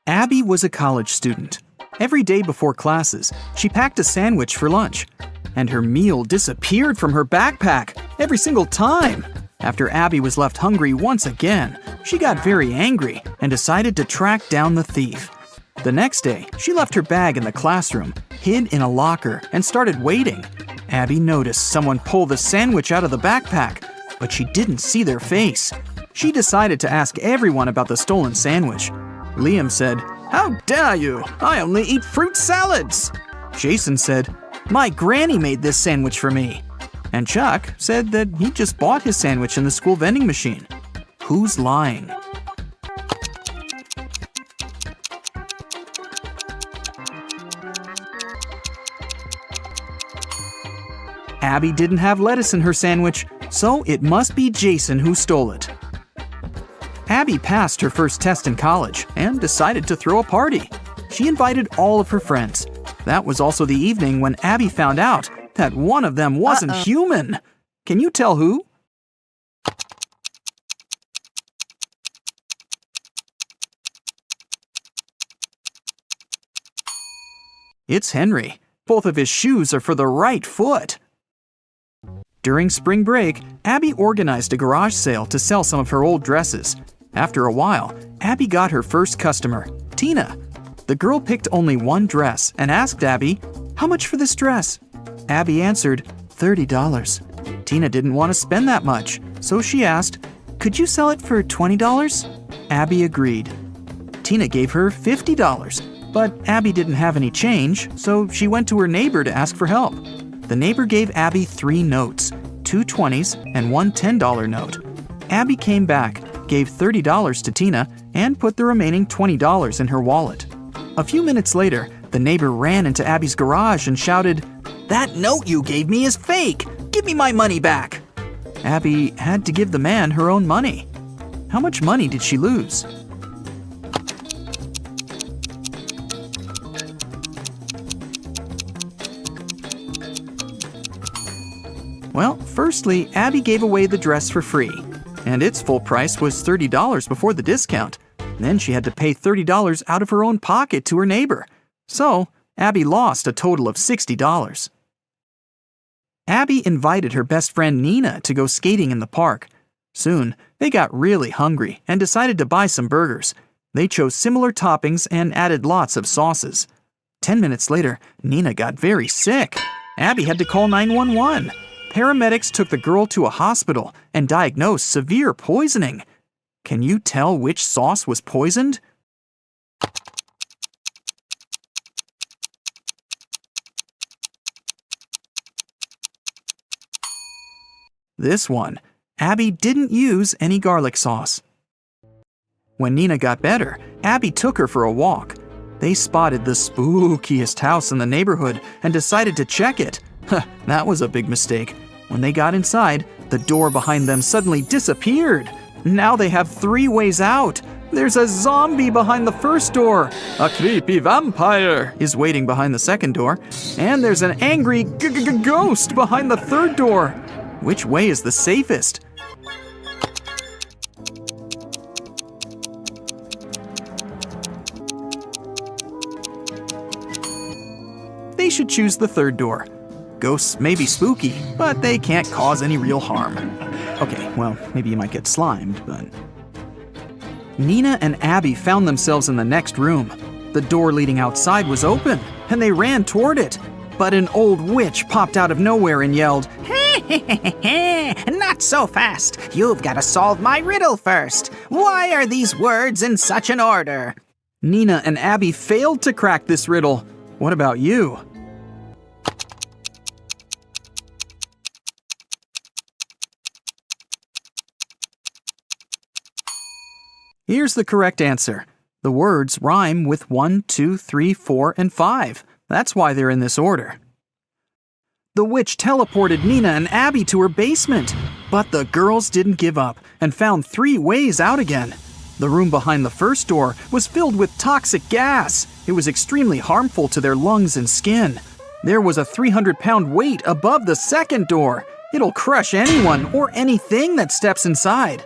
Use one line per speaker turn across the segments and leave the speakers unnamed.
Abby was a college student. Every day before classes, she packed a sandwich for lunch. And her meal disappeared from her backpack every single time. After Abby was left hungry once again, she got very angry and decided to track down the thief. The next day, she left her bag in the classroom, hid in a locker, and started waiting. Abby noticed someone pull the sandwich out of the backpack, but she didn't see their face. She decided to ask everyone about the stolen sandwich. Liam said, "How dare you? I only eat fruit salads." Jason said, "My granny made this sandwich for me." And Chuck said that he just bought his sandwich in the school vending machine. Who's lying? Abby didn't have lettuce in her sandwich, so it must be Jason who stole it. Abby passed her first test in college and decided to throw a party. She invited all of her friends. That was also the evening when Abby found out that one of them wasn't human. Can you tell who? It's Henry. Both of his shoes are for the right foot. During spring break, Abby organized a garage sale to sell some of her old dresses. After a while, Abby got her first customer, Tina. The girl picked only one dress and asked Abby, "How much for this dress?" Abby answered, $30. Tina didn't want to spend that much, so she asked, "Could you sell it for $20? Abby agreed. Tina gave her $50, but Abby didn't have any change, so she went to her neighbor to ask for help. The neighbor gave Abby 3 notes, 2 20s and 1 $10 note. Abby came back, gave $30 to Tina, and put the remaining $20 in her wallet. A few minutes later, the neighbor ran into Abby's garage and shouted, "That note you gave me is fake! Give me my money back!" Abby had to give the man her own money. How much money did she lose? Well, firstly, Abby gave away the dress for free, and its full price was $30 before the discount. Then she had to pay $30 out of her own pocket to her neighbor. So, Abby lost a total of $60. Abby invited her best friend Nina to go skating in the park. Soon, they got really hungry and decided to buy some burgers. They chose similar toppings and added lots of sauces. 10 minutes later, Nina got very sick. Abby had to call 911. Paramedics took the girl to a hospital and diagnosed severe poisoning. Can you tell which sauce was poisoned? This one. Abby didn't use any garlic sauce. When Nina got better, Abby took her for a walk. They spotted the spookiest house in the neighborhood and decided to check it. That was a big mistake. When they got inside, the door behind them suddenly disappeared. Now they have 3 ways out. There's a zombie behind the first door. A creepy vampire is waiting behind the second door. And there's an angry ghost behind the third door. Which way is the safest? They should choose the third door. Ghosts may be spooky, but they can't cause any real harm. Okay, well, maybe you might get slimed, but... Nina and Abby found themselves in the next room. The door leading outside was open, and they ran toward it. But an old witch popped out of nowhere and yelled,
"Not so fast! You've got to solve my riddle first! Why are these words in such an order?"
Nina and Abby failed to crack this riddle. What about you? Here's the correct answer. The words rhyme with 1, 2, 3, 4, and 5. That's why they're in this order. The witch teleported Nina and Abby to her basement, but the girls didn't give up and found 3 ways out again. The room behind the first door was filled with toxic gas. It was extremely harmful to their lungs and skin. There was a 300-pound weight above the second door. It'll crush anyone or anything that steps inside.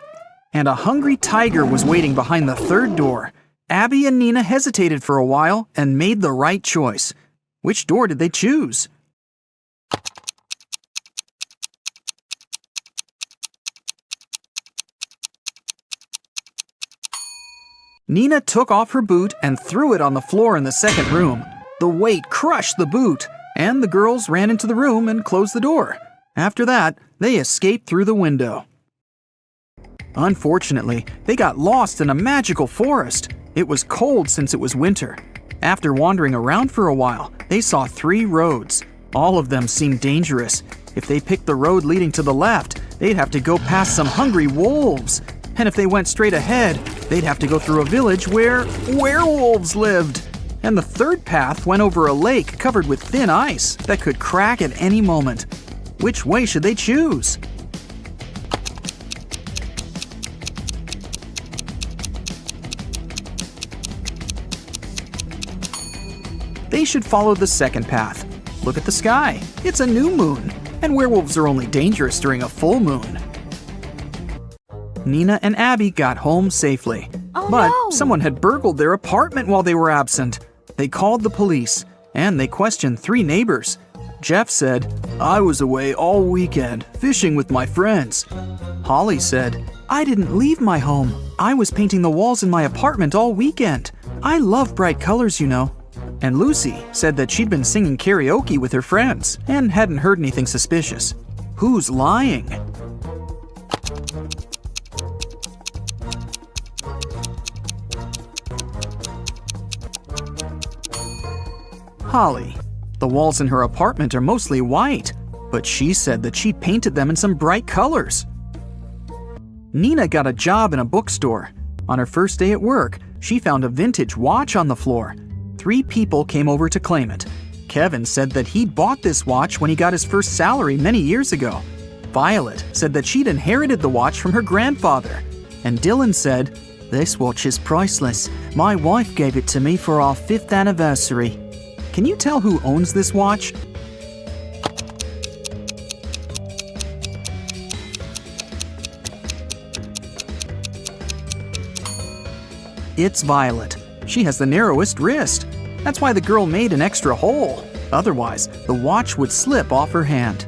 And a hungry tiger was waiting behind the third door. Abby and Nina hesitated for a while and made the right choice. Which door did they choose? Nina took off her boot and threw it on the floor in the second room. The weight crushed the boot, and the girls ran into the room and closed the door. After that, they escaped through the window. Unfortunately, they got lost in a magical forest. It was cold since it was winter. After wandering around for a while, they saw 3 roads. All of them seemed dangerous. If they picked the road leading to the left, they'd have to go past some hungry wolves. And if they went straight ahead, they'd have to go through a village where werewolves lived. And the third path went over a lake covered with thin ice that could crack at any moment. Which way should they choose? They should follow the second path. Look at the sky. It's a new moon, and werewolves are only dangerous during a full moon. Nina and Abby got home safely. But someone had burgled their apartment while they were absent. They called the police, and they questioned 3 neighbors. Jeff said, "I was away all weekend, fishing with my friends." Holly said, "I didn't leave my home. I was painting the walls in my apartment all weekend. I love bright colors, you know." And Lucy said that she'd been singing karaoke with her friends and hadn't heard anything suspicious. Who's lying? Holly. The walls in her apartment are mostly white, but she said that she painted them in some bright colors. Nina got a job in a bookstore. On her first day at work, she found a vintage watch on the floor. 3 people came over to claim it. Kevin said that he'd bought this watch when he got his first salary many years ago. Violet said that she'd inherited the watch from her grandfather. And Dylan said, "This watch is priceless. My wife gave it to me for our 5th anniversary." Can you tell who owns this watch? It's Violet. She has the narrowest wrist. That's why the girl made an extra hole. Otherwise, the watch would slip off her hand.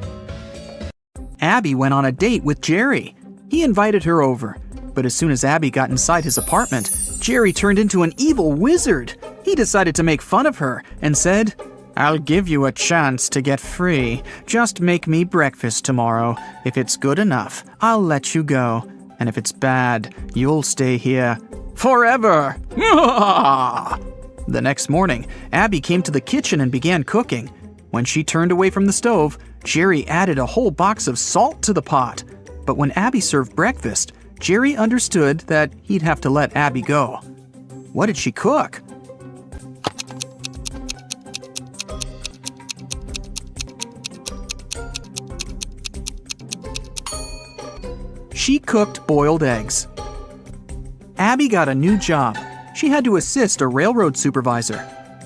Abby went on a date with Jerry. He invited her over. But as soon as Abby got inside his apartment, Jerry turned into an evil wizard. He decided to make fun of her and said, "I'll give you a chance to get free. Just make me breakfast tomorrow. If it's good enough, I'll let you go. And if it's bad, you'll stay here forever." The next morning, Abby came to the kitchen and began cooking. When she turned away from the stove, Jerry added a whole box of salt to the pot. But when Abby served breakfast, Jerry understood that he'd have to let Abby go. What did she cook? She cooked boiled eggs. Abby got a new job. She had to assist a railroad supervisor.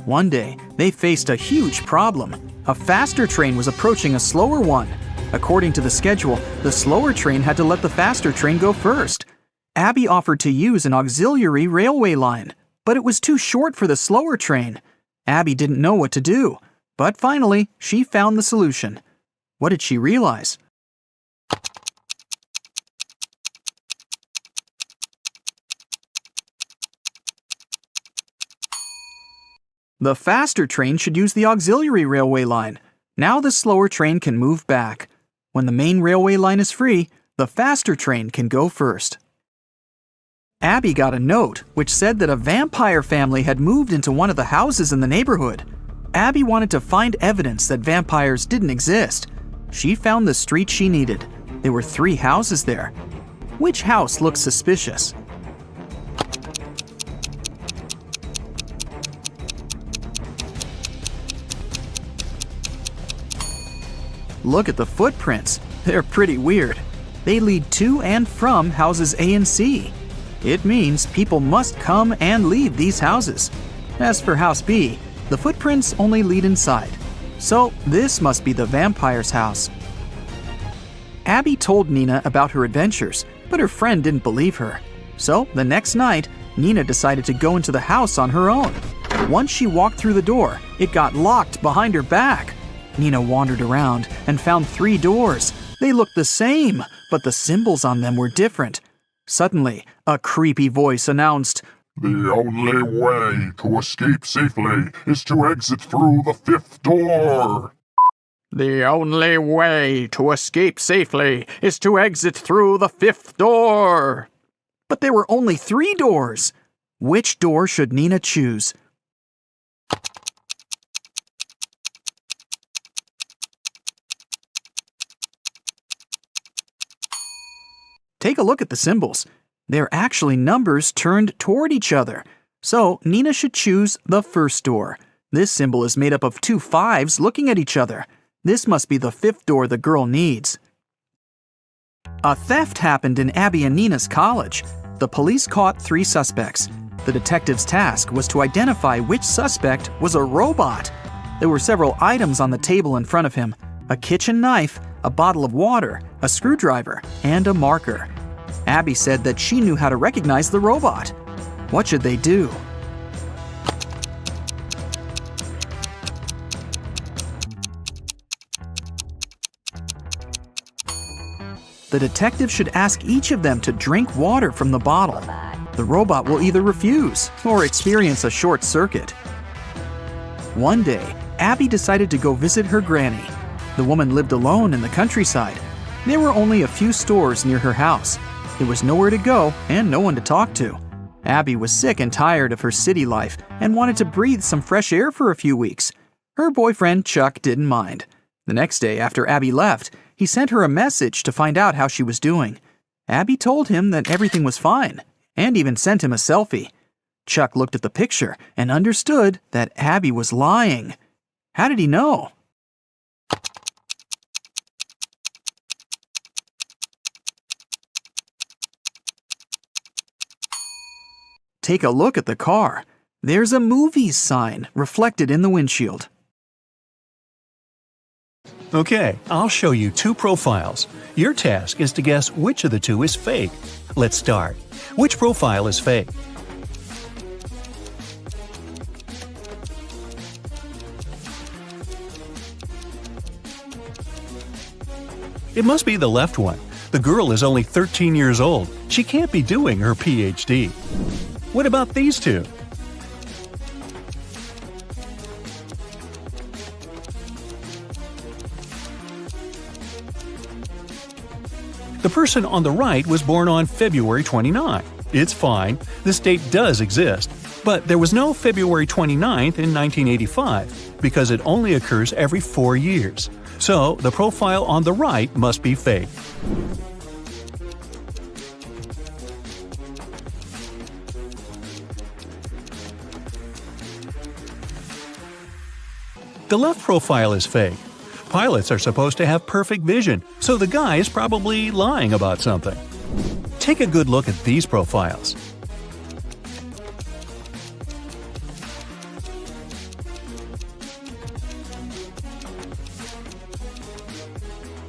One day, they faced a huge problem. A faster train was approaching a slower one. According to the schedule, the slower train had to let the faster train go first. Abby offered to use an auxiliary railway line, but it was too short for the slower train. Abby didn't know what to do, but finally, she found the solution. What did she realize? The faster train should use the auxiliary railway line. Now the slower train can move back. When the main railway line is free, the faster train can go first. Abby got a note which said that a vampire family had moved into one of the houses in the neighborhood. Abby wanted to find evidence that vampires didn't exist. She found the street she needed. There were 3 houses there. Which house looked suspicious? Look at the footprints. They're pretty weird. They lead to and from houses A and C. It means people must come and leave these houses. As for house B, the footprints only lead inside. So this must be the vampire's house. Abby told Nina about her adventures, but her friend didn't believe her. So the next night, Nina decided to go into the house on her own. Once she walked through the door, it got locked behind her back. Nina wandered around and found 3 doors. They looked the same, but the symbols on them were different. Suddenly, a creepy voice announced,
"The only way to escape safely is to exit through the 5th door."
"The only way to escape safely is to exit through the 5th door." But there were only 3 doors. Which door should Nina choose? Take a look at the symbols. They're actually numbers turned toward each other. So Nina should choose the first door. This symbol is made up of 2 5s looking at each other. This must be the 5th door the girl needs. A theft happened in Abby and Nina's college. The police caught 3 suspects. The detective's task was to identify which suspect was a robot. There were several items on the table in front of him: a kitchen knife, a bottle of water, a screwdriver, and a marker. Abby said that she knew how to recognize the robot. What should they do? The detective should ask each of them to drink water from the bottle. The robot will either refuse or experience a short circuit. One day, Abby decided to go visit her granny. The woman lived alone in the countryside. There were only a few stores near her house. There was nowhere to go and no one to talk to. Abby was sick and tired of her city life and wanted to breathe some fresh air for a few weeks. Her boyfriend, Chuck, didn't mind. The next day after Abby left, he sent her a message to find out how she was doing. Abby told him that everything was fine and even sent him a selfie. Chuck looked at the picture and understood that Abby was lying. How did he know? Take a look at the car. There's a movies sign reflected in the windshield.
Okay, I'll show you 2 profiles. Your task is to guess which of the 2 is fake. Let's start. Which profile is fake? It must be the left one. The girl is only 13 years old. She can't be doing her PhD. What about these 2? The person on the right was born on February 29. It's fine, this date does exist, but there was no February 29th in 1985 because it only occurs every 4 years. So the profile on the right must be fake. The left profile is fake. Pilots are supposed to have perfect vision, so the guy is probably lying about something. Take a good look at these profiles.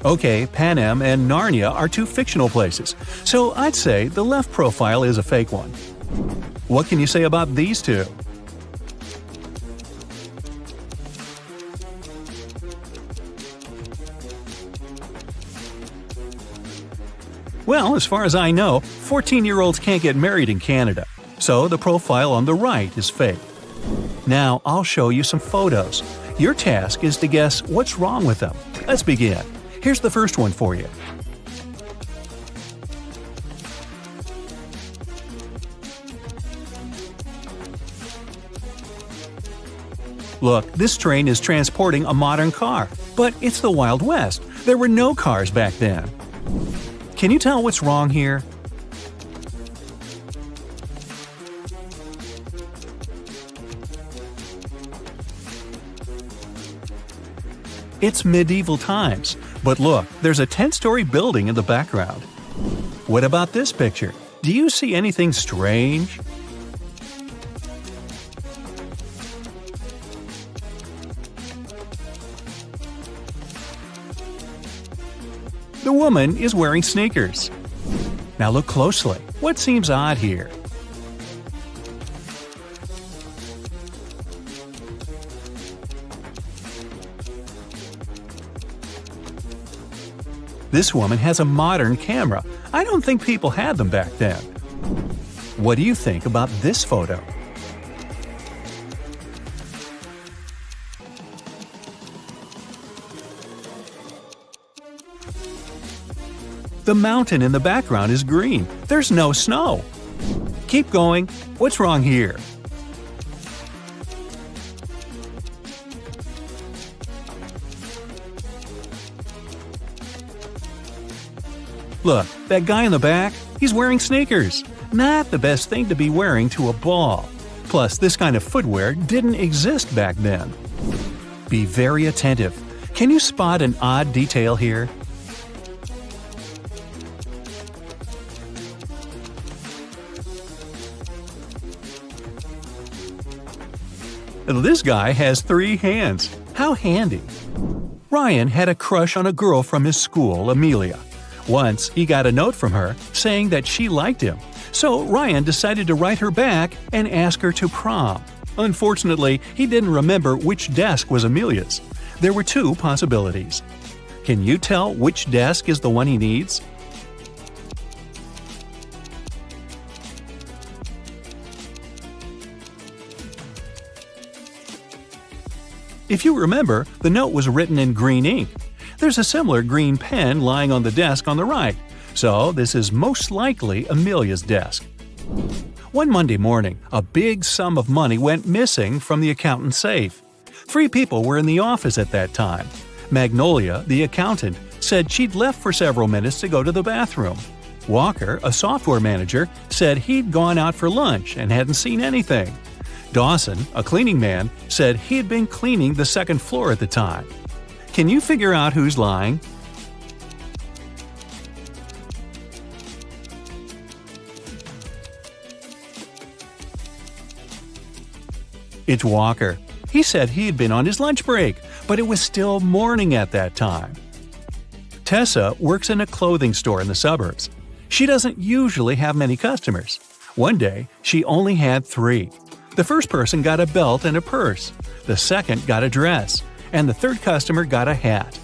Okay, Pan Am and Narnia are 2 fictional places, so I'd say the left profile is a fake one. What can you say about these 2? Well, as far as I know, 14-year-olds can't get married in Canada, so the profile on the right is fake. Now, I'll show you some photos. Your task is to guess what's wrong with them. Let's begin. Here's the first one for you. Look, this train is transporting a modern car, but it's the Wild West. There were no cars back then. Can you tell what's wrong here? It's medieval times, but look, there's a 10-story building in the background. What about this picture? Do you see anything strange? The woman is wearing sneakers. Now look closely. What seems odd here? This woman has a modern camera. I don't think people had them back then. What do you think about this photo? The mountain in the background is green. There's no snow. Keep going. What's wrong here? Look, that guy in the back, he's wearing sneakers. Not the best thing to be wearing to a ball. Plus, this kind of footwear didn't exist back then. Be very attentive. Can you spot an odd detail here? This guy has 3 hands. How handy. Ryan had a crush on a girl from his school, Amelia. Once, he got a note from her saying that she liked him. So Ryan decided to write her back and ask her to prom. Unfortunately, he didn't remember which desk was Amelia's. There were 2 possibilities. Can you tell which desk is the one he needs? If you remember, the note was written in green ink. There's a similar green pen lying on the desk on the right, so this is most likely Amelia's desk. One Monday morning, a big sum of money went missing from the accountant's safe. 3 people were in the office at that time. Magnolia, the accountant, said she'd left for several minutes to go to the bathroom. Walker, a software manager, said he'd gone out for lunch and hadn't seen anything. Dawson, a cleaning man, said he had been cleaning the 2nd floor at the time. Can you figure out who's lying? It's Walker. He said he had been on his lunch break, but it was still morning at that time. Tessa works in a clothing store in the suburbs. She doesn't usually have many customers. One day, she only had 3. The first person got a belt and a purse, the second got a dress, and the third customer got a hat.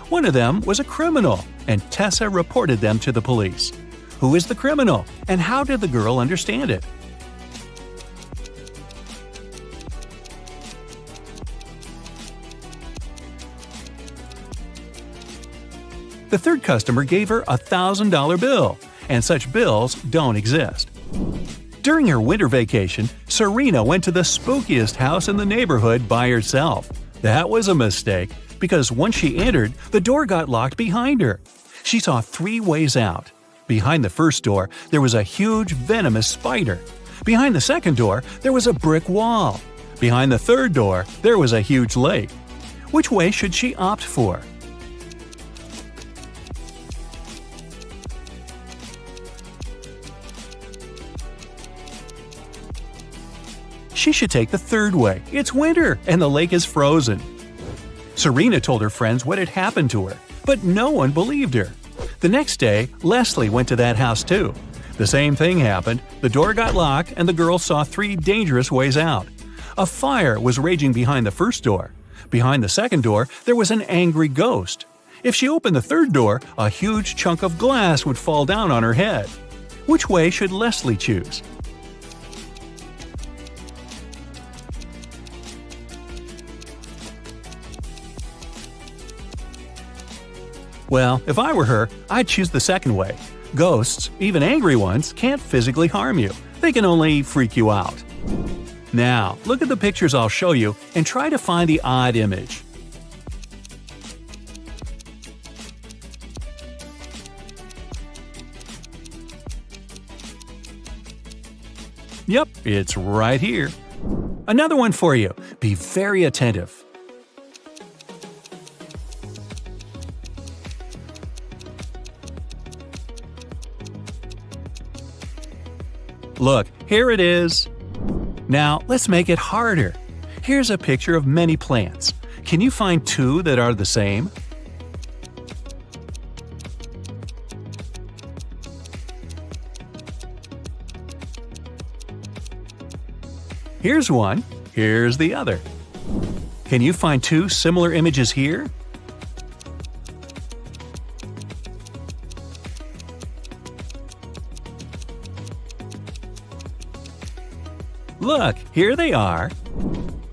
One of them was a criminal, and Tessa reported them to the police. Who is the criminal, and how did the girl understand it? The third customer gave her a $1,000 bill, and such bills don't exist. During her winter vacation, Serena went to the spookiest house in the neighborhood by herself. That was a mistake, because once she entered, the door got locked behind her. She saw 3 ways out. Behind the first door, there was a huge venomous spider. Behind the second door, there was a brick wall. Behind the third door, there was a huge lake. Which way should she opt for? She should take the third way. It's winter, and the lake is frozen. Serena told her friends what had happened to her, but no one believed her. The next day, Leslie went to that house too. The same thing happened. The door got locked, and the girl saw 3 dangerous ways out. A fire was raging behind the first door. Behind the second door, there was an angry ghost. If she opened the third door, a huge chunk of glass would fall down on her head. Which way should Leslie choose? Well, if I were her, I'd choose the second way. Ghosts, even angry ones, can't physically harm you. They can only freak you out. Now, look at the pictures I'll show you and try to find the odd image. Yep, it's right here. Another one for you. Be very attentive. Look, here it is. Now, let's make it harder. Here's a picture of many plants. Can you find 2 that are the same? Here's one. Here's the other. Can you find 2 similar images here? Look, here they are.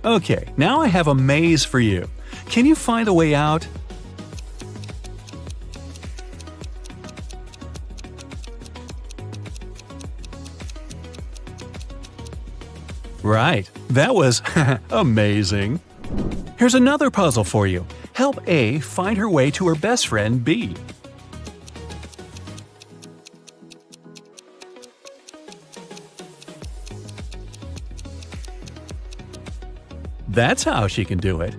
Okay, now I have a maze for you. Can you find the way out? Right, that was amazing. Here's another puzzle for you. Help A find her way to her best friend B. That's how she can do it.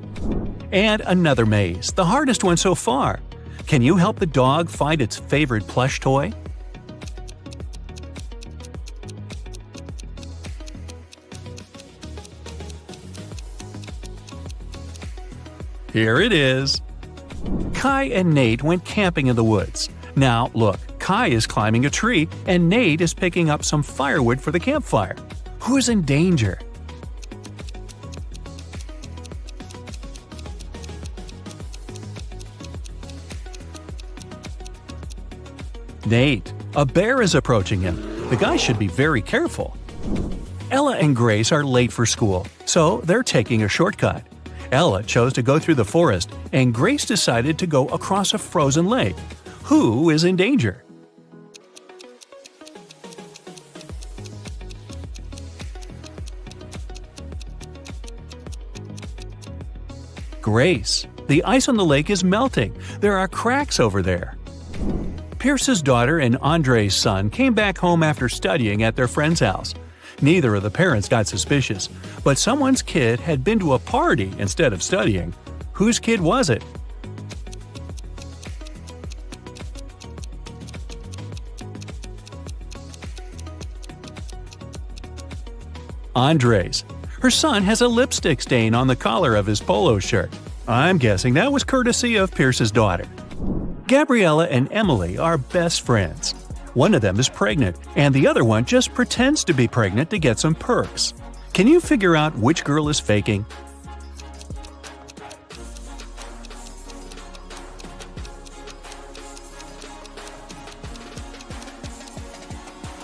And another maze, the hardest one so far. Can you help the dog find its favorite plush toy? Here it is. Kai and Nate went camping in the woods. Now, look, Kai is climbing a tree and Nate is picking up some firewood for the campfire. Who's in danger? Nate. A bear is approaching him. The guy should be very careful. Ella and Grace are late for school, so they're taking a shortcut. Ella chose to go through the forest, and Grace decided to go across a frozen lake. Who is in danger? Grace. The ice on the lake is melting. There are cracks over there. Pierce's daughter and Andre's son came back home after studying at their friend's house. Neither of the parents got suspicious, but someone's kid had been to a party instead of studying. Whose kid was it? Andre's. Her son has a lipstick stain on the collar of his polo shirt. I'm guessing that was courtesy of Pierce's daughter. Gabriella and Emily are best friends. One of them is pregnant, and the other one just pretends to be pregnant to get some perks. Can you figure out which girl is faking?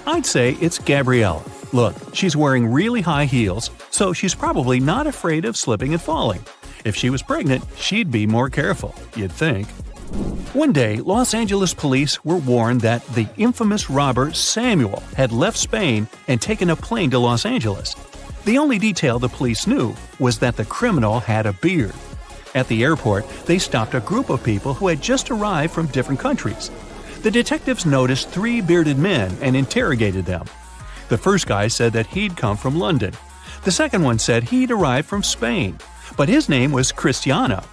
I'd say it's Gabriella. Look, she's wearing really high heels, so she's probably not afraid of slipping and falling. If she was pregnant, she'd be more careful, you'd think. One day, Los Angeles police were warned that the infamous robber Samuel had left Spain and taken a plane to Los Angeles. The only detail the police knew was that the criminal had a beard. At the airport, they stopped a group of people who had just arrived from different countries. The detectives noticed 3 bearded men and interrogated them. The first guy said that he'd come from London. The second one said he'd arrived from Spain, but his name was Cristiano.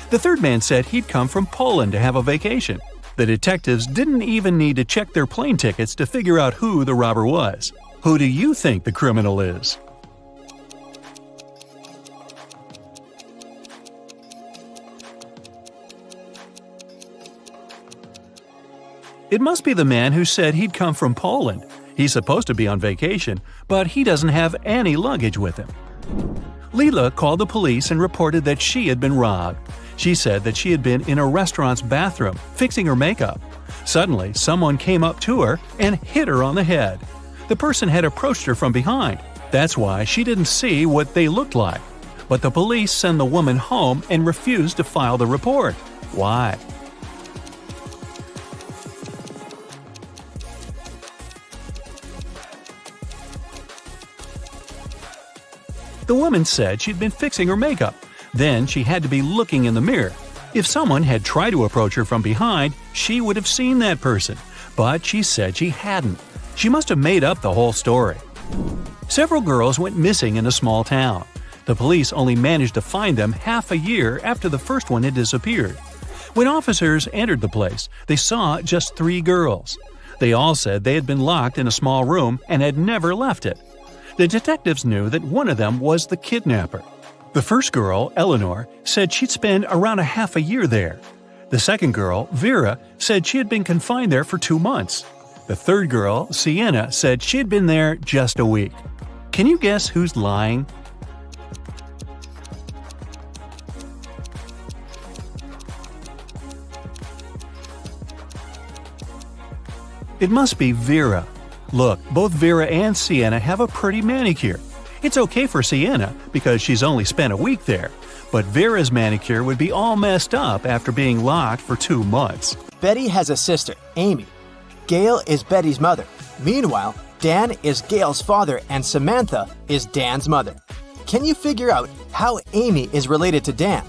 The third man said he'd come from Poland to have a vacation. The detectives didn't even need to check their plane tickets to figure out who the robber was. Who do you think the criminal is? It must be the man who said he'd come from Poland. He's supposed to be on vacation, but he doesn't have any luggage with him. Leela called the police and reported that she had been robbed. She said that she had been in a restaurant's bathroom, fixing her makeup. Suddenly, someone came up to her and hit her on the head. The person had approached her from behind. That's why she didn't see what they looked like. But the police sent the woman home and refused to file the report. Why? The woman said she'd been fixing her makeup. Then she had to be looking in the mirror. If someone had tried to approach her from behind, she would have seen that person. But she said she hadn't. She must have made up the whole story. Several girls went missing in a small town. The police only managed to find them half a year after the first one had disappeared. When officers entered the place, they saw just 3 girls. They all said they had been locked in a small room and had never left it. The detectives knew that one of them was the kidnapper. The first girl, Eleanor, said she'd spend around a half a year there. The second girl, Vera, said she had been confined there for 2 months. The third girl, Sienna, said she had been there just a week. Can you guess who's lying? It must be Vera. Look, both Vera and Sienna have a pretty manicure. It's okay for Sienna because she's only spent a week there, but Vera's manicure would be all messed up after being locked for 2 months.
Betty has a sister, Amy. Gail is Betty's mother. Meanwhile, Dan is Gail's father and Samantha is Dan's mother. Can you figure out how Amy is related to Dan?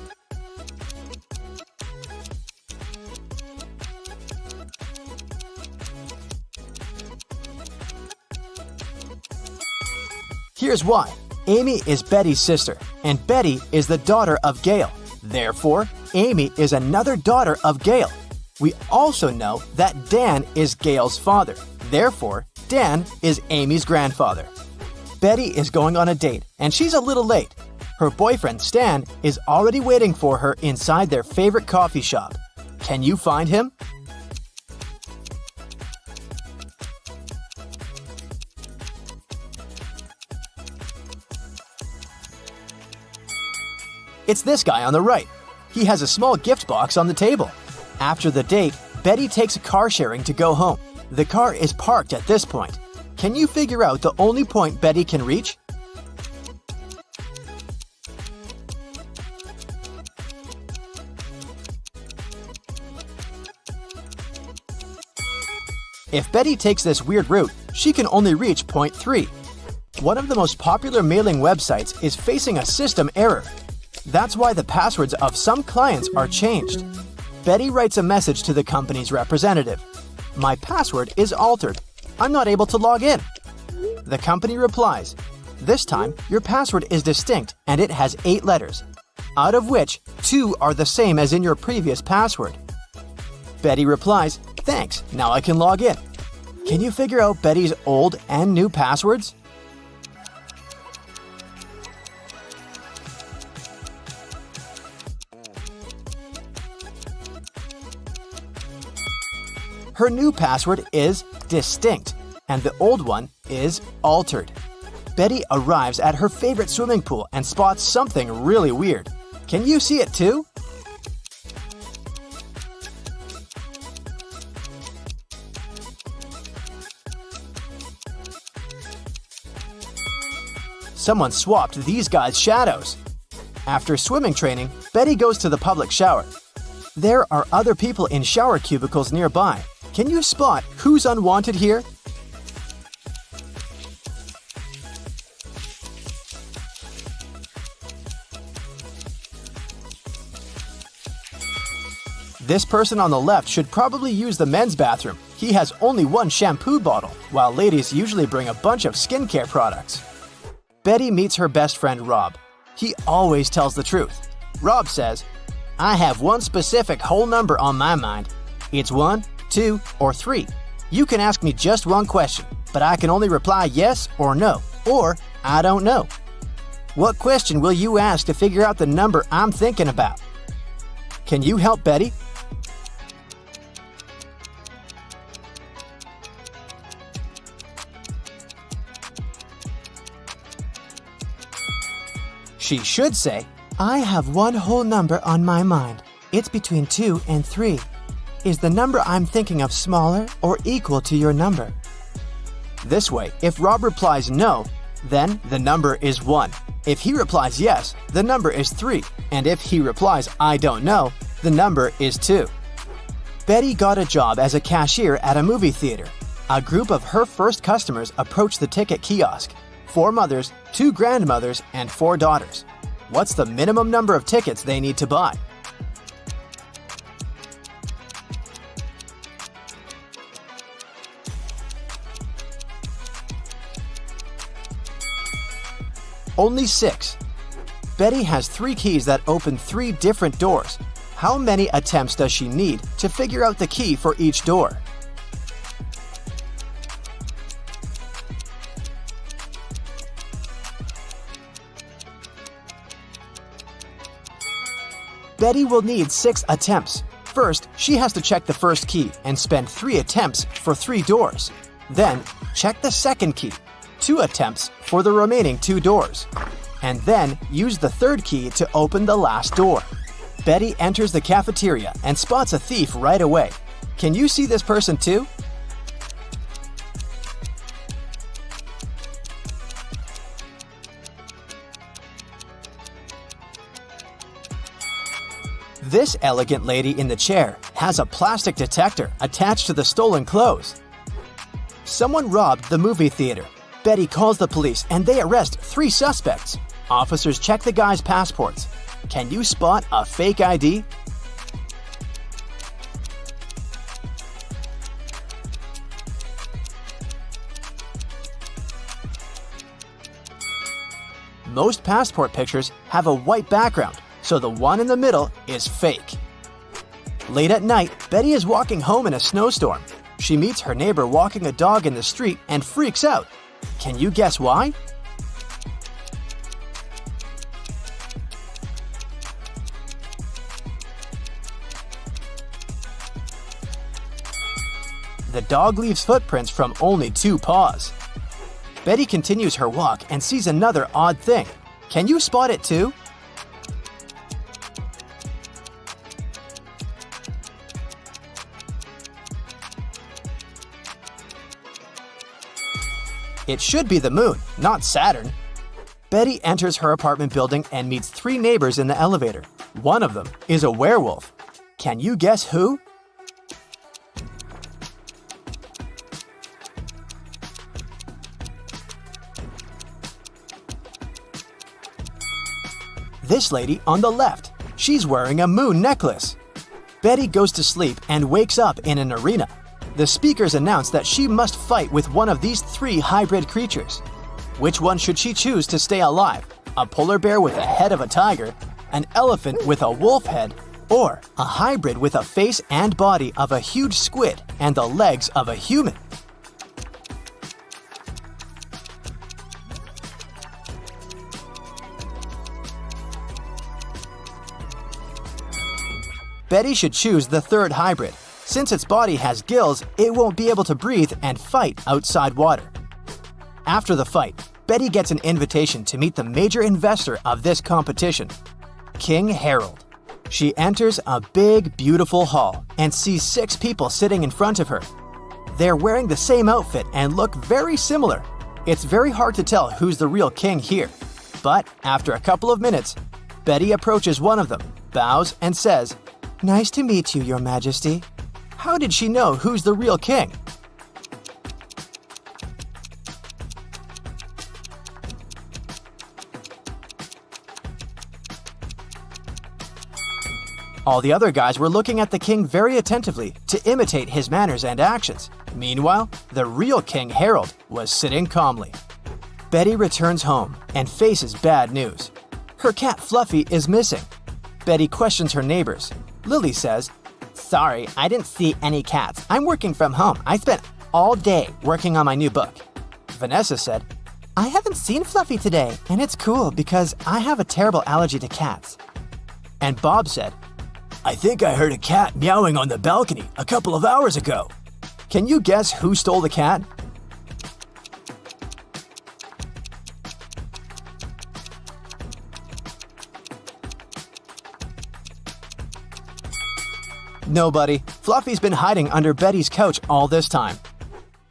Here's why. Amy is Betty's sister, and Betty is the daughter of Gail. Therefore, Amy is another daughter of Gail. We also know that Dan is Gail's father. Therefore, Dan is Amy's grandfather. Betty is going on a date, and she's a little late. Her boyfriend, Stan, is already waiting for her inside their favorite coffee shop. Can you find him? It's this guy on the right. He has a small gift box on the table. After the date, Betty takes a car sharing to go home. The car is parked at this point. Can you figure out the only point Betty can reach? If Betty takes this weird route, she can only reach point 3. One of the most popular mailing websites is facing a system error. That's why the passwords of some clients are changed. Betty writes a message to the company's representative. My password is altered. I'm not able to log in. The company replies, this time your password is distinct and it has 8 letters, out of which 2 are the same as in your previous password. Betty replies, thanks, now I can log in. Can you figure out Betty's old and new passwords? Her new password is distinct, and the old one is altered. Betty arrives at her favorite swimming pool and spots something really weird. Can you see it too? Someone swapped these guys' shadows. After swimming training, Betty goes to the public shower. There are other people in shower cubicles nearby. Can you spot who's unwanted here? This person on the left should probably use the men's bathroom. He has only one shampoo bottle, while ladies usually bring a bunch of skincare products. Betty meets her best friend Rob. He always tells the truth. Rob says, I have one specific whole number on my mind. It's 1, 2, or 3. You can ask me just one question, but I can only reply yes or no, or I don't know. What question will you ask to figure out the number I'm thinking about? Can you help Betty? She should say, I have one whole number on my mind. It's between 2 and 3. Is the number I'm thinking of smaller or equal to your number? This way, if Rob replies no, then the number is 1. If he replies yes, the number is 3. And if he replies I don't know, the number is 2. Betty got a job as a cashier at a movie theater. A group of her first customers approached the ticket kiosk. 4 mothers, 2 grandmothers, and 4 daughters. What's the minimum number of tickets they need to buy? Only 6. Betty has 3 keys that open 3 different doors. How many attempts does she need to figure out the key for each door? Betty will need 6 attempts. First, she has to check the first key and spend 3 attempts for 3 doors. Then, check the second key, 2 attempts for the remaining 2 doors. And then, use the third key to open the last door. Betty enters the cafeteria and spots a thief right away. Can you see this person too? This elegant lady in the chair has a plastic detector attached to the stolen clothes. Someone robbed the movie theater. Betty calls the police and they arrest 3 suspects. Officers check the guys' passports. Can you spot a fake ID? Most passport pictures have a white background, so the one in the middle is fake. Late at night, Betty is walking home in a snowstorm. She meets her neighbor walking a dog in the street and freaks out. Can you guess why? The dog leaves footprints from only 2 paws. Betty continues her walk and sees another odd thing. Can you spot it too? It should be the moon, not Saturn. Betty enters her apartment building and meets 3 neighbors in the elevator. One of them is a werewolf. Can you guess who? This lady on the left. She's wearing a moon necklace. Betty goes to sleep and wakes up in an arena. The speakers announce that she must fight with one of these 3 hybrid creatures. Which one should she choose to stay alive? A polar bear with a head of a tiger, an elephant with a wolf head, or a hybrid with a face and body of a huge squid and the legs of a human? Betty should choose the 3rd hybrid. Since its body has gills, it won't be able to breathe and fight outside water. After the fight, Betty gets an invitation to meet the major investor of this competition, King Harold. She enters a big, beautiful hall and sees 6 people sitting in front of her. They're wearing the same outfit and look very similar. It's very hard to tell who's the real king here. But after a couple of minutes, Betty approaches one of them, bows, and says, "Nice to meet you, Your Majesty." How did she know who's the real king? All the other guys were looking at the king very attentively to imitate his manners and actions. Meanwhile, the real King Harold was sitting calmly. Betty returns home and faces bad news. Her cat Fluffy is missing. Betty questions her neighbors. Lily says, "Sorry, I didn't see any cats. I'm working from home. I spent all day working on my new book." Vanessa said, "I haven't seen Fluffy today, and it's cool because I have a terrible allergy to cats." And Bob said, "I think I heard a cat meowing on the balcony a couple of hours ago." Can you guess who stole the cat? Nobody. Fluffy's been hiding under Betty's couch all this time.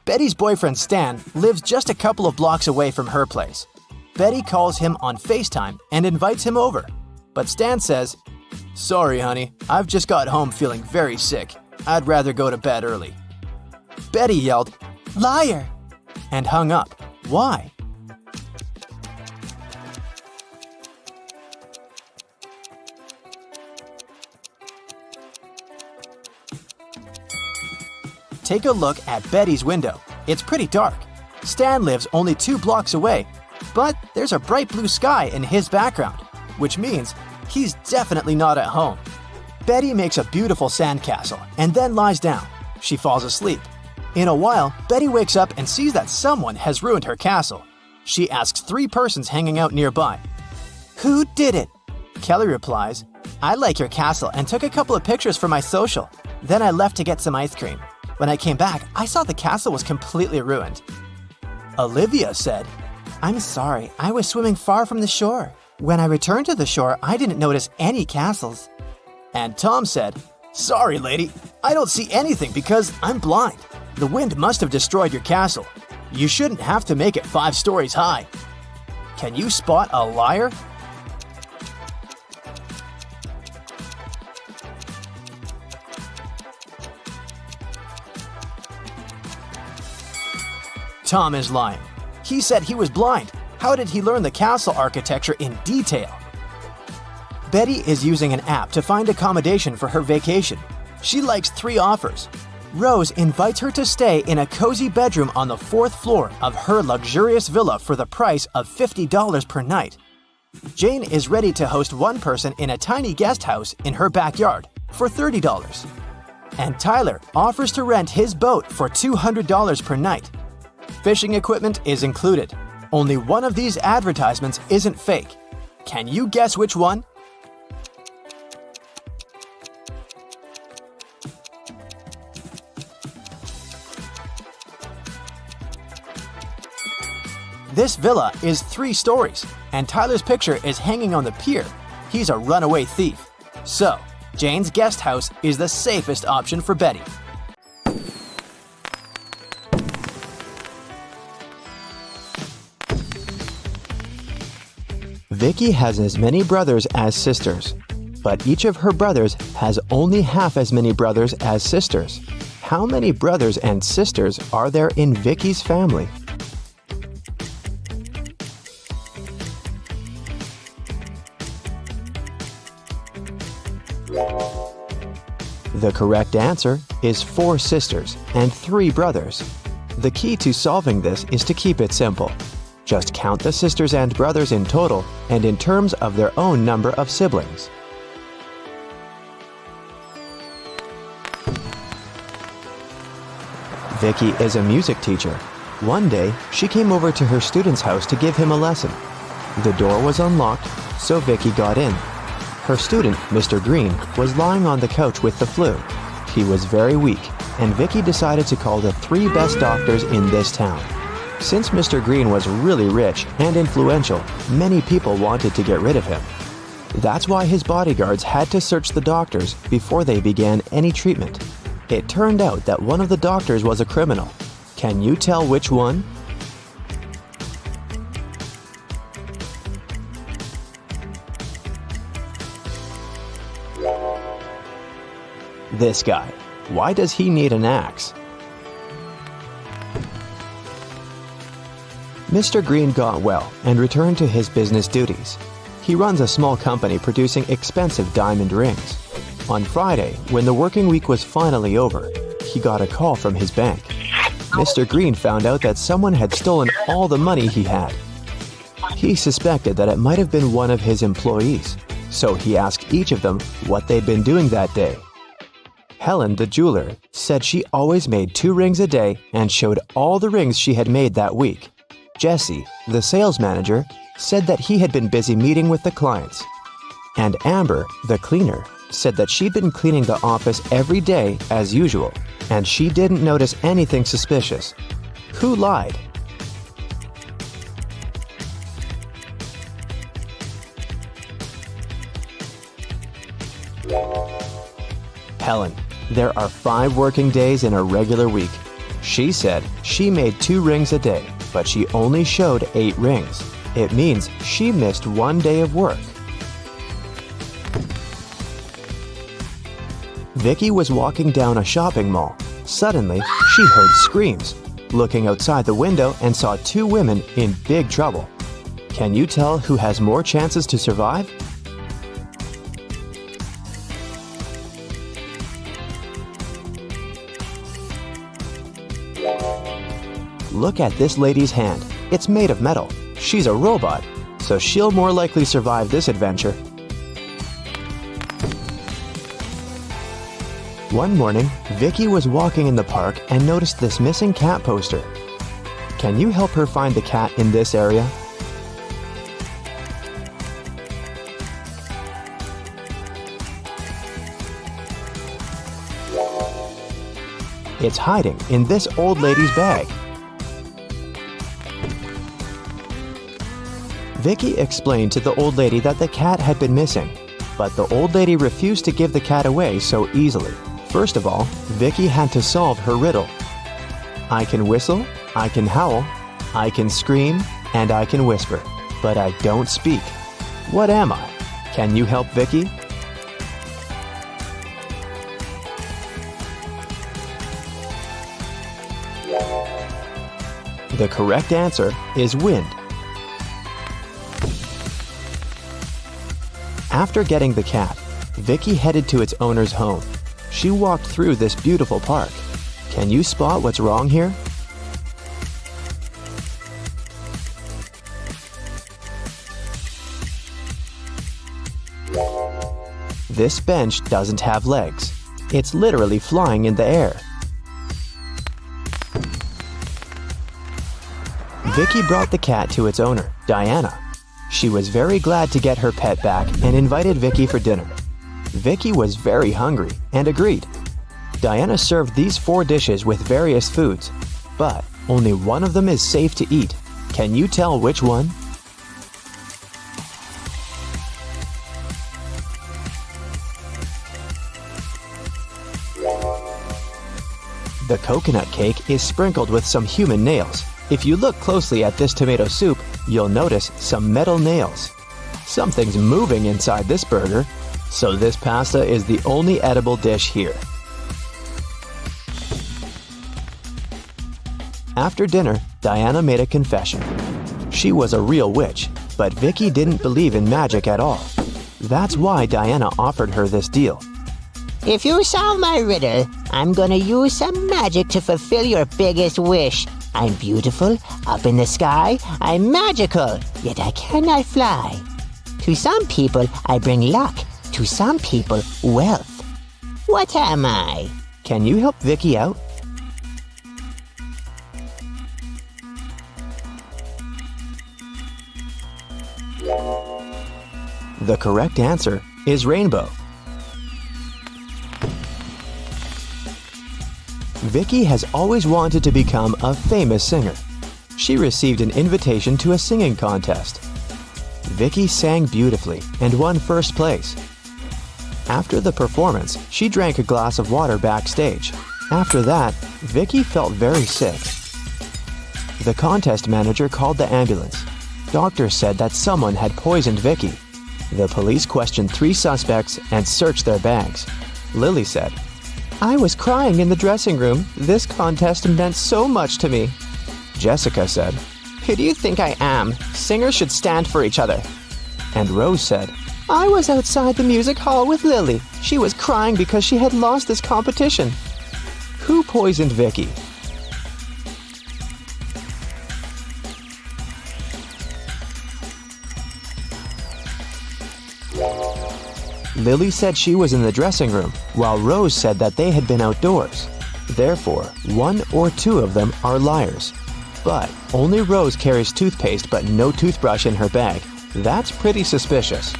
Betty's boyfriend Stan lives just a couple of blocks away from her place. Betty calls him on FaceTime and invites him over. But Stan says, "Sorry, honey, I've just got home feeling very sick. I'd rather go to bed early." Betty yelled, "Liar!" and hung up. Why? Take a look at Betty's window. It's pretty dark. Stan lives only 2 blocks away, but there's a bright blue sky in his background, which means he's definitely not at home. Betty makes a beautiful sandcastle and then lies down. She falls asleep. In a while, Betty wakes up and sees that someone has ruined her castle. She asks 3 persons hanging out nearby, "Who did it?" Kelly replies, "I like your castle and took a couple of pictures for my social. Then I left to get some ice cream. When I came back, I saw the castle was completely ruined." Olivia said, "I'm sorry, I was swimming far from the shore. When I returned to the shore, I didn't notice any castles." And Tom said, "Sorry, lady, I don't see anything because I'm blind. The wind must have destroyed your castle. You shouldn't have to make it 5 stories high." Can you spot a liar? Tom is lying. He said he was blind. How did he learn the castle architecture in detail? Betty is using an app to find accommodation for her vacation. She likes 3 offers. Rose invites her to stay in a cozy bedroom on the 4th floor of her luxurious villa for the price of $50 per night. Jane is ready to host one person in a tiny guest house in her backyard for $30. And Tyler offers to rent his boat for $200 per night. Fishing equipment is included. Only one of these advertisements isn't fake. Can you guess which one? This villa is 3 stories, and Tyler's picture is hanging on the pier. He's a runaway thief. So, Jane's guest house is the safest option for Betty. Vicky has as many brothers as sisters, but each of her brothers has only half as many brothers as sisters. How many brothers and sisters are there in Vicky's family? The correct answer is 4 sisters and 3 brothers. The key to solving this is to keep it simple. Just count the sisters and brothers in total and in terms of their own number of siblings. Vicky is a music teacher. One day, she came over to her student's house to give him a lesson. The door was unlocked, so Vicky got in. Her student, Mr. Green, was lying on the couch with the flu. He was very weak, and Vicky decided to call the 3 best doctors in this town. Since Mr. Green was really rich and influential, many people wanted to get rid of him. That's why his bodyguards had to search the doctors before they began any treatment. It turned out that one of the doctors was a criminal. Can you tell which one? This guy. Why does he need an axe? Mr. Green got well and returned to his business duties. He runs a small company producing expensive diamond rings. On Friday, when the working week was finally over, he got a call from his bank. Mr. Green found out that someone had stolen all the money he had. He suspected that it might have been one of his employees, so he asked each of them what they'd been doing that day. Helen, the jeweler, said she always made 2 rings a day and showed all the rings she had made that week. Jesse, the sales manager, said that he had been busy meeting with the clients. And Amber, the cleaner, said that she'd been cleaning the office every day as usual, and she didn't notice anything suspicious. Who lied? Helen. There are 5 working days in a regular week. She said she made 2 rings a day, but she only showed 8 rings. It means she missed 1 day of work. Vicky was walking down a shopping mall. Suddenly, she heard screams. Looking outside the window and saw 2 women in big trouble. Can you tell who has more chances to survive? Look at this lady's hand. It's made of metal. She's a robot, so she'll more likely survive this adventure. One morning, Vicky was walking in the park and noticed this missing cat poster. Can you help her find the cat in this area? It's hiding in this old lady's bag. Vicky explained to the old lady that the cat had been missing, but the old lady refused to give the cat away so easily. First of all, Vicky had to solve her riddle. I can whistle, I can howl, I can scream, and I can whisper, but I don't speak. What am I? Can you help Vicky? The correct answer is wind. After getting the cat, Vicky headed to its owner's home. She walked through this beautiful park. Can you spot what's wrong here? This bench doesn't have legs. It's literally flying in the air. Vicky brought the cat to its owner, Diana. She was very glad to get her pet back and invited Vicky for dinner. Vicky was very hungry and agreed. Diana served these 4 dishes with various foods, but only one of them is safe to eat. Can you tell which one? The coconut cake is sprinkled with some human nails. If you look closely at this tomato soup, you'll notice some metal nails. Something's moving inside this burger, so this pasta is the only edible dish here. After dinner, Diana made a confession. She was a real witch, but Vicky didn't believe in magic at all. That's why Diana offered her this deal.
If you solve my riddle, I'm gonna use some magic to fulfill your biggest wish. I'm beautiful, up in the sky, I'm magical, yet I cannot fly. To some people, I bring luck. To some people, wealth. What am I?
Can you help Vicky out? The correct answer is rainbow. Vicky has always wanted to become a famous singer. She received an invitation to a singing contest. Vicky sang beautifully and won first place. After the performance, she drank a glass of water backstage. After that, Vicky felt very sick. The contest manager called the ambulance. Doctors said that someone had poisoned Vicky. The police questioned 3 suspects and searched their bags. Lily said, "I was crying in the dressing room. This contest meant so much to me." Jessica said, "Who do you think I am? Singers should stand for each other." And Rose said, "I was outside the music hall with Lily. She was crying because she had lost this competition." Who poisoned Vicky? Lily said she was in the dressing room, while Rose said that they had been outdoors. Therefore, 1 or 2 of them are liars. But only Rose carries toothpaste but no toothbrush in her bag. That's pretty suspicious.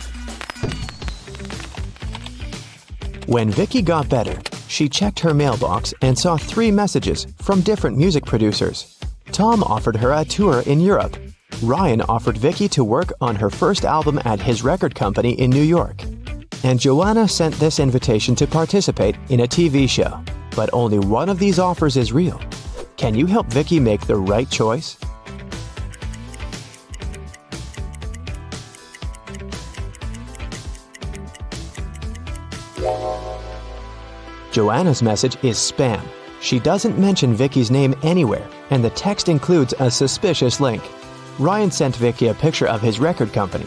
When Vicky got better, she checked her mailbox and saw 3 messages from different music producers. Tom offered her a tour in Europe. Ryan offered Vicky to work on her first album at his record company in New York. And Joanna sent this invitation to participate in a TV show. But only one of these offers is real. Can you help Vicky make the right choice? Joanna's message is spam. She doesn't mention Vicky's name anywhere, and the text includes a suspicious link. Ryan sent Vicky a picture of his record company.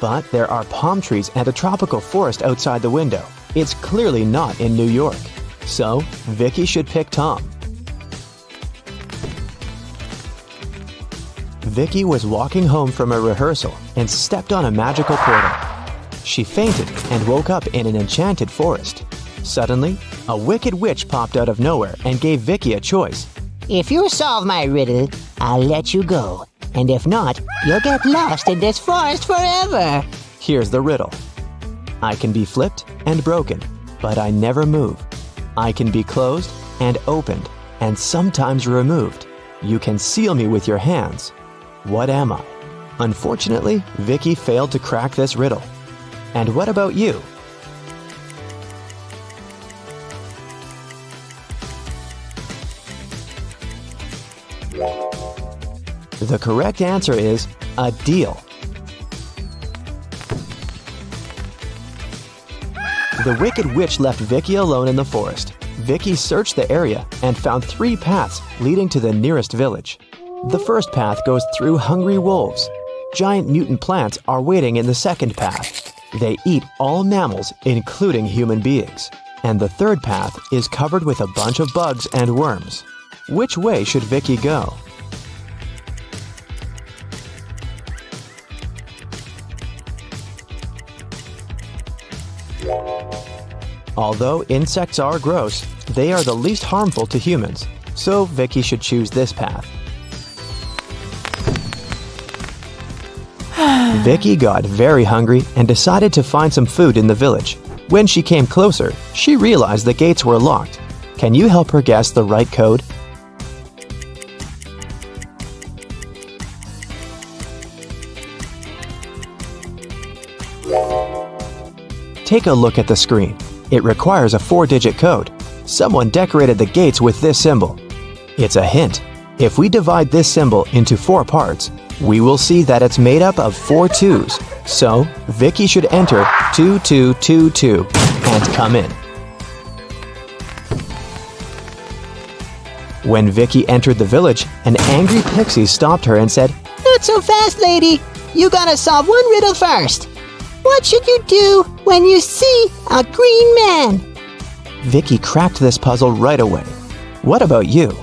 But there are palm trees and a tropical forest outside the window. It's clearly not in New York. So, Vicky should pick Tom. Vicky was walking home from a rehearsal and stepped on a magical portal. She fainted and woke up in an enchanted forest. Suddenly, a wicked witch popped out of nowhere and gave Vicky a choice.
If you solve my riddle, I'll let you go. And if not, you'll get lost in this forest forever.
Here's the riddle. I can be flipped and broken, but I never move. I can be closed and opened, and sometimes removed. You can seal me with your hands. What am I? Unfortunately, Vicky failed to crack this riddle. And what about you? The correct answer is a deal. The wicked witch left Vicky alone in the forest. Vicky searched the area and found 3 paths leading to the nearest village. The first path goes through hungry wolves. Giant mutant plants are waiting in the second path. They eat all mammals, including human beings. And the third path is covered with a bunch of bugs and worms. Which way should Vicky go? Although insects are gross, they are the least harmful to humans, so Vicky should choose this path. Vicky got very hungry and decided to find some food in the village. When she came closer, she realized the gates were locked. Can you help her guess the right code? Take a look at the screen. It requires a 4-digit code. Someone decorated the gates with this symbol. It's a hint. If we divide this symbol into 4 parts, we will see that it's made up of 4 2s. So, Vicky should enter 2222 and come in. When Vicky entered the village, an angry pixie stopped her and said,
Not so fast, lady. You gotta solve one riddle first. What should you do when you see a green man?
Vicky cracked this puzzle right away. What about you?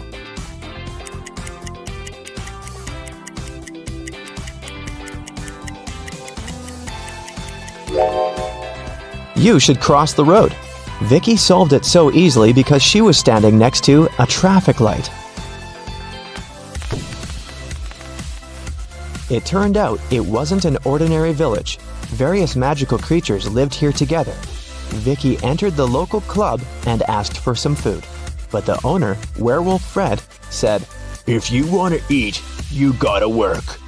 You should cross the road. Vicky solved it so easily because she was standing next to a traffic light. It turned out it wasn't an ordinary village. Various magical creatures lived here together. Vicky entered the local club and asked for some food. But the owner, Werewolf Fred, said,
If you want to eat, you gotta work.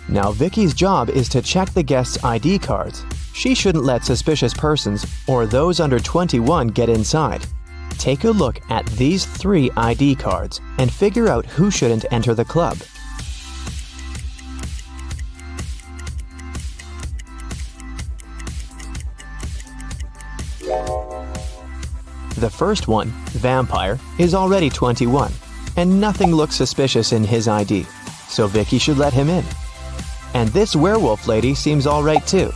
Now Vicky's job is to check the guests' ID cards. She shouldn't let suspicious persons or those under 21 get inside. Take a look at these 3 ID cards and figure out who shouldn't enter the club. The first one, Vampire, is already 21, and nothing looks suspicious in his ID, so Vicky should let him in. And this werewolf lady seems alright too.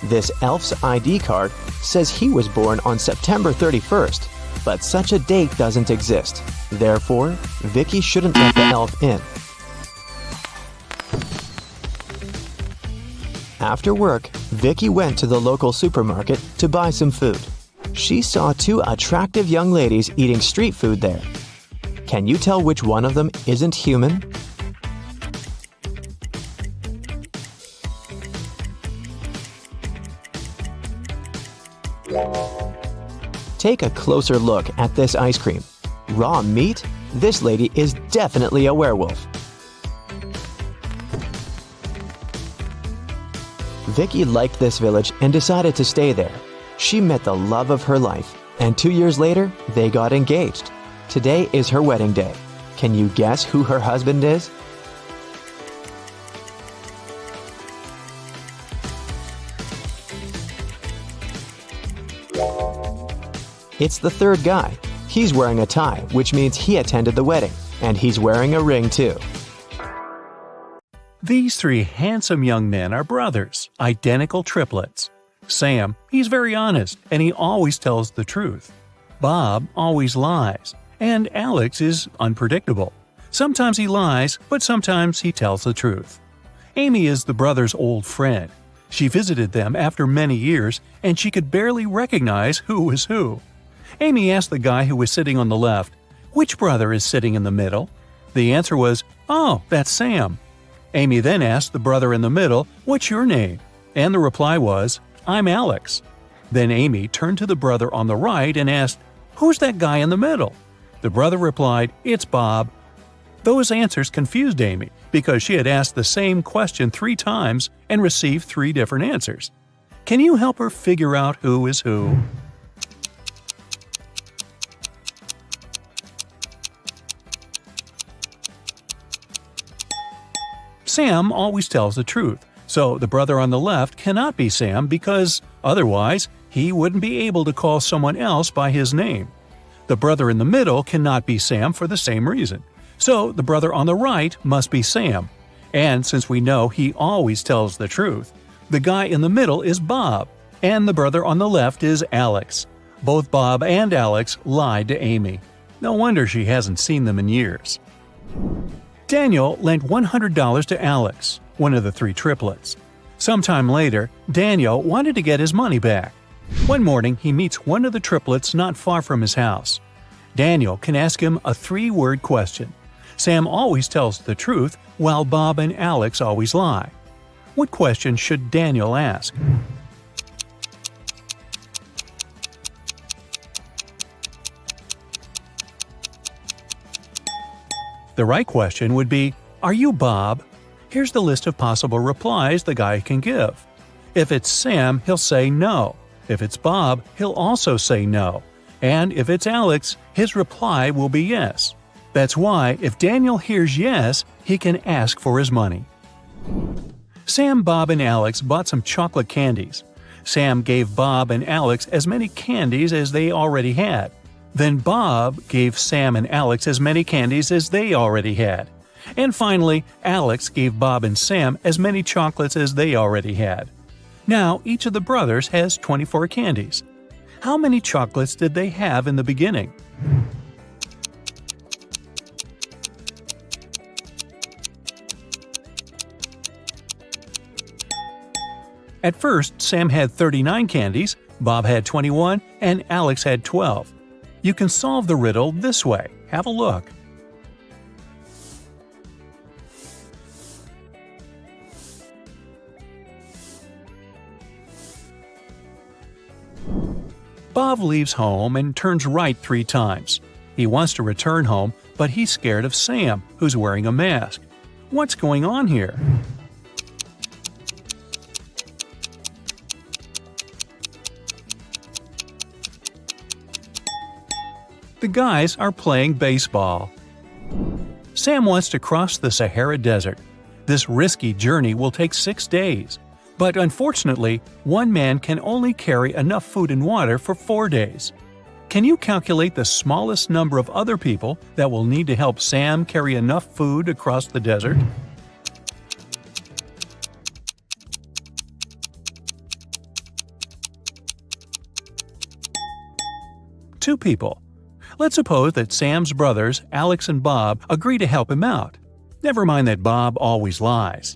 This elf's ID card says he was born on September 31st, but such a date doesn't exist. Therefore, Vicky shouldn't let the elf in. After work, Vicky went to the local supermarket to buy some food. She saw 2 attractive young ladies eating street food there. Can you tell which one of them isn't human? Take a closer look at this ice cream. Raw meat? This lady is definitely a werewolf. Vicky liked this village and decided to stay there. She met the love of her life, and 2 years later, they got engaged. Today is her wedding day. Can you guess who her husband is? It's the third guy. He's wearing a tie, which means he attended the wedding, and he's wearing a ring too.
These 3 handsome young men are brothers, identical triplets. Sam, he's very honest, and he always tells the truth. Bob always lies, and Alex is unpredictable. Sometimes he lies, but sometimes he tells the truth. Amy is the brothers' old friend. She visited them after many years, and she could barely recognize who was who. Amy asked the guy who was sitting on the left, "Which brother is sitting in the middle?" The answer was, "Oh, that's Sam." Amy then asked the brother in the middle, "What's your name?" And the reply was, "I'm Alex." Then Amy turned to the brother on the right and asked, "Who's that guy in the middle?" The brother replied, "It's Bob." Those answers confused Amy because she had asked the same question 3 times and received 3 different answers. Can you help her figure out who is who? Sam always tells the truth, so the brother on the left cannot be Sam because otherwise he wouldn't be able to call someone else by his name. The brother in the middle cannot be Sam for the same reason. So the brother on the right must be Sam. And since we know he always tells the truth, the guy in the middle is Bob, and the brother on the left is Alex. Both Bob and Alex lied to Amy. No wonder she hasn't seen them in years. Daniel lent $100 to Alex, one of the three triplets. Sometime later, Daniel wanted to get his money back. One morning, he meets one of the triplets not far from his house. Daniel can ask him a 3-word question. Sam always tells the truth, while Bob and Alex always lie. What question should Daniel ask? The right question would be, "Are you Bob?" Here's the list of possible replies the guy can give. If it's Sam, he'll say no. If it's Bob, he'll also say no. And if it's Alex, his reply will be yes. That's why, if Daniel hears yes, he can ask for his money. Sam, Bob, and Alex bought some chocolate candies. Sam gave Bob and Alex as many candies as they already had. Then Bob gave Sam and Alex as many candies as they already had. And finally, Alex gave Bob and Sam as many chocolates as they already had. Now, each of the brothers has 24 candies. How many chocolates did they have in the beginning? At first, Sam had 39 candies, Bob had 21, and Alex had 12. You can solve the riddle this way. Have a look. Bob leaves home and turns right 3 times. He wants to return home, but he's scared of Sam, who's wearing a mask. What's going on here? The guys are playing baseball. Sam wants to cross the Sahara Desert. This risky journey will take 6 days. But unfortunately, one man can only carry enough food and water for 4 days. Can you calculate the smallest number of other people that will need to help Sam carry enough food across the desert? Two people. Let's suppose that Sam's brothers, Alex and Bob, agree to help him out. Never mind that Bob always lies.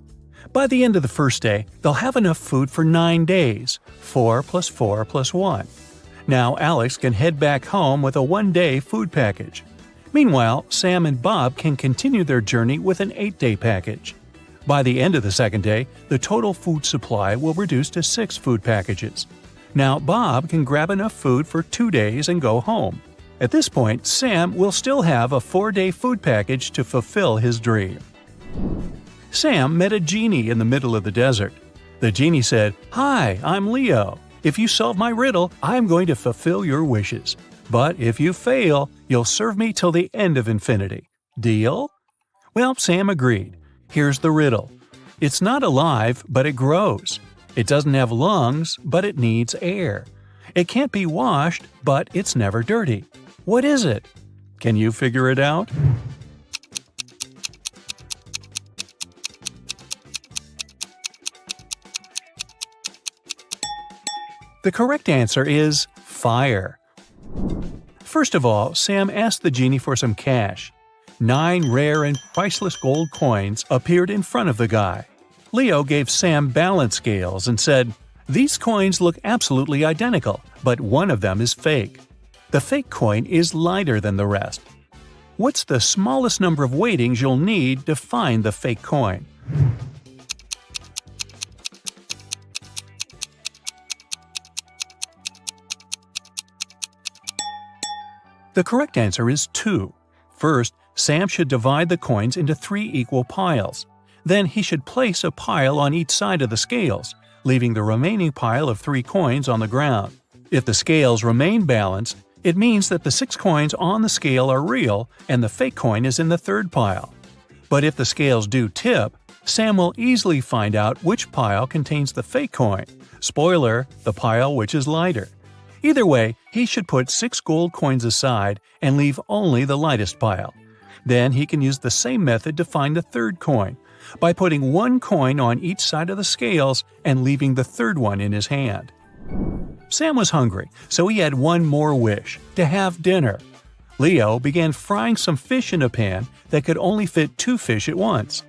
By the end of the first day, they'll have enough food for 9 days, 4 plus 4 plus 1. Now Alex can head back home with a 1-day food package. Meanwhile, Sam and Bob can continue their journey with an 8-day package. By the end of the second day, the total food supply will reduce to 6 food packages. Now Bob can grab enough food for 2 days and go home. At this point, Sam will still have a 4-day food package to fulfill his dream. Sam met a genie in the middle of the desert. The genie said, "Hi, I'm Leo. If you solve my riddle, I'm going to fulfill your wishes. But if you fail, you'll serve me till the end of infinity. Deal?" Well, Sam agreed. Here's the riddle. It's not alive, but it grows. It doesn't have lungs, but it needs air. It can't be washed, but it's never dirty. What is it? Can you figure it out? The correct answer is fire. First of all, Sam asked the genie for some cash. 9 rare and priceless gold coins appeared in front of the guy. Leo gave Sam balance scales and said, "These coins look absolutely identical, but one of them is fake. The fake coin is lighter than the rest. What's the smallest number of weightings you'll need to find the fake coin?" The correct answer is 2. First, Sam should divide the coins into 3 equal piles. Then he should place a pile on each side of the scales, leaving the remaining pile of 3 coins on the ground. If the scales remain balanced, it means that the 6 coins on the scale are real and the fake coin is in the 3rd pile. But if the scales do tip, Sam will easily find out which pile contains the fake coin. Spoiler, the pile which is lighter. Either way, he should put 6 gold coins aside and leave only the lightest pile. Then he can use the same method to find the third coin, by putting one coin on each side of the scales and leaving the third one in his hand. Sam was hungry, so he had one more wish – to have dinner. Leo began frying some fish in a pan that could only fit 2 fish at once.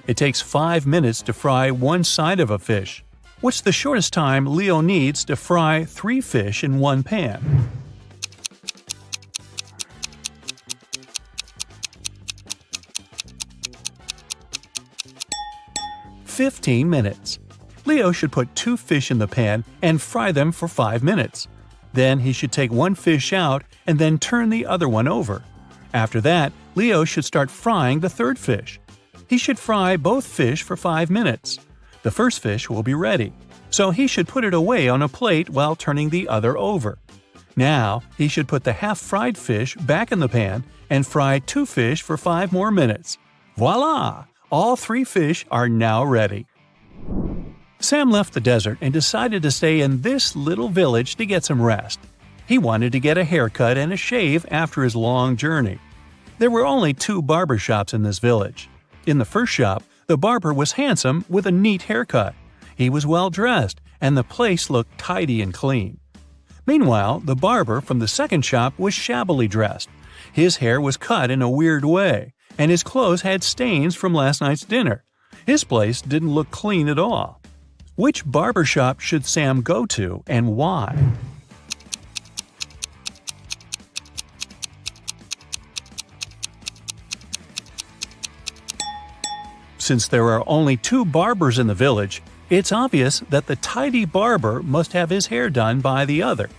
It takes 5 minutes to fry one side of a fish. What's the shortest time Leo needs to fry 3 fish in one pan? "15 minutes. Leo should put 2 fish in the pan and fry them for 5 minutes. Then he should take one fish out and then turn the other one over. After that, Leo should start frying the third fish. He should fry both fish for 5 minutes. The first fish will be ready, so he should put it away on a plate while turning the other over. Now, he should put the half-fried fish back in the pan and fry 2 fish for 5 more minutes. Voila! All 3 fish are now ready." Sam left the desert and decided to stay in this little village to get some rest. He wanted to get a haircut and a shave after his long journey. There were only 2 barber shops in this village. In the first shop, the barber was handsome with a neat haircut. He was well dressed, and the place looked tidy and clean. Meanwhile, the barber from the second shop was shabbily dressed. His hair was cut in a weird way, and his clothes had stains from last night's dinner. His place didn't look clean at all. Which barber shop should Sam go to, and why? Since there are only 2 barbers in the village, it's obvious that the tidy barber must have his hair done by the other,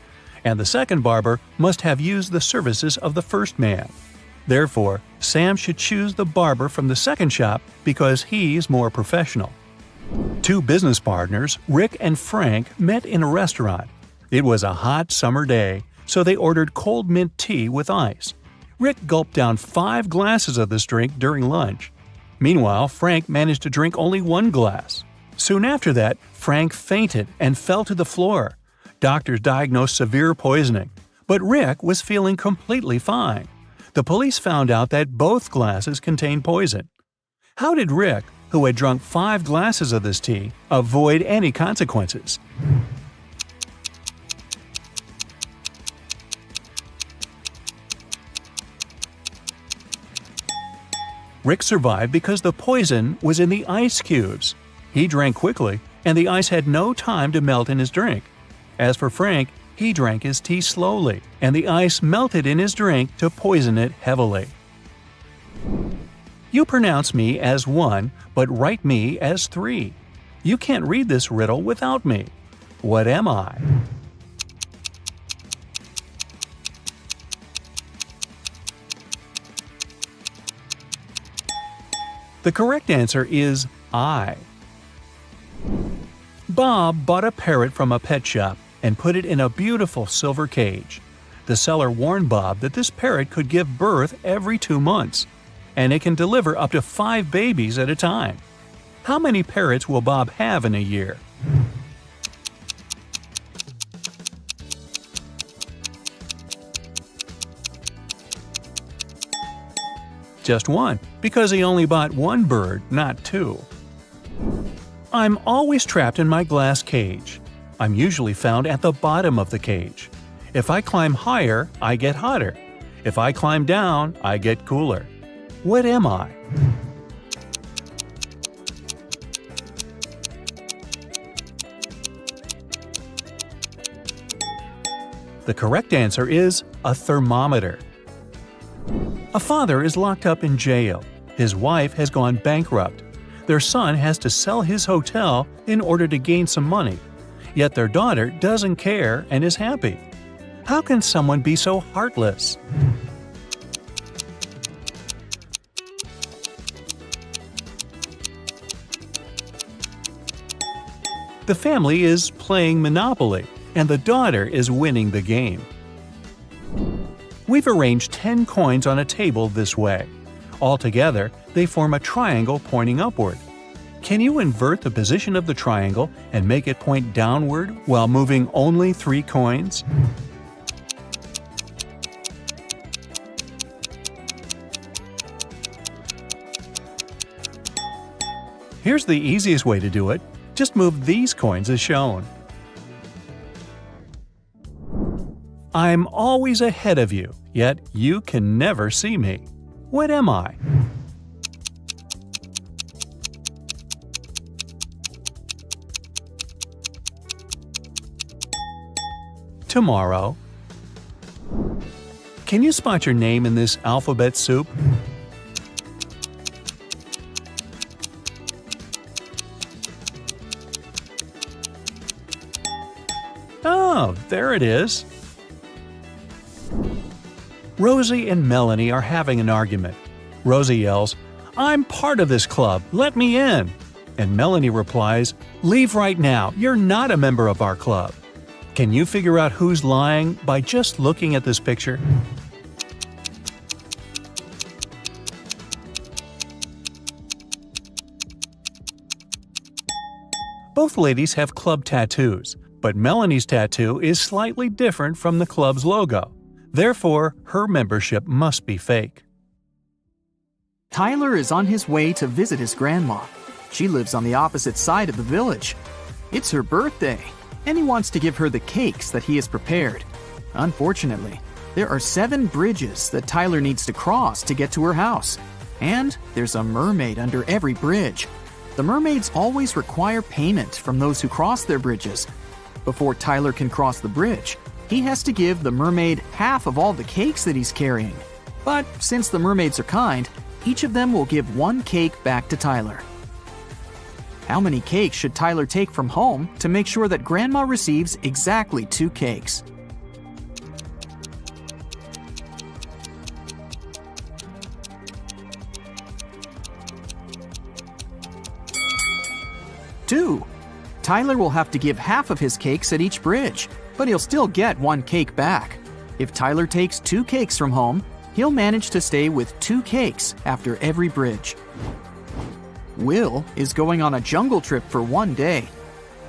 and the second barber must have used the services of the first man. Therefore, Sam should choose the barber from the second shop because he's more professional. 2 business partners, Rick and Frank, met in a restaurant. It was a hot summer day, so they ordered cold mint tea with ice. Rick gulped down 5 glasses of this drink during lunch. Meanwhile, Frank managed to drink only 1 glass. Soon after that, Frank fainted and fell to the floor. Doctors diagnosed severe poisoning, but Rick was feeling completely fine. The police found out that both glasses contained poison. How did Rick, who had drunk 5 glasses of this tea, avoid any consequences? Rick survived because the poison was in the ice cubes. He drank quickly, and the ice had no time to melt in his drink. As for Frank, he drank his tea slowly, and the ice melted in his drink to poison it heavily. You pronounce me as 1, but write me as 3. You can't read this riddle without me. What am I? The correct answer is I. Bob bought a parrot from a pet shop and put it in a beautiful silver cage. The seller warned Bob that this parrot could give birth every 2 months, and it can deliver up to 5 babies at a time. How many parrots will Bob have in a year? Just 1, because he only bought 1 bird, not 2. I'm always trapped in my glass cage. I'm usually found at the bottom of the cage. If I climb higher, I get hotter. If I climb down, I get cooler. What am I? The correct answer is a thermometer. A father is locked up in jail. His wife has gone bankrupt. Their son has to sell his hotel in order to gain some money. Yet their daughter doesn't care and is happy. How can someone be so heartless? The family is playing Monopoly, and the daughter is winning the game. We've arranged 10 coins on a table this way. Altogether, they form a triangle pointing upward. Can you invert the position of the triangle and make it point downward while moving only 3 coins? Here's the easiest way to do it. Just move these coins as shown. I'm always ahead of you, yet you can never see me. What am I? Tomorrow. Can you spot your name in this alphabet soup? Oh, there it is. Rosie and Melanie are having an argument. Rosie yells, "I'm part of this club, let me in!" And Melanie replies, "Leave right now, you're not a member of our club." Can you figure out who's lying by just looking at this picture? Both ladies have club tattoos, but Melanie's tattoo is slightly different from the club's logo. Therefore, her membership must be fake.
Tyler is on his way to visit his grandma. She lives on the opposite side of the village. It's her birthday, and he wants to give her the cakes that he has prepared. Unfortunately, there are 7 bridges that Tyler needs to cross to get to her house. And there's a mermaid under every bridge. The mermaids always require payment from those who cross their bridges. Before Tyler can cross the bridge, he has to give the mermaid half of all the cakes that he's carrying. But since the mermaids are kind, each of them will give 1 cake back to Tyler. How many cakes should Tyler take from home to make sure that Grandma receives exactly 2 cakes? Two. Tyler will have to give half of his cakes at each bridge, but he'll still get 1 cake back. If Tyler takes 2 cakes from home, he'll manage to stay with 2 cakes after every bridge. Will is going on a jungle trip for 1 day.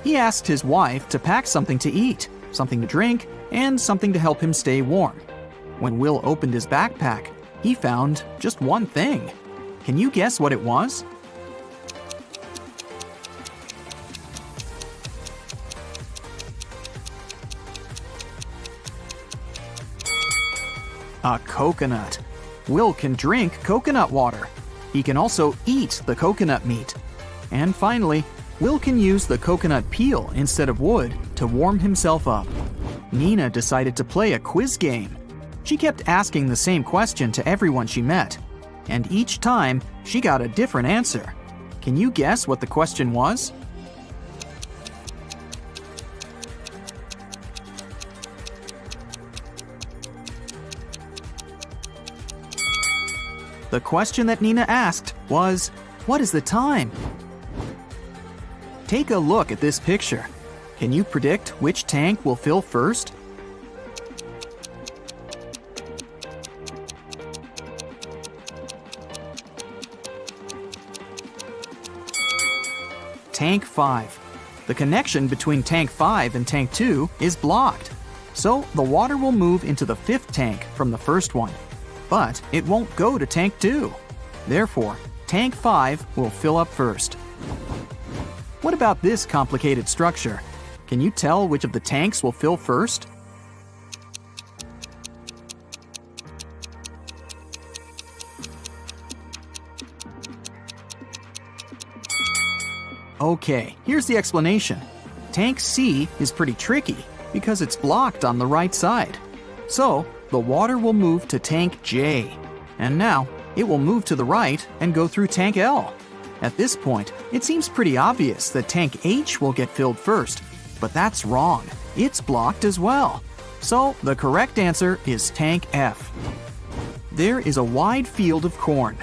He asked his wife to pack something to eat, something to drink, and something to help him stay warm. When Will opened his backpack, he found just one thing. Can you guess what it was? A coconut. Will can drink coconut water. He can also eat the coconut meat. And finally, Will can use the coconut peel instead of wood to warm himself up. Nina decided to play a quiz game. She kept asking the same question to everyone she met, and each time she got a different answer. Can you guess what the question was? The question that Nina asked was, what is the time? Take a look at this picture. Can you predict which tank will fill first? Tank 5. The connection between Tank 5 and Tank 2 is blocked. So the water will move into the 5th tank from the first one. But it won't go to Tank 2. Therefore, Tank 5 will fill up first. What about this complicated structure? Can you tell which of the tanks will fill first? Okay, here's the explanation. Tank C is pretty tricky because it's blocked on the right side. So, the water will move to Tank J. And now, it will move to the right and go through Tank L. At this point, it seems pretty obvious that Tank H will get filled first, but that's wrong. It's blocked as well. So, the correct answer is Tank F. There is a wide field of corn.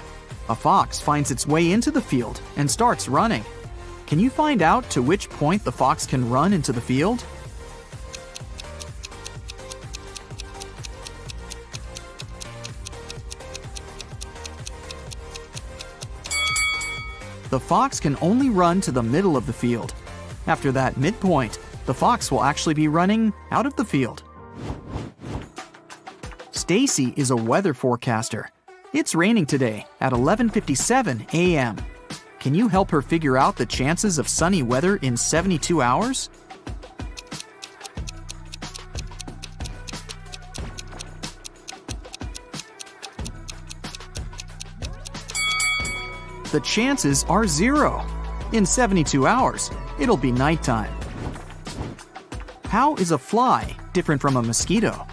A fox finds its way into the field and starts running. Can you find out to which point the fox can run into the field? The fox can only run to the middle of the field. After that midpoint, the fox will actually be running out of the field. Stacy is a weather forecaster. It's raining today at 11:57 a.m. Can you help her figure out the chances of sunny weather in 72 hours? The chances are 0. In 72 hours, it'll be nighttime. How is a fly different from a mosquito?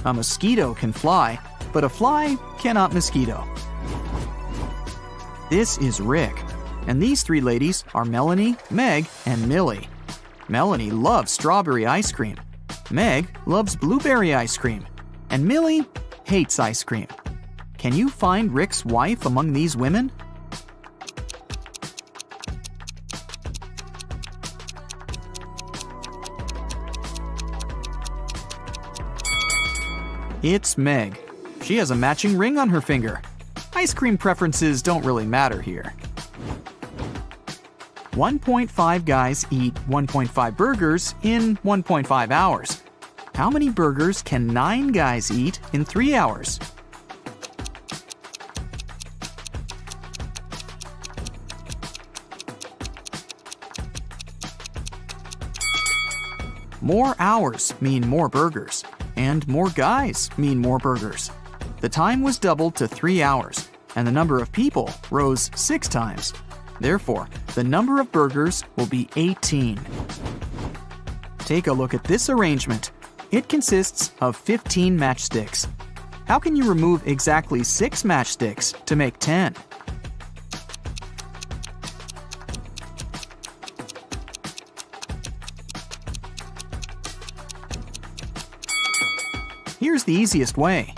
A mosquito can fly, but a fly cannot mosquito. This is Rick, and these three ladies are Melanie, Meg, and Millie. Melanie loves strawberry ice cream. Meg loves blueberry ice cream. And Millie hates ice cream. Can you find Rick's wife among these women? It's Meg. She has a matching ring on her finger. Ice cream preferences don't really matter here. 1.5 guys eat 1.5 burgers in 1.5 hours. How many burgers can 9 guys eat in 3 hours? More hours mean more burgers, and more guys mean more burgers. The time was doubled to 3 hours, and the number of people rose 6 times. Therefore, the number of burgers will be 18. Take a look at this arrangement. It consists of 15 matchsticks. How can you remove exactly 6 matchsticks to make 10? Here's the easiest way.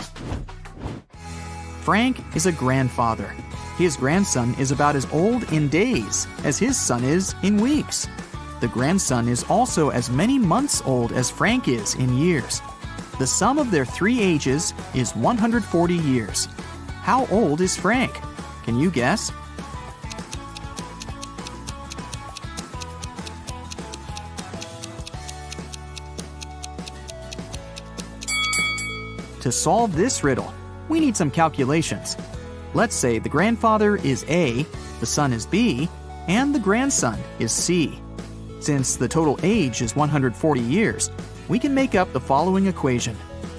Frank is a grandfather. His grandson is about as old in days as his son is in weeks. The grandson is also as many months old as Frank is in years. The sum of their 3 ages is 140 years. How old is Frank? Can you guess? To solve this riddle, we need some calculations. Let's say the grandfather is A, the son is B, and the grandson is C. Since the total age is 140 years, we can make up the following equation.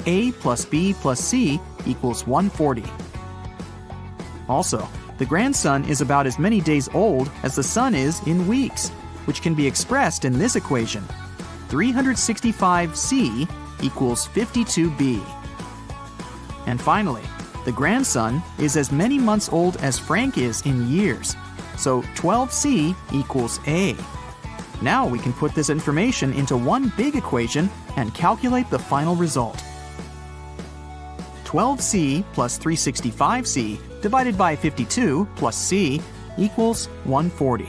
A plus B plus C equals 140. Also, the grandson is about as many days old as the son is in weeks, which can be expressed in this equation. 365C equals 52B. And finally, the grandson is as many months old as Frank is in years, so 12C equals A. Now we can put this information into one big equation and calculate the final result. 12C plus 365C divided by 52 plus C equals 140.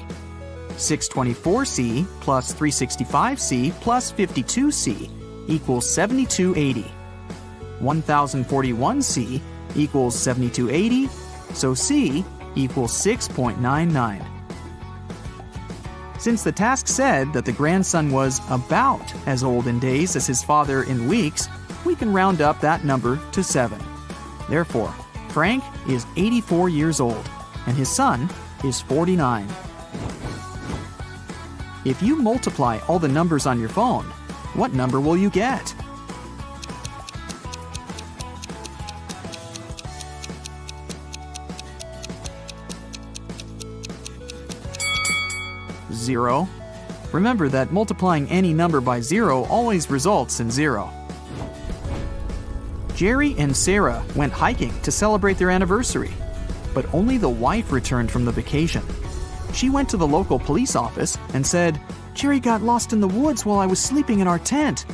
624C plus 365C plus 52C equals 7280. 1041C equals 7280, so C equals 6.99. Since the task said that the grandson was about as old in days as his father in weeks, we can round up that number to 7. Therefore, Frank is 84 years old, and his son is 49. If you multiply all the numbers on your phone, what number will you get? Zero. Remember that multiplying any number by 0 always results in 0. Jerry and Sarah went hiking to celebrate their anniversary, but only the wife returned from the vacation. She went to the local police office and said, "Jerry got lost in the woods while I was sleeping in our tent."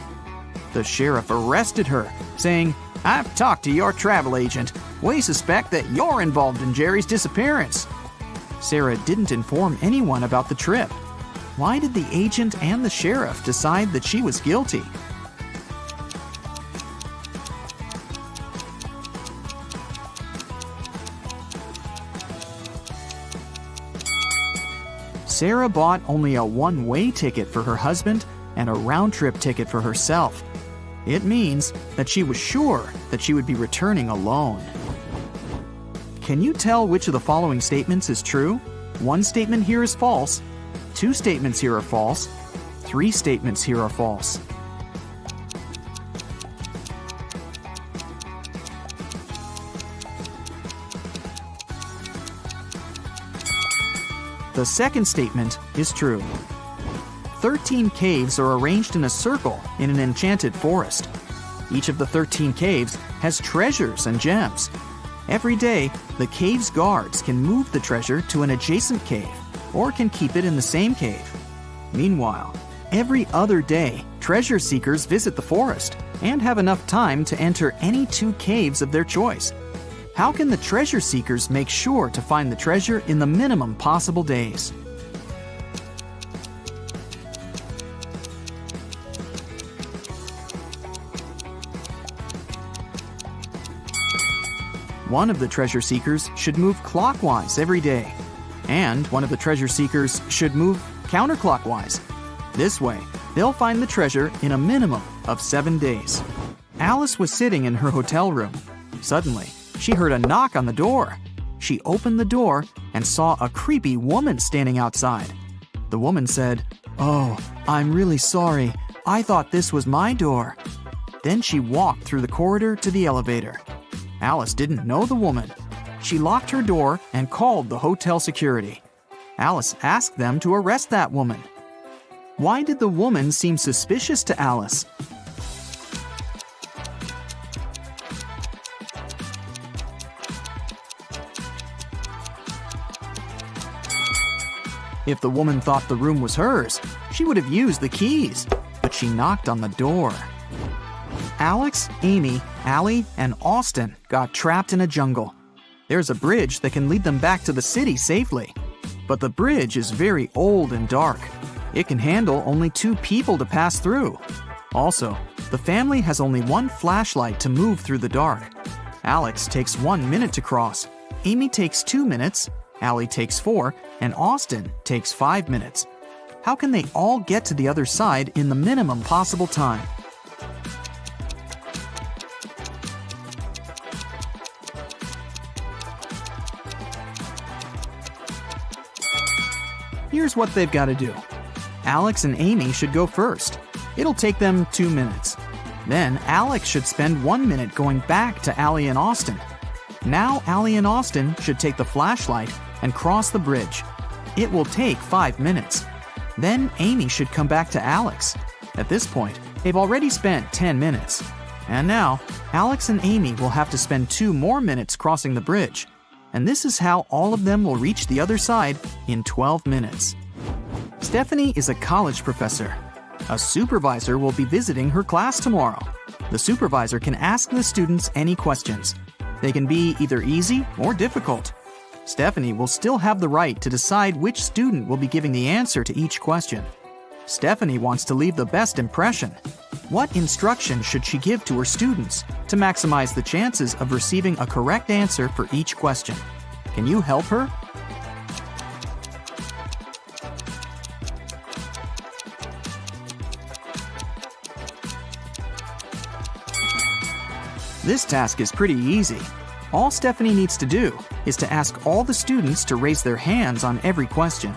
The sheriff arrested her, saying, "I've talked to your travel agent. We suspect that you're involved in Jerry's disappearance." Sarah didn't inform anyone about the trip. Why did the agent and the sheriff decide that she was guilty? Sarah bought only a one-way ticket for her husband and a round-trip ticket for herself. It means that she was sure that she would be returning alone. Can you tell which of the following statements is true? One statement here is false. Two statements here are false. Three statements here are false. The second statement is true. 13 caves are arranged in a circle in an enchanted forest. Each of the 13 caves has treasures and gems. Every day, the cave's guards can move the treasure to an adjacent cave or can keep it in the same cave. Meanwhile, every other day, treasure seekers visit the forest and have enough time to enter any 2 caves of their choice. How can the treasure seekers make sure to find the treasure in the minimum possible days? One of the treasure seekers should move clockwise every day, and one of the treasure seekers should move counterclockwise. This way, they'll find the treasure in a minimum of 7 days. Alice was sitting in her hotel room. Suddenly, she heard a knock on the door. She opened the door and saw a creepy woman standing outside. The woman said, "Oh, I'm really sorry. I thought this was my door." Then she walked through the corridor to the elevator. Alice didn't know the woman. She locked her door and called the hotel security. Alice asked them to arrest that woman. Why did the woman seem suspicious to Alice? If the woman thought the room was hers, she would have used the keys, but she knocked on the door. Alex, Amy, Allie, and Austin got trapped in a jungle. There's a bridge that can lead them back to the city safely. But the bridge is very old and dark. It can handle only 2 people to pass through. Also, the family has only 1 flashlight to move through the dark. Alex takes 1 minute to cross. Amy takes 2 minutes, Allie takes 4, and Austin takes 5 minutes. How can they all get to the other side in the minimum possible time? Here's what they've got to do. Alex and Amy should go first. It'll take them 2 minutes. Then Alex should spend 1 minute going back to Allie and Austin. Now Allie and Austin should take the flashlight and cross the bridge. It will take 5 minutes. Then Amy should come back to Alex. At this point, they've already spent 10 minutes. And now, Alex and Amy will have to spend 2 more minutes crossing the bridge. And this is how all of them will reach the other side in 12 minutes. Stephanie is a college professor. A supervisor will be visiting her class tomorrow. The supervisor can ask the students any questions. They can be either easy or difficult. Stephanie will still have the right to decide which student will be giving the answer to each question. Stephanie wants to leave the best impression. What instruction should she give to her students to maximize the chances of receiving a correct answer for each question? Can you help her? This task is pretty easy. All Stephanie needs to do is to ask all the students to raise their hands on every question.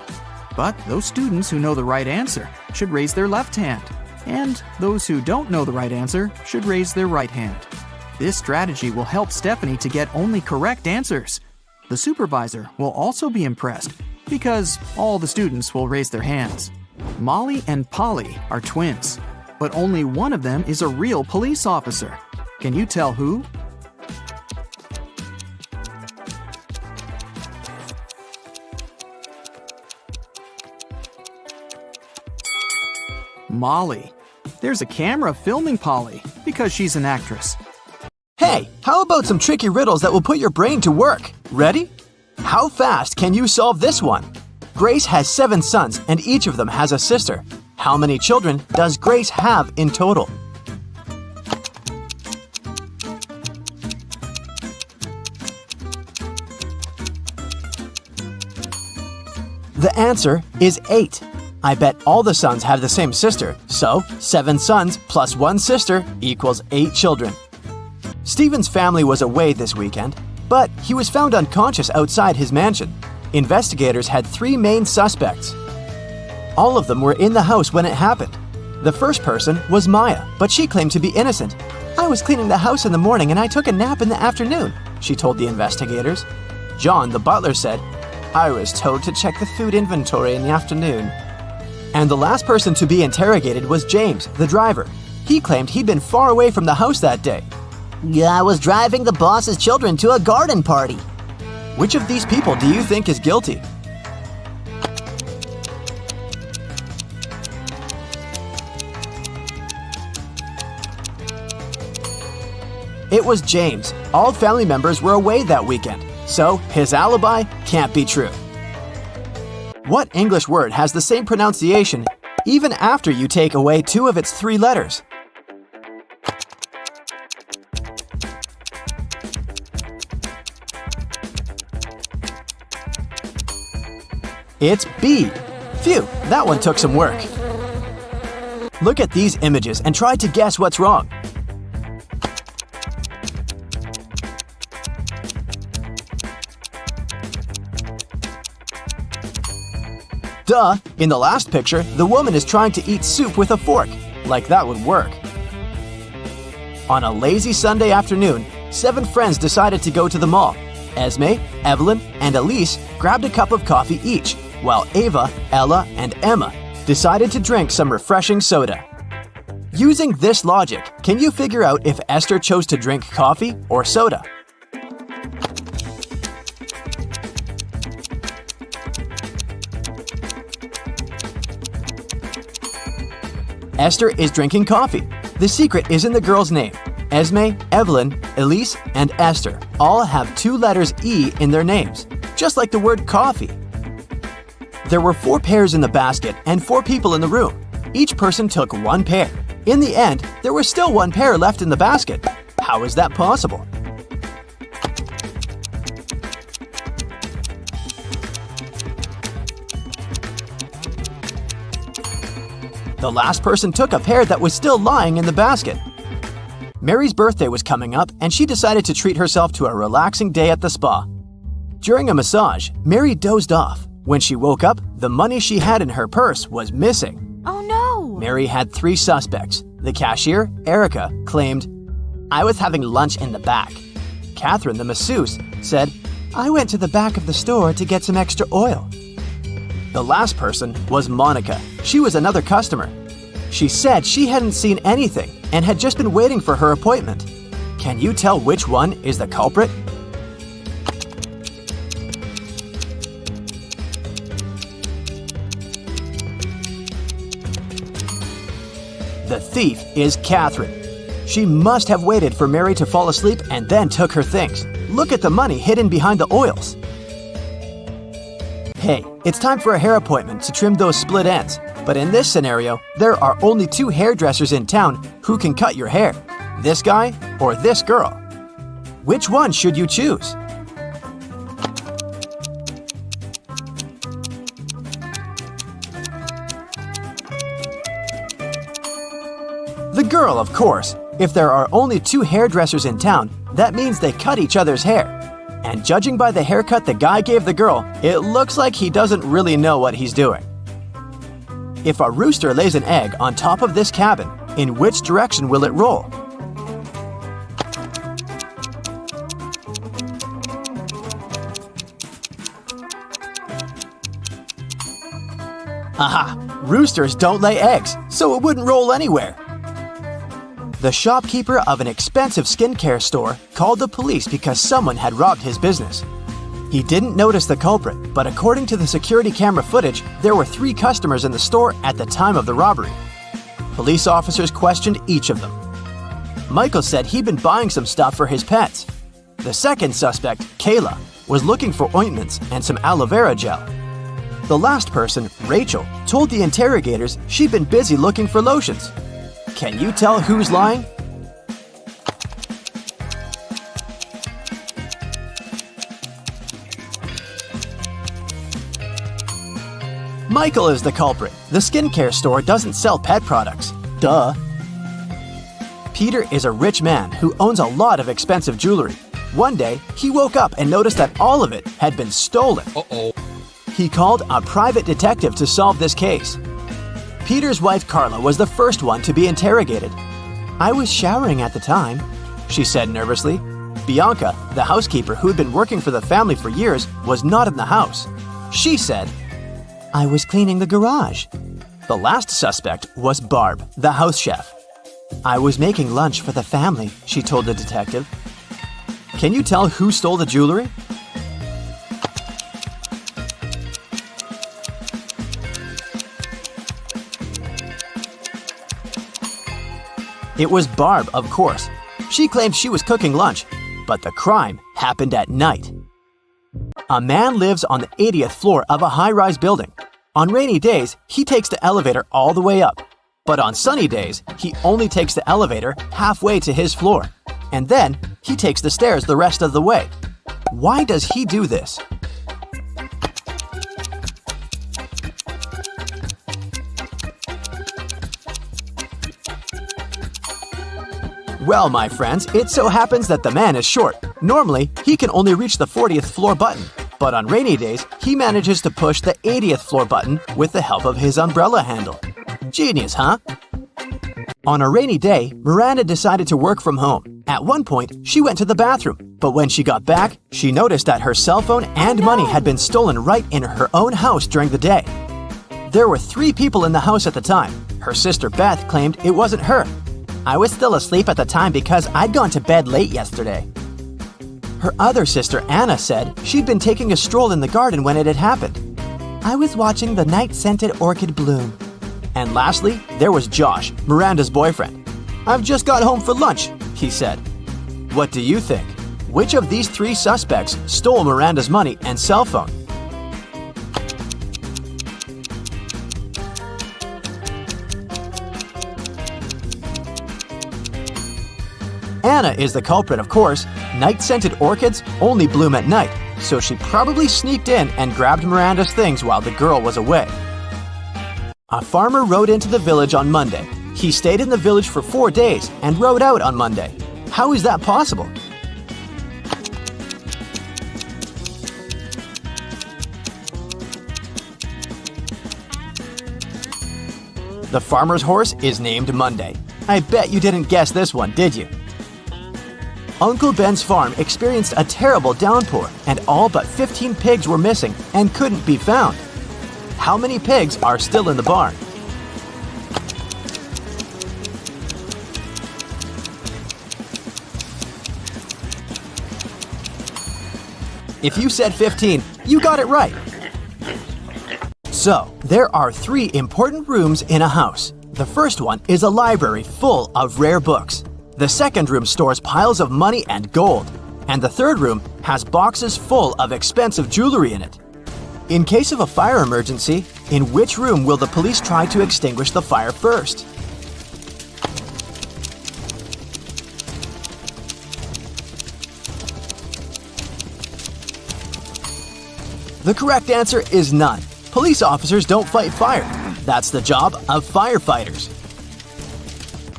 But those students who know the right answer should raise their left hand, and those who don't know the right answer should raise their right hand. This strategy will help Stephanie to get only correct answers. The supervisor will also be impressed because all the students will raise their hands. Molly and Polly are twins, but only one of them is a real police officer. Can you tell who? Molly. There's a camera filming Polly because she's an actress.
Hey, how about some tricky riddles that will put your brain to work? Ready? How fast can you solve this one? Grace has 7 sons and each of them has a sister. How many children does Grace have in total? The answer is 8. I bet all the sons have the same sister, so 7 sons plus 1 sister equals 8 children. Stephen's family was away this weekend, but he was found unconscious outside his mansion. Investigators had 3 main suspects. All of them were in the house when it happened. The first person was Maya, but she claimed to be innocent. "I was cleaning the house in the morning and I took a nap in the afternoon," she told the investigators. John, the butler, said, "I was told to check the food inventory in the afternoon." And the last person to be interrogated was James, the driver. He claimed he'd been far away from the house that day.
"I was driving the boss's children to a garden party."
Which of these people do you think is guilty? It was James. All family members were away that weekend, so his alibi can't be true. What English word has the same pronunciation even after you take away 2 of its 3 letters? It's B. Phew, that one took some work. Look at these images and try to guess what's wrong. Duh! In the last picture, the woman is trying to eat soup with a fork. Like that would work. On a lazy Sunday afternoon, 7 friends decided to go to the mall. Esme, Evelyn, and Elise grabbed a cup of coffee each, while Ava, Ella, and Emma decided to drink some refreshing soda. Using this logic, can you figure out if Esther chose to drink coffee or soda? Esther is drinking coffee. The secret is in the girl's name. Esme, Evelyn, Elise, and Esther all have 2 letters E in their names, just like the word coffee. There were 4 pairs in the basket and 4 people in the room. Each person took 1 pair. In the end, there was still 1 pair left in the basket. How is that possible? The last person took a pair that was still lying in the basket. Mary's birthday was coming up, and she decided to treat herself to a relaxing day at the spa. During a massage, Mary dozed off. When she woke up, the money she had in her purse was missing.
Oh no!
Mary had 3 suspects. The cashier, Erica, claimed, "I was having lunch in the back." Catherine, the masseuse, said, "I went to the back of the store to get some extra oil." The last person was Monica. She was another customer. She said she hadn't seen anything and had just been waiting for her appointment. Can you tell which one is the culprit? The thief is Catherine. She must have waited for Mary to fall asleep and then took her things. Look at the money hidden behind the oils. Hey, it's time for a hair appointment to trim those split ends. But in this scenario, there are only 2 hairdressers in town who can cut your hair. This guy or this girl. Which one should you choose? The girl, of course. If there are only 2 hairdressers in town, that means they cut each other's hair. And judging by the haircut the guy gave the girl, it looks like he doesn't really know what he's doing. If a rooster lays an egg on top of this cabin, in which direction will it roll? Aha! Roosters don't lay eggs, so it wouldn't roll anywhere. The shopkeeper of an expensive skincare store called the police because someone had robbed his business. He didn't notice the culprit, but according to the security camera footage, there were 3 customers in the store at the time of the robbery. Police officers questioned each of them. Michael said he'd been buying some stuff for his pets. The second suspect, Kayla, was looking for ointments and some aloe vera gel. The last person, Rachel, told the interrogators she'd been busy looking for lotions. Can you tell who's lying? Michael is the culprit. The skincare store doesn't sell pet products. Duh. Peter is a rich man who owns a lot of expensive jewelry. One day, he woke up and noticed that all of it had been stolen. He called a private detective to solve this case. Peter's wife Carla was the first one to be interrogated. "I was showering at the time," she said nervously. Bianca, the housekeeper who had been working for the family for years, was not in the house. She said, "I was cleaning the garage." The last suspect was Barb, the house chef. "I was making lunch for the family," she told the detective. Can you tell who stole the jewelry? It was Barb, of course. She claimed she was cooking lunch, but the crime happened at night. A man lives on the 80th floor of a high-rise building. On rainy days, he takes the elevator all the way up. But on sunny days, he only takes the elevator halfway to his floor. And then, he takes the stairs the rest of the way. Why does he do this? Well, my friends, it so happens that the man is short. Normally, he can only reach the 40th floor button. But on rainy days, he manages to push the 80th floor button with the help of his umbrella handle. Genius, huh? On a rainy day, Miranda decided to work from home. At one point, she went to the bathroom, but when she got back, she noticed that her cell phone and money had been stolen right in her own house during the day. There were 3 people in the house at the time. Her sister Beth claimed it wasn't her. "I was still asleep at the time because I'd gone to bed late yesterday." Her other sister Anna said she'd been taking a stroll in the garden when it had happened. "I was watching the night-scented orchid bloom." And lastly, there was Josh, Miranda's boyfriend. "I've just got home for lunch," he said. What do you think? Which of these 3 suspects stole Miranda's money and cell phone? Anna is the culprit, of course. Night-scented orchids only bloom at night, so she probably sneaked in and grabbed Miranda's things while the girl was away. A farmer rode into the village on Monday. He stayed in the village for 4 days and rode out on Monday. How is that possible? The farmer's horse is named Monday. I bet you didn't guess this one, did you? Uncle Ben's farm experienced a terrible downpour, and all but 15 pigs were missing and couldn't be found. How many pigs are still in the barn? If you said 15, you got it right. So, there are 3 important rooms in a house. The first one is a library full of rare books. The second room stores piles of money and gold. And the third room has boxes full of expensive jewelry in it. In case of a fire emergency, in which room will the police try to extinguish the fire first? The correct answer is none. Police officers don't fight fire. That's the job of firefighters.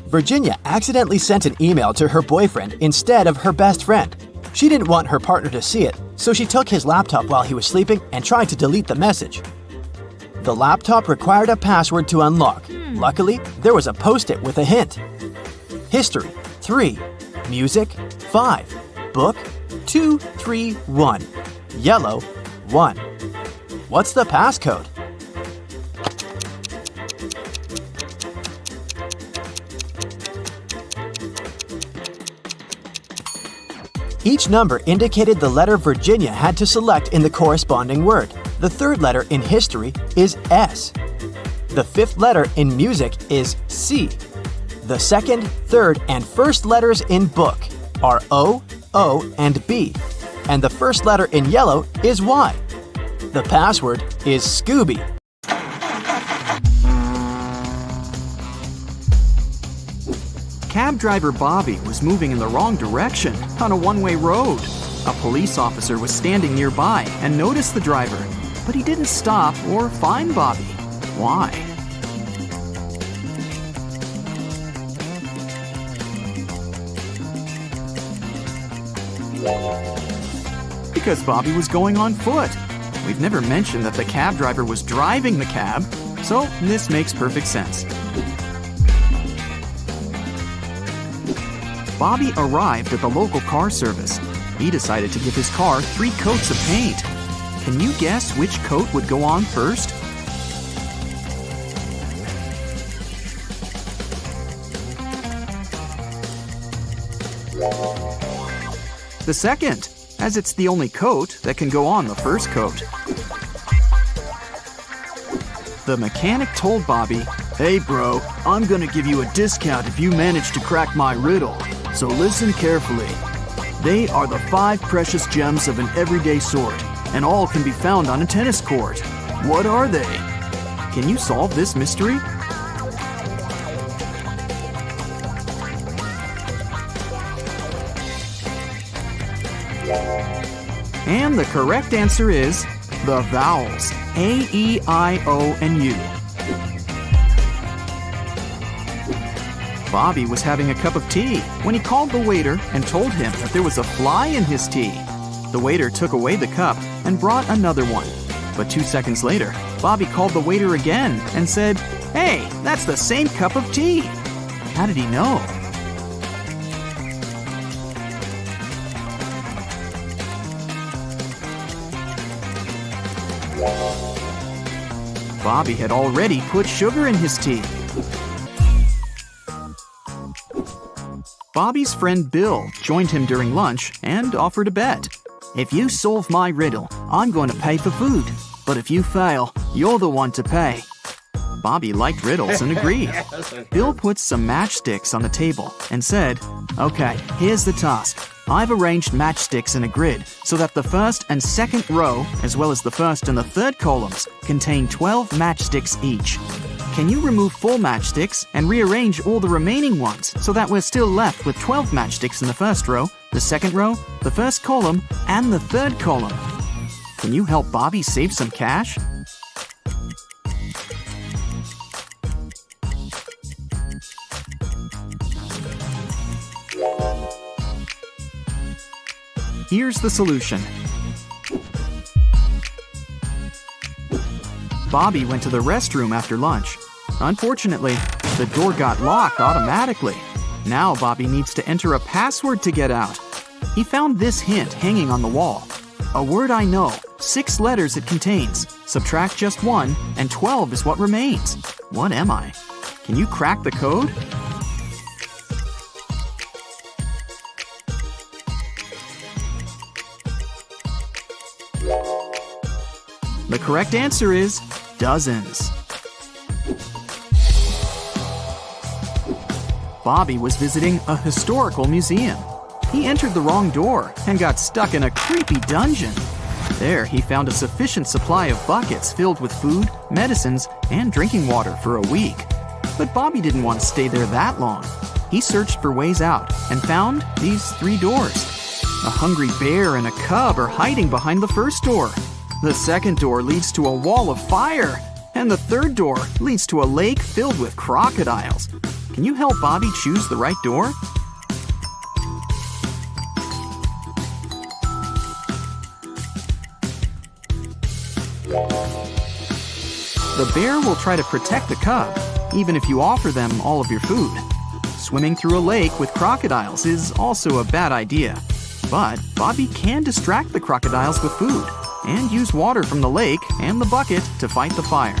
Virginia accidentally sent an email to her boyfriend instead of her best friend. She didn't want her partner to see it, so she took his laptop while he was sleeping and tried to delete the message. The laptop required a password to unlock. Luckily, there was a post-it with a hint. History, 3. Music, 5. Book, 2, 3, 1. Yellow, 1. What's the passcode? Each number indicated the letter Virginia had to select in the corresponding word. The third letter in history is S. The 5th letter in music is C. The second, third, and first letters in book are O, O, and B. And the first letter in yellow is Y. The password is Scooby.
Cab driver Bobby was moving in the wrong direction on a one-way road. A police officer was standing nearby and noticed the driver. But he didn't stop or find Bobby. Why? Because Bobby was going on foot. We've never mentioned that the cab driver was driving the cab, so this makes perfect sense. Bobby arrived at the local car service. He decided to give his car 3 coats of paint. Can you guess which coat would go on first? The second, as it's the only coat that can go on the first coat. The mechanic told Bobby, "Hey bro, I'm gonna give you a discount if you manage to crack my riddle, so listen carefully. They are the 5 precious gems of an everyday sort, and all can be found on a tennis court. What are they? Can you solve this mystery?" And the correct answer is the vowels A, E, I, O, and U. Bobby was having a cup of tea when he called the waiter and told him that there was a fly in his tea. The waiter took away the cup and brought another one. But 2 seconds later, Bobby called the waiter again and said, "Hey, that's the same cup of tea." How did he know? Bobby had already put sugar in his tea. Bobby's friend Bill joined him during lunch and offered a bet. "If you solve my riddle, I'm going to pay for food. But if you fail, you're the one to pay." Bobby liked riddles and agreed. Bill put some matchsticks on the table and said, "Okay, here's the task. I've arranged matchsticks in a grid so that the first and second row, as well as the first and the third columns, contain 12 matchsticks each. Can you remove 4 matchsticks and rearrange all the remaining ones so that we're still left with 12 matchsticks in the first row, the second row, the first column, and the third column? Can you help Bobby save some cash?" Here's the solution. Bobby went to the restroom after lunch. Unfortunately, the door got locked automatically. Now Bobby needs to enter a password to get out. He found this hint hanging on the wall. "A word I know, 6 letters it contains. Subtract just 1, and 12 is what remains. What am I? Can you crack the code?" The correct answer is dozens. Bobby was visiting a historical museum. He entered the wrong door and got stuck in a creepy dungeon. There, he found a sufficient supply of buckets filled with food, medicines, and drinking water for a week. But Bobby didn't want to stay there that long. He searched for ways out and found these 3 doors. A hungry bear and a cub are hiding behind the first door. The second door leads to a wall of fire, and the third door leads to a lake filled with crocodiles. Can you help Bobby choose the right door? The bear will try to protect the cub, even if you offer them all of your food. Swimming through a lake with crocodiles is also a bad idea. But Bobby can distract the crocodiles with food and use water from the lake and the bucket to fight the fire.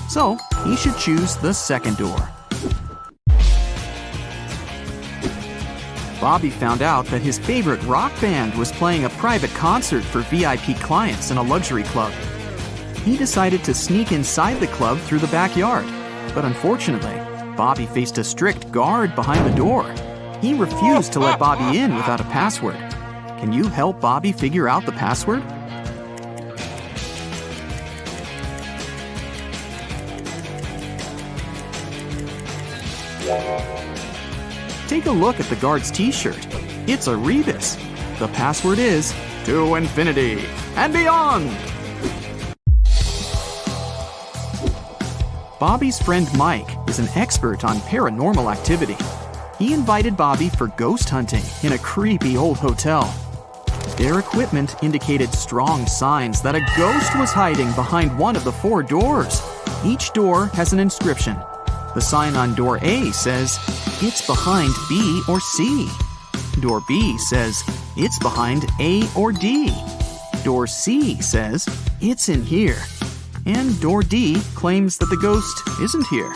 So he should choose the second door. Bobby found out that his favorite rock band was playing a private concert for VIP clients in a luxury club. He decided to sneak inside the club through the backyard. But unfortunately, Bobby faced a strict guard behind the door. He refused to let Bobby in without a password. Can you help Bobby figure out the password? Take a look at the guard's t-shirt. It's a rebus. The password is "To infinity and beyond." Bobby's friend Mike is an expert on paranormal activity. He invited Bobby for ghost hunting in a creepy old hotel. Their equipment indicated strong signs that a ghost was hiding behind one of the 4 doors. Each door has an inscription. The sign on door A says, "It's behind B or C." Door B says, "It's behind A or D." Door C says, "It's in here." And door D claims that the ghost isn't here.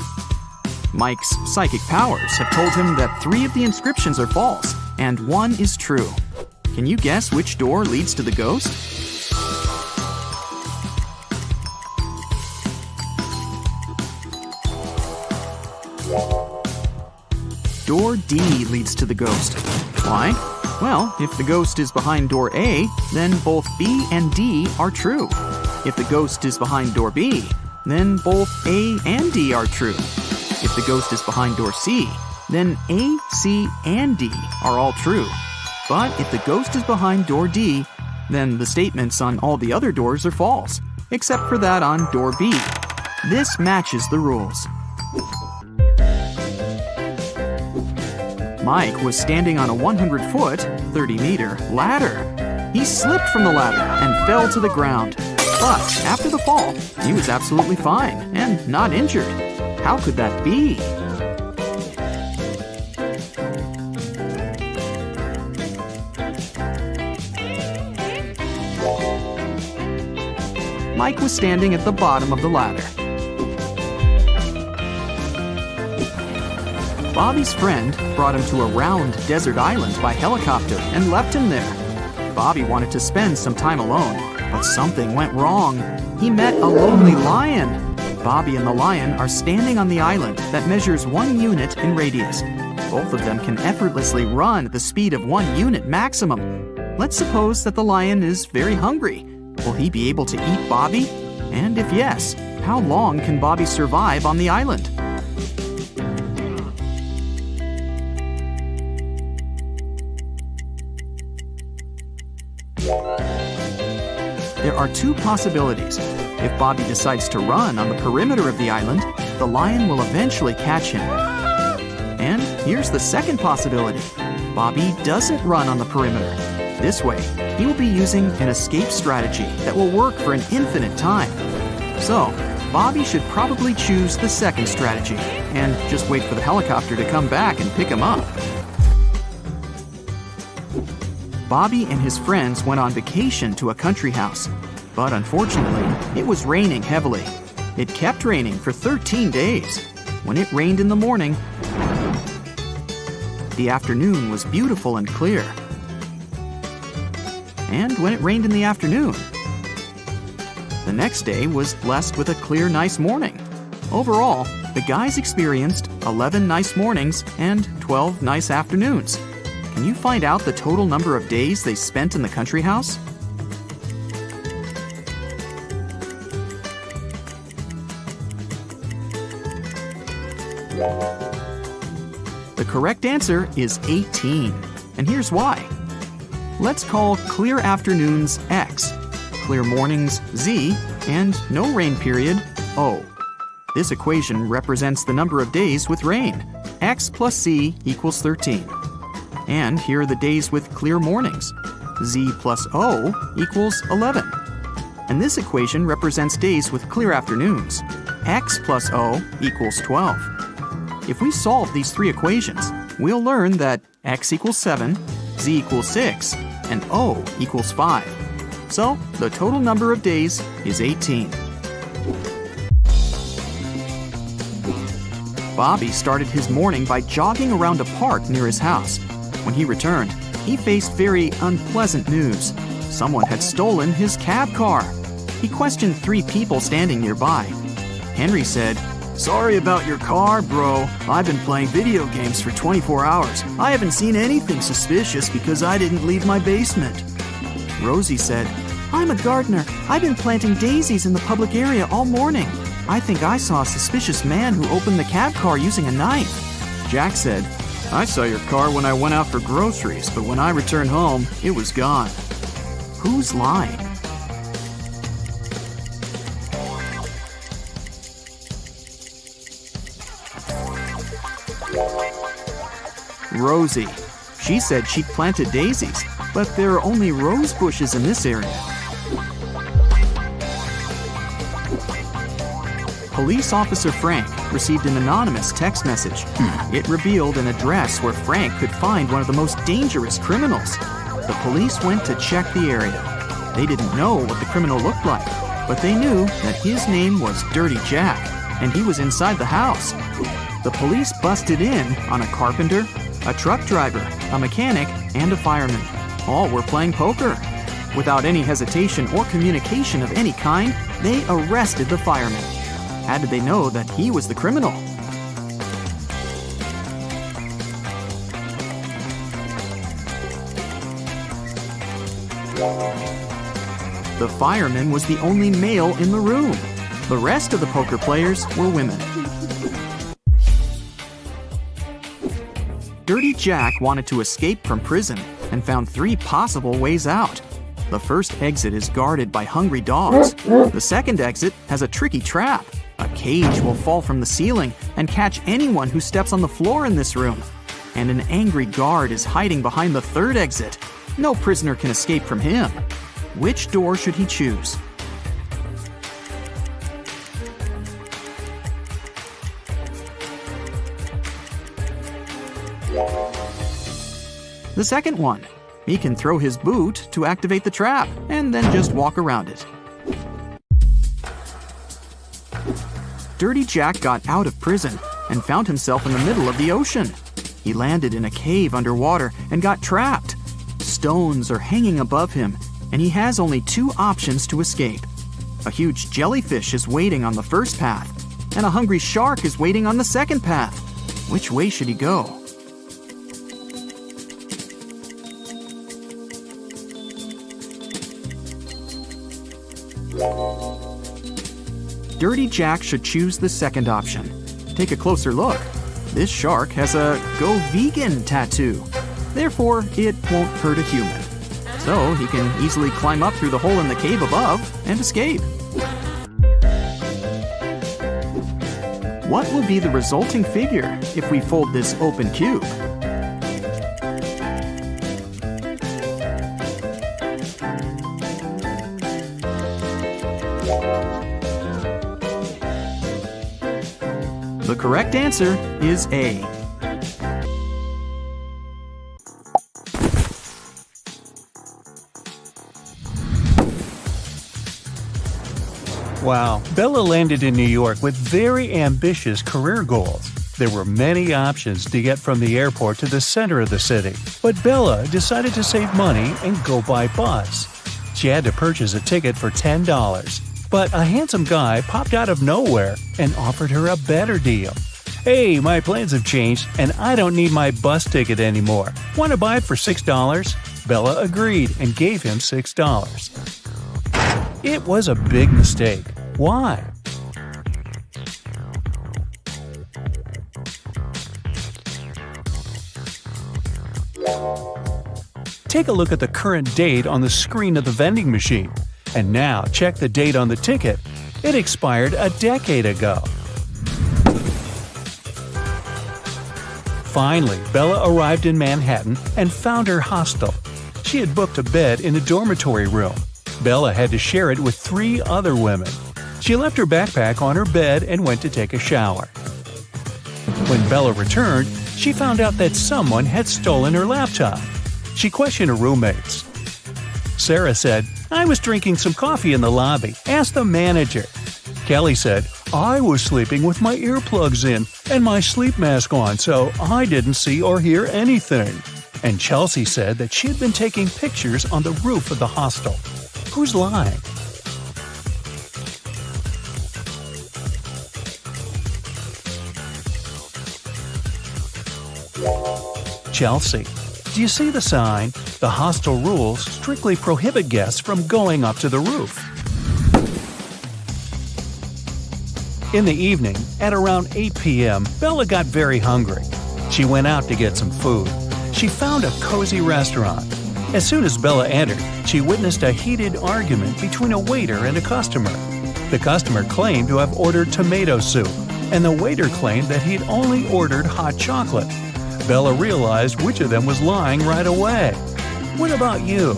Mike's psychic powers have told him that 3 of the inscriptions are false and 1 is true. Can you guess which door leads to the ghost? Door D leads to the ghost. Why? Well, if the ghost is behind door A, then both B and D are true. If the ghost is behind door B, then both A and D are true. If the ghost is behind door C, then A, C, and D are all true. But if the ghost is behind door D, then the statements on all the other doors are false, except for that on door B. This matches the rules. Mike was standing on a 100-foot, 30-meter ladder. He slipped from the ladder and fell to the ground. But after the fall, he was absolutely fine and not injured. How could that be? Mike was standing at the bottom of the ladder. Bobby's friend brought him to a round desert island by helicopter and left him there. Bobby wanted to spend some time alone, but something went wrong. He met a lonely lion. Bobby and the lion are standing on the island that measures 1 unit in radius. Both of them can effortlessly run at the speed of 1 unit maximum. Let's suppose that the lion is very hungry. Will he be able to eat Bobby? And if yes, how long can Bobby survive on the island? There are 2 possibilities. If Bobby decides to run on the perimeter of the island, the lion will eventually catch him. And here's the second possibility. Bobby doesn't run on the perimeter. This way, he will be using an escape strategy that will work for an infinite time. So, Bobby should probably choose the second strategy and just wait for the helicopter to come back and pick him up. Bobby and his friends went on vacation to a country house, but unfortunately, it was raining heavily. It kept raining for 13 days. When it rained in the morning, the afternoon was beautiful and clear. And when it rained in the afternoon, the next day was blessed with a clear, nice morning. Overall, the guys experienced 11 nice mornings and 12 nice afternoons. Can you find out the total number of days they spent in the country house? The correct answer is 18, and here's why. Let's call clear afternoons X, clear mornings Z, and no rain period O. This equation represents the number of days with rain. X plus Z equals 13. And here are the days with clear mornings. Z plus O equals 11. And this equation represents days with clear afternoons. X plus O equals 12. If we solve these 3 equations, we'll learn that X equals 7, Z equals 6, and O equals 5. So, the total number of days is 18. Bobby started his morning by jogging around a park near his house. When he returned, he faced very unpleasant news. Someone had stolen his cab car. He questioned 3 people standing nearby. Henry said, "Sorry about your car, bro. I've been playing video games for 24 hours. I haven't seen anything suspicious because I didn't leave my basement." Rosie said, "I'm a gardener. I've been planting daisies in the public area all morning. I think I saw a suspicious man who opened the cab car using a knife." Jack said, "I saw your car when I went out for groceries, but when I returned home, it was gone." Who's lying? Rosie. She said she'd planted daisies, but there are only rose bushes in this area. Police Officer Frank received an anonymous text message. It revealed an address where Frank could find one of the most dangerous criminals. The police went to check the area. They didn't know what the criminal looked like, but they knew that his name was Dirty Jack, and he was inside the house. The police busted in on a carpenter, a truck driver, a mechanic, and a fireman. All were playing poker. Without any hesitation or communication of any kind, they arrested the fireman. How did they know that he was the criminal? The fireman was the only male in the room. The rest of the poker players were women. Dirty Jack wanted to escape from prison and found 3 possible ways out. The first exit is guarded by hungry dogs. The second exit has a tricky trap. A cage will fall from the ceiling and catch anyone who steps on the floor in this room. And an angry guard is hiding behind the third exit. No prisoner can escape from him. Which door should he choose? The second one. He can throw his boot to activate the trap and then just walk around it. Dirty Jack got out of prison and found himself in the middle of the ocean. He landed in a cave underwater and got trapped. Stones are hanging above him, and he has only 2 options to escape. A huge jellyfish is waiting on the first path, and a hungry shark is waiting on the second path. Which way should he go? Dirty Jack should choose the second option. Take a closer look. This shark has a Go Vegan tattoo. Therefore, it won't hurt a human. So he can easily climb up through the hole in the cave above and escape. What will be the resulting figure if we fold this open cube? The correct answer is A.
Wow, Bella landed in New York with very ambitious career goals. There were many options to get from the airport to the center of the city, but Bella decided to save money and go by bus. She had to purchase a ticket for $10. But a handsome guy popped out of nowhere and offered her a better deal. "Hey, my plans have changed and I don't need my bus ticket anymore. Want to buy it for $6? Bella agreed and gave him $6. It was a big mistake. Why? Take a look at the current date on the screen of the vending machine. And now check the date on the ticket. It expired a decade ago. Finally, Bella arrived in Manhattan and found her hostel. She had booked a bed in a dormitory room. Bella had to share it with 3 other women. She left her backpack on her bed and went to take a shower. When Bella returned, she found out that someone had stolen her laptop. She questioned her roommates. Sarah said, "I was drinking some coffee in the lobby. Ask the manager." Kelly said, "I was sleeping with my earplugs in and my sleep mask on, so I didn't see or hear anything." And Chelsea said that she had been taking pictures on the roof of the hostel. Who's lying? Chelsea. Do you see the sign? The hostel rules strictly prohibit guests from going up to the roof. In the evening, at around 8 p.m., Bella got very hungry. She went out to get some food. She found a cozy restaurant. As soon as Bella entered, she witnessed a heated argument between a waiter and a customer. The customer claimed to have ordered tomato soup, and the waiter claimed that he'd only ordered hot chocolate. Bella realized which of them was lying right away. What about you?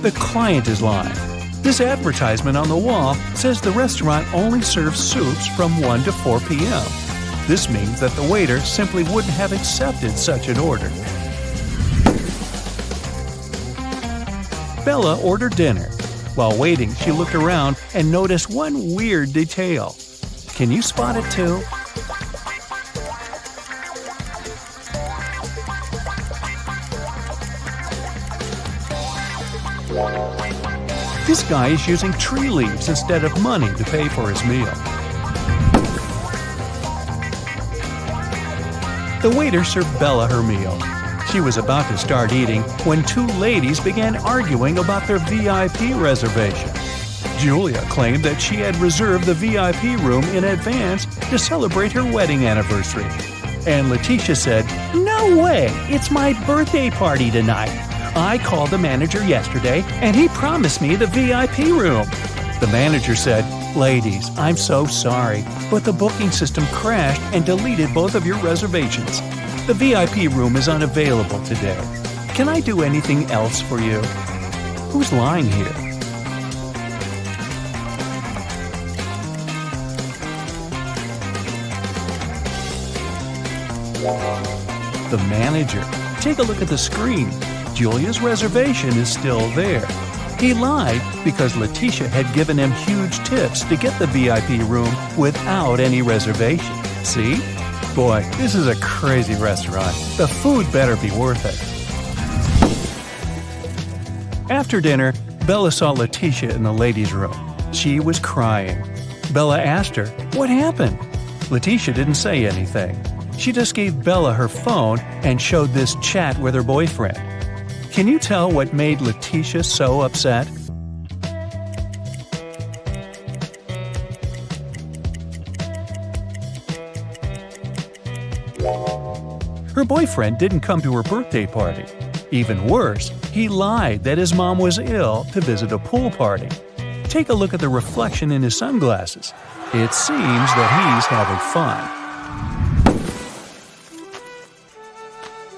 The client is lying. This advertisement on the wall says the restaurant only serves soups from 1 to 4 p.m. This means that the waiter simply wouldn't have accepted such an order. Bella ordered dinner. While waiting, she looked around and noticed one weird detail. Can you spot it too? This guy is using tree leaves instead of money to pay for his meal. The waiter served Bella her meal. She was about to start eating when two ladies began arguing about their VIP reservation. Julia claimed that she had reserved the VIP room in advance to celebrate her wedding anniversary. And Letitia said, "No way! It's my birthday party tonight. I called the manager yesterday and he promised me the VIP room." The manager said, "Ladies, I'm so sorry, but the booking system crashed and deleted both of your reservations. The VIP room is unavailable today. Can I do anything else for you?" Who's lying here? The manager. Take a look at the screen. Julia's reservation is still there. He lied because Letitia had given him huge tips to get the VIP room without any reservation. See? Boy, this is a crazy restaurant. The food better be worth it. After dinner, Bella saw Letitia in the ladies' room. She was crying. Bella asked her, "What happened?" Letitia didn't say anything. She just gave Bella her phone and showed this chat with her boyfriend. Can you tell what made Letitia so upset? Her boyfriend didn't come to her birthday party. Even worse, he lied that his mom was ill to visit a pool party. Take a look at the reflection in his sunglasses. It seems that he's having fun.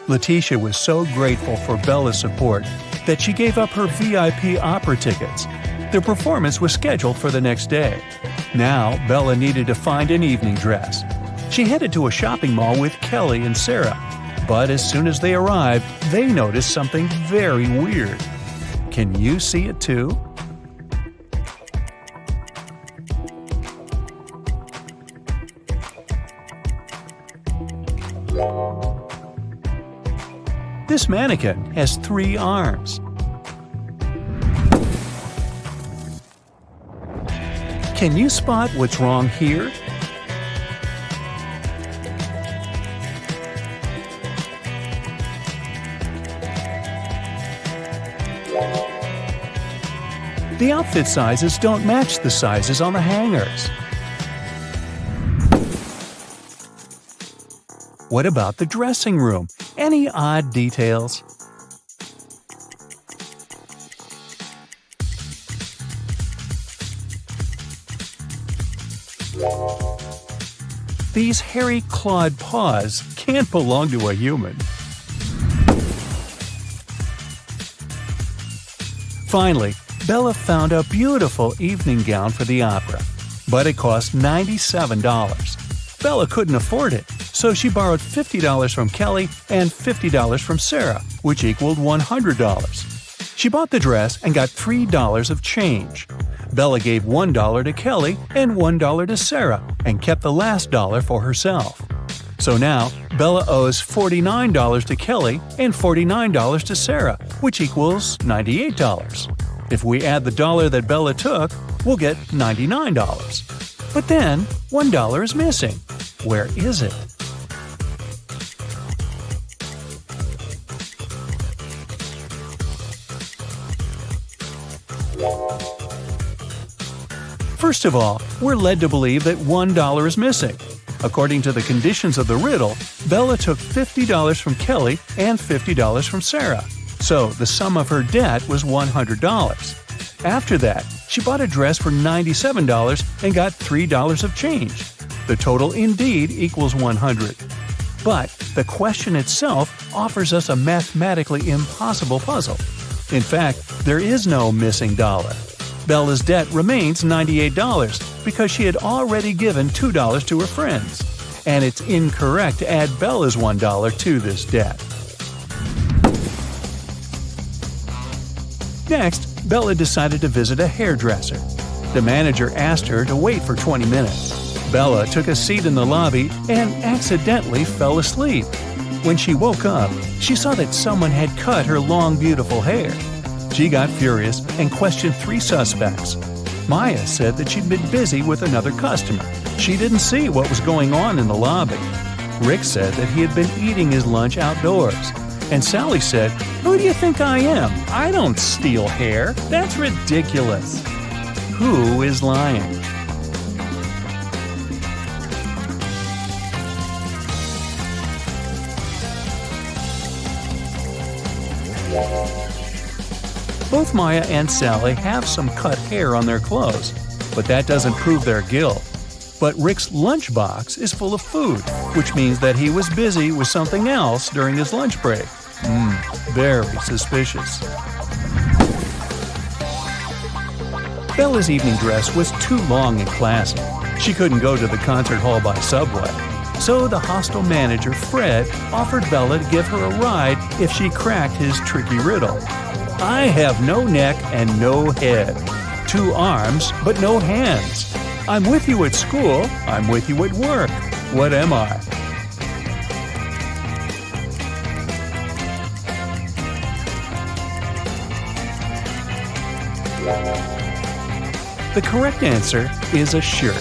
Letitia was so grateful for Bella's support that she gave up her VIP opera tickets. The performance was scheduled for the next day. Now, Bella needed to find an evening dress. She headed to a shopping mall with Kelly and Sarah. But as soon as they arrived, they noticed something very weird. Can you see it too? This mannequin has 3 arms. Can you spot what's wrong here? The outfit sizes don't match the sizes on the hangers. What about the dressing room? Any odd details? These hairy clawed paws can't belong to a human. Finally, Bella found a beautiful evening gown for the opera, but it cost $97. Bella couldn't afford it, so she borrowed $50 from Kelly and $50 from Sarah, which equaled $100. She bought the dress and got $3 of change. Bella gave $1 to Kelly and $1 to Sarah and kept the last dollar for herself. So now, Bella owes $49 to Kelly and $49 to Sarah, which equals $98. If we add the dollar that Bella took, we'll get $99. But then, $1 is missing. Where is it? First of all, we're led to believe that $1 is missing. According to the conditions of the riddle, Bella took $50 from Kelly and $50 from Sarah. So the sum of her debt was $100. After that, she bought a dress for $97 and got $3 of change. The total indeed equals $100. But the question itself offers us a mathematically impossible puzzle. In fact, there is no missing dollar. Bella's debt remains $98 because she had already given $2 to her friends. And it's incorrect to add Bella's $1 to this debt. Next, Bella decided to visit a hairdresser. The manager asked her to wait for 20 minutes. Bella took a seat in the lobby and accidentally fell asleep. When she woke up, she saw that someone had cut her long, beautiful hair. She got furious and questioned 3 suspects. Maya said that she'd been busy with another customer. She didn't see what was going on in the lobby. Rick said that he had been eating his lunch outdoors. And Sally said, "Who do you think I am? I don't steal hair. That's ridiculous." Who is lying? Both Maya and Sally have some cut hair on their clothes, but that doesn't prove their guilt. But Rick's lunchbox is full of food, which means that he was busy with something else during his lunch break. Very suspicious. Bella's evening dress was too long and classy. She couldn't go to the concert hall by subway. So the hostel manager, Fred, offered Bella to give her a ride if she cracked his tricky riddle. I have no neck and no head. 2 arms, but no hands. I'm with you at school, I'm with you at work. What am I? The correct answer is a shirt.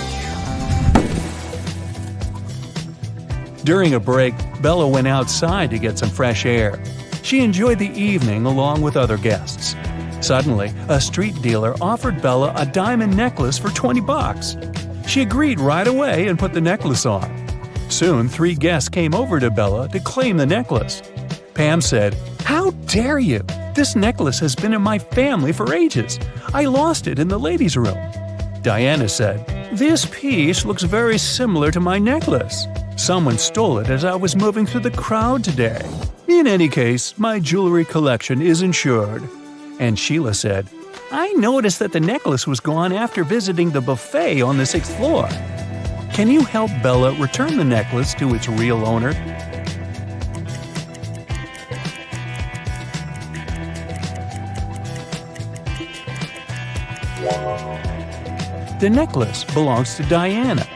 During a break, Bella went outside to get some fresh air. She enjoyed the evening along with other guests. Suddenly, a street dealer offered Bella a diamond necklace for $20. She agreed right away and put the necklace on. Soon, 3 guests came over to Bella to claim the necklace. Pam said, "How dare you? This necklace has been in my family for ages. I lost it in the ladies' room." Diana said, "This piece looks very similar to my necklace. Someone stole it as I was moving through the crowd today. In any case, my jewelry collection is insured." And Sheila said, "I noticed that the necklace was gone after visiting the buffet on the 6th floor. Can you help Bella return the necklace to its real owner?" The necklace belongs to Diana.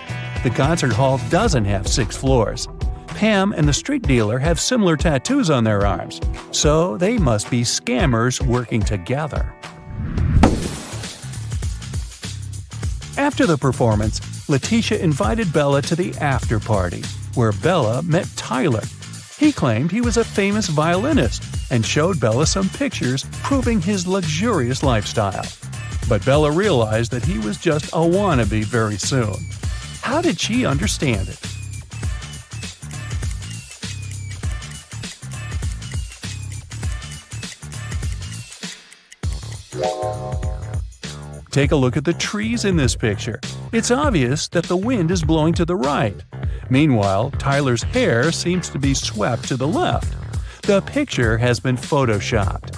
The concert hall doesn't have 6 floors. Pam and the street dealer have similar tattoos on their arms, so they must be scammers working together. After the performance, Letitia invited Bella to the after party, where Bella met Tyler. He claimed he was a famous violinist and showed Bella some pictures proving his luxurious lifestyle. But Bella realized that he was just a wannabe very soon. How did she understand it? Take a look at the trees in this picture. It's obvious that the wind is blowing to the right. Meanwhile, Tyler's hair seems to be swept to the left. The picture has been photoshopped.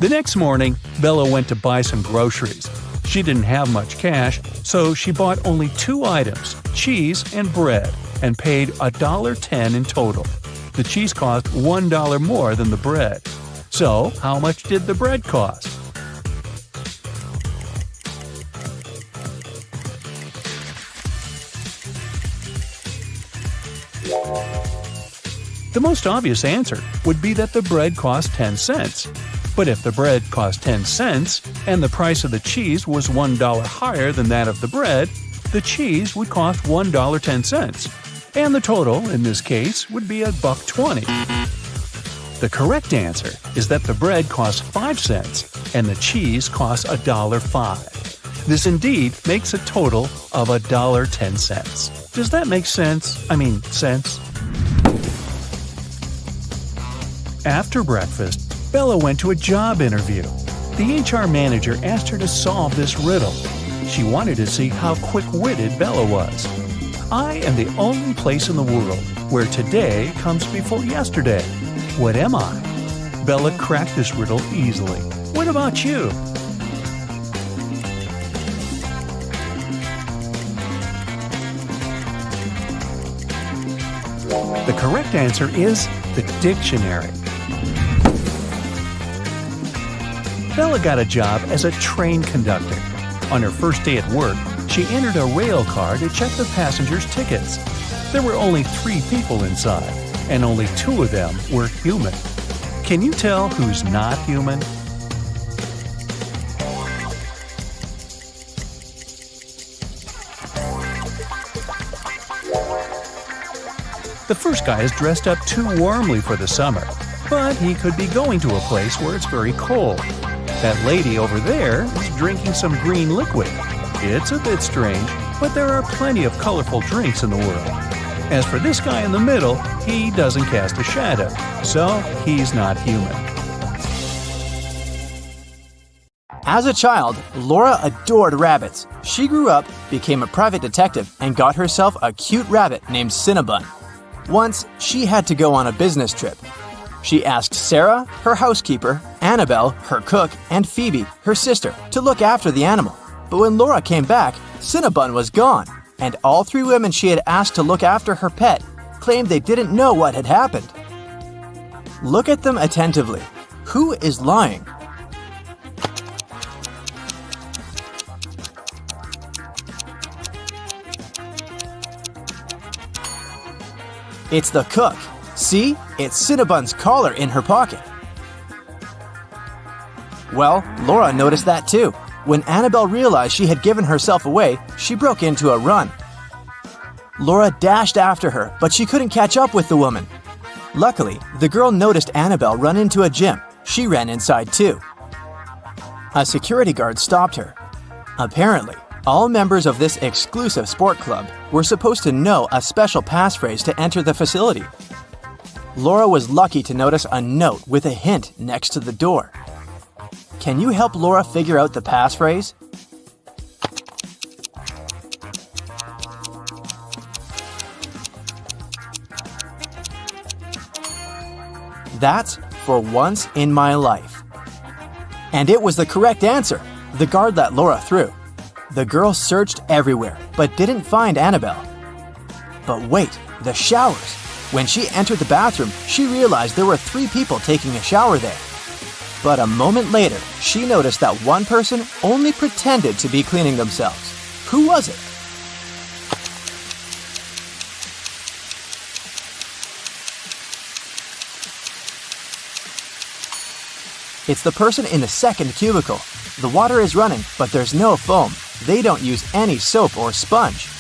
The next morning, Bella went to buy some groceries. She didn't have much cash, so she bought only 2 items, cheese and bread, and paid $1.10 in total. The cheese cost $1 more than the bread. So, how much did the bread cost? The most obvious answer would be that the bread cost 10 cents. But if the bread cost 10 cents and the price of the cheese was $1 higher than that of the bread, the cheese would cost $1.10. And the total, in this case, would be $1.20. The correct answer is that the bread costs 5 cents and the cheese costs $1.05. This indeed makes a total of $1.10. Does that make sense? Sense? After breakfast, Bella went to a job interview. The HR manager asked her to solve this riddle. She wanted to see how quick-witted Bella was. I am the only place in the world where today comes before yesterday. What am I? Bella cracked this riddle easily. What about you? The correct answer is the dictionary. Bella got a job as a train conductor. On her first day at work, she entered a rail car to check the passengers' tickets. There were only 3 people inside, and only 2 of them were human. Can you tell who's not human? The first guy is dressed up too warmly for the summer, but he could be going to a place where it's very cold. That lady over there is drinking some green liquid. It's a bit strange, but there are plenty of colorful drinks in the world. As for this guy in the middle, he doesn't cast a shadow, so he's not human.
As a child, Laura adored rabbits. She grew up, became a private detective, and got herself a cute rabbit named Cinnabon. Once, she had to go on a business trip. She asked Sarah, her housekeeper, Annabelle, her cook, and Phoebe, her sister, to look after the animal. But when Laura came back, Cinnabon was gone, and all 3 women she had asked to look after her pet claimed they didn't know what had happened. Look at them attentively. Who is lying? It's the cook. See? It's Cinnabon's collar in her pocket. Well, Laura noticed that too. When Annabelle realized she had given herself away, she broke into a run. Laura dashed after her, but she couldn't catch up with the woman. Luckily, the girl noticed Annabelle run into a gym. She ran inside too. A security guard stopped her. Apparently, all members of this exclusive sport club were supposed to know a special passphrase to enter the facility. Laura was lucky to notice a note with a hint next to the door. Can you help Laura figure out the passphrase? That's for once in my life. And it was the correct answer. The guard let Laura through. The girl searched everywhere, but didn't find Annabelle. But wait, the showers. When she entered the bathroom, she realized there were 3 people taking a shower there. But a moment later, she noticed that one person only pretended to be cleaning themselves. Who was it? It's the person in the second cubicle. The water is running, but there's no foam. They don't use any soap or sponge.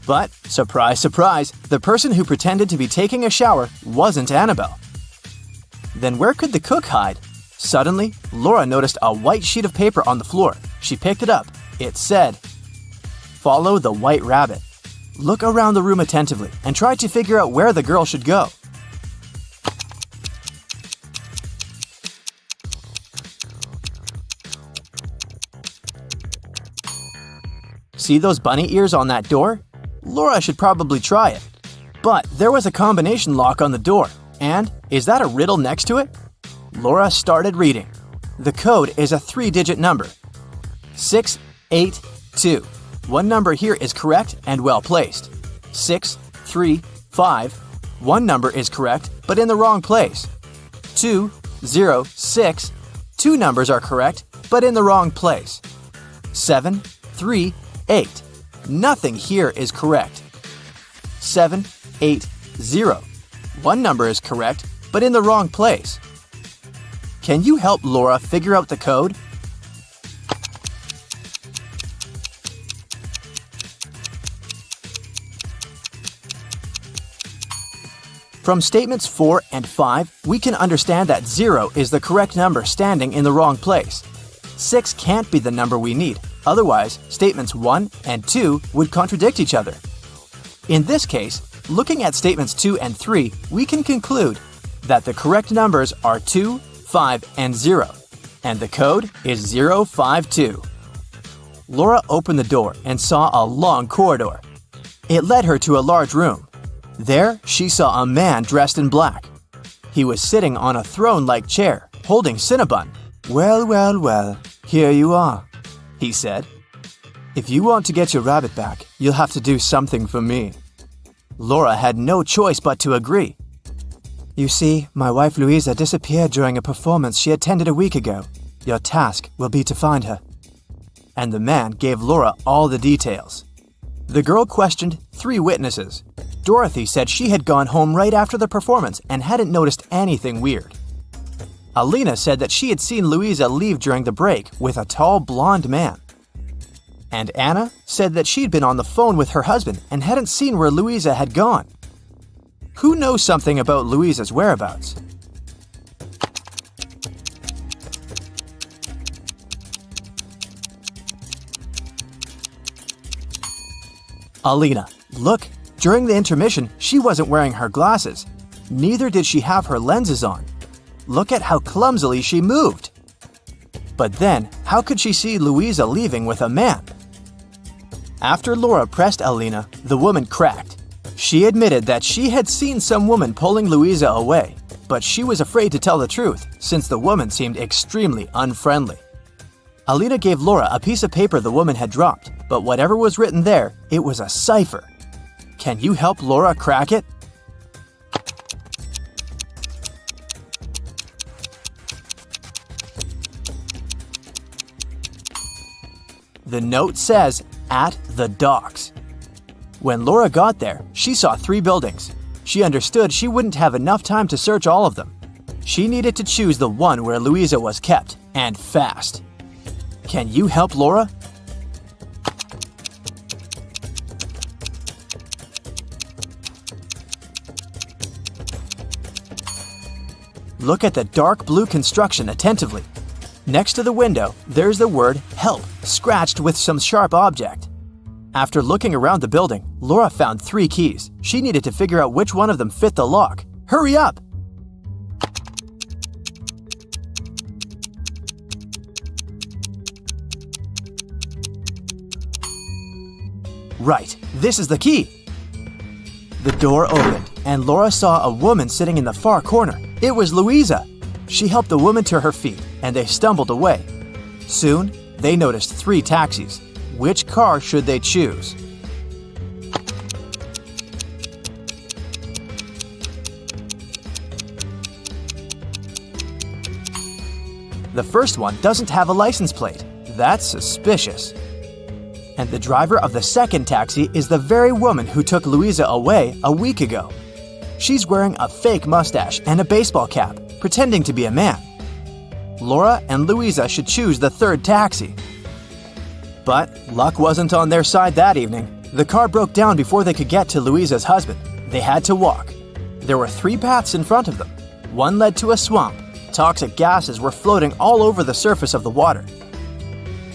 But, surprise, surprise, the person who pretended to be taking a shower wasn't Annabelle. Then where could the cook hide? Suddenly, Laura noticed a white sheet of paper on the floor. She picked it up. It said, "Follow the white rabbit." Look around the room attentively and try to figure out where the girl should go. See those bunny ears on that door? Laura should probably try it. But there was a combination lock on the door. And is that a riddle next to it? Laura started reading. The code is a 3-digit number. 682. One number here is correct and well placed. 635. One number is correct, but in the wrong place. 206. 2 numbers are correct, but in the wrong place. 738. Nothing here is correct. 780. One number is correct, but in the wrong place. Can you help Laura figure out the code? From statements 4 and 5, we can understand that 0 is the correct number standing in the wrong place. 6 can't be the number we need. Otherwise, statements 1 and 2 would contradict each other. In this case, looking at statements 2 and 3, we can conclude that the correct numbers are 2, 5, and 0, and the code is 052. Laura opened the door and saw a long corridor. It led her to a large room. There, she saw a man dressed in black. He was sitting on a throne-like chair, holding Cinnabon. "Well, well, well, here you are," he said. "If you want to get your rabbit back, you'll have to do something for me." Laura had no choice but to agree. "You see, my wife Louisa disappeared during a performance she attended a week ago. Your task will be to find her." And the man gave Laura all the details. The girl questioned 3 witnesses. Dorothy said she had gone home right after the performance and hadn't noticed anything weird. Alina said that she had seen Louisa leave during the break with a tall blonde man. And Anna said that she'd been on the phone with her husband and hadn't seen where Louisa had gone. Who knows something about Louisa's whereabouts? Alina, look, during the intermission, she wasn't wearing her glasses. Neither did she have her lenses on. Look at how clumsily she moved. But then, how could she see Louisa leaving with a man? After Laura pressed Alina, the woman cracked. She admitted that she had seen some woman pulling Louisa away, but she was afraid to tell the truth since the woman seemed extremely unfriendly. Alina gave Laura a piece of paper the woman had dropped, but whatever was written there, it was a cipher. Can you help Laura crack it? The note says, "At the docks." When Laura got there, she saw 3 buildings. She understood she wouldn't have enough time to search all of them. She needed to choose the one where Louisa was kept, and fast. Can you help Laura? Look at the dark blue construction attentively. Next to the window, there's the word "help" scratched with some sharp object. After looking around the building, Laura found 3 keys. She needed to figure out which one of them fit the lock. Hurry up! Right, this is the key. The door opened, and Laura saw a woman sitting in the far corner. It was Louisa. She helped the woman to her feet, and they stumbled away. Soon, they noticed 3 taxis. Which car should they choose? The first one doesn't have a license plate. That's suspicious. And the driver of the second taxi is the very woman who took Louisa away a week ago. She's wearing a fake mustache and a baseball cap, pretending to be a man. Laura and Louisa should choose the third taxi. But luck wasn't on their side that evening. The car broke down before they could get to Louisa's husband. They had to walk. There were 3 paths in front of them. One led to a swamp. Toxic gases were floating all over the surface of the water.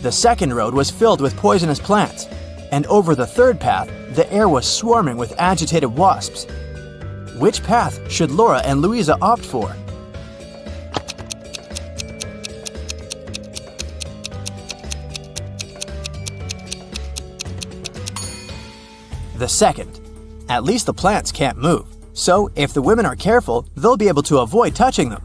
The second road was filled with poisonous plants, and over the third path, the air was swarming with agitated wasps. Which path should Laura and Louisa opt for? The second. At least the plants can't move, so if the women are careful, they'll be able to avoid touching them.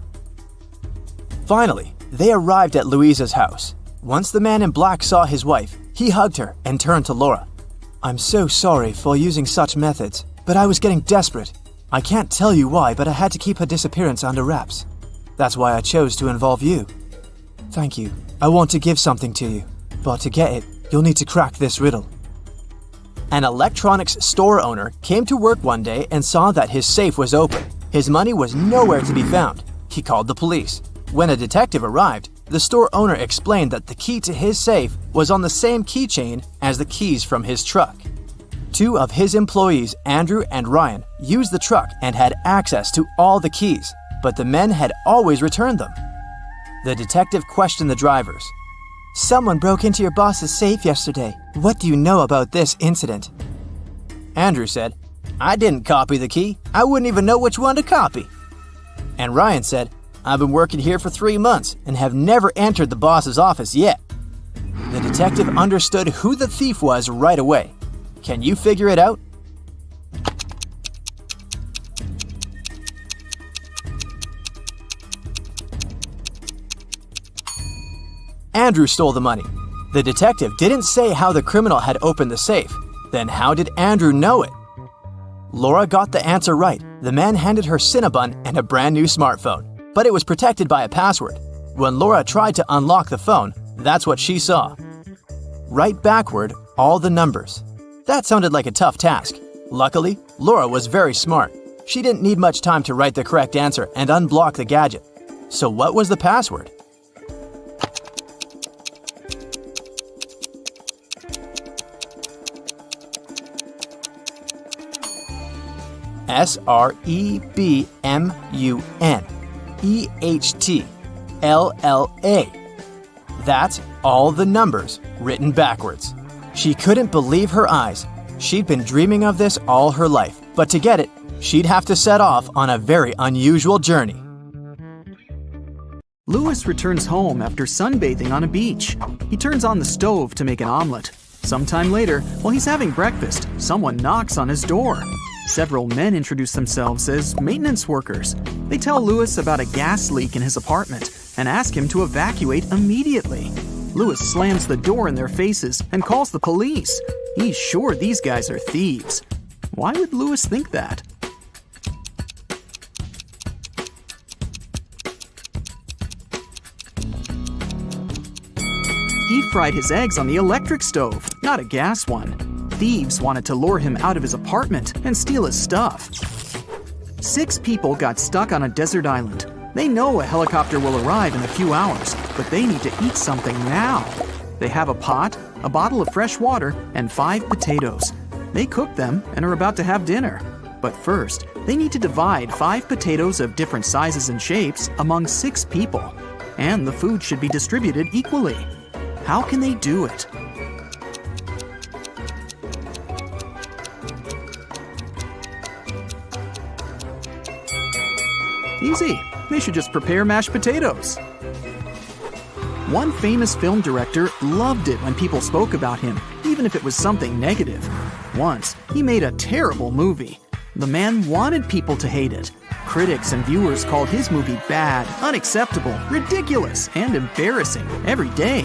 Finally, they arrived at Louisa's house. Once the man in black saw his wife, he hugged her and turned to Laura. "I'm so sorry for using such methods, but I was getting desperate. I can't tell you why, but I had to keep her disappearance under wraps. That's why I chose to involve you. Thank you. I want to give something to you, but to get it, you'll need to crack this riddle." An electronics store owner came to work one day and saw that his safe was open. His money was nowhere to be found. He called the police. When a detective arrived, the store owner explained that the key to his safe was on the same keychain as the keys from his truck. 2 of his employees, Andrew and Ryan, used the truck and had access to all the keys, but the men had always returned them. The detective questioned the drivers. "Someone broke into your boss's safe yesterday. What do you know about this incident?" Andrew said, "I didn't copy the key. I wouldn't even know which one to copy." And Ryan said, I've been working here for 3 months and have never entered the boss's office yet. The detective understood who the thief was right away. Can you figure it out? Andrew stole the money. The detective didn't say how the criminal had opened the safe. Then how did Andrew know it? Laura got the answer right. The man handed her Cinnabon and a brand new smartphone, but it was protected by a password. When Laura tried to unlock the phone, that's what she saw. Write backward all the numbers. That sounded like a tough task. Luckily, Laura was very smart. She didn't need much time to write the correct answer and unblock the gadget. So what was the password? SREBMUNEHTLLA. That's all the numbers written backwards. She couldn't believe her eyes. She'd been dreaming of this all her life, but to get it, she'd have to set off on a very unusual journey.
Louis returns home after sunbathing on a beach. He turns on the stove to make an omelet. Sometime later, while he's having breakfast, someone knocks on his door. Several men introduce themselves as maintenance workers. They tell Louis about a gas leak in his apartment and ask him to evacuate immediately. Louis slams the door in their faces and calls the police. He's sure these guys are thieves. Why would Louis think that? He fried his eggs on the electric stove, not a gas one. Thieves wanted to lure him out of his apartment and steal his stuff. 6 people got stuck on a desert island. They know a helicopter will arrive in a few hours, but they need to eat something now. They have a pot, a bottle of fresh water, and 5 potatoes. They cook them and are about to have dinner. But first, they need to divide 5 potatoes of different sizes and shapes among 6 people. And the food should be distributed equally. How can they do it? Easy. They should just prepare mashed potatoes. One famous film director loved it when people spoke about him, even if it was something negative. Once, he made a terrible movie. The man wanted people to hate it. Critics and viewers called his movie bad, unacceptable, ridiculous, and embarrassing every day.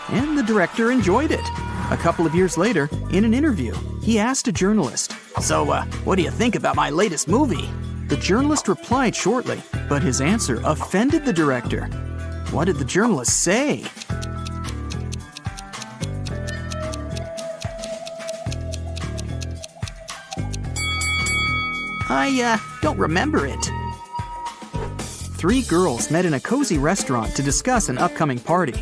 And the director enjoyed it. A couple of years later, in an interview, he asked a journalist, "So, what do you think about my latest movie?" The journalist replied shortly, but his answer offended the director. What did the journalist say? I don't remember it. 3 girls met in a cozy restaurant to discuss an upcoming party.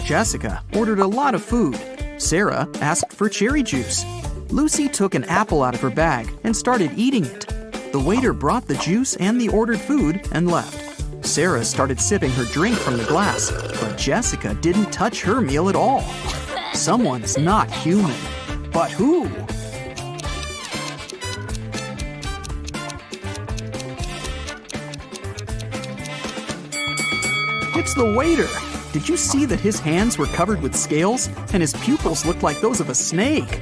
Jessica ordered a lot of food. Sarah asked for cherry juice. Lucy took an apple out of her bag and started eating it. The waiter brought the juice and the ordered food and left. Sarah started sipping her drink from the glass, but Jessica didn't touch her meal at all. Someone's not human. But who? It's the waiter. Did you see that his hands were covered with scales and his pupils looked like those of a snake?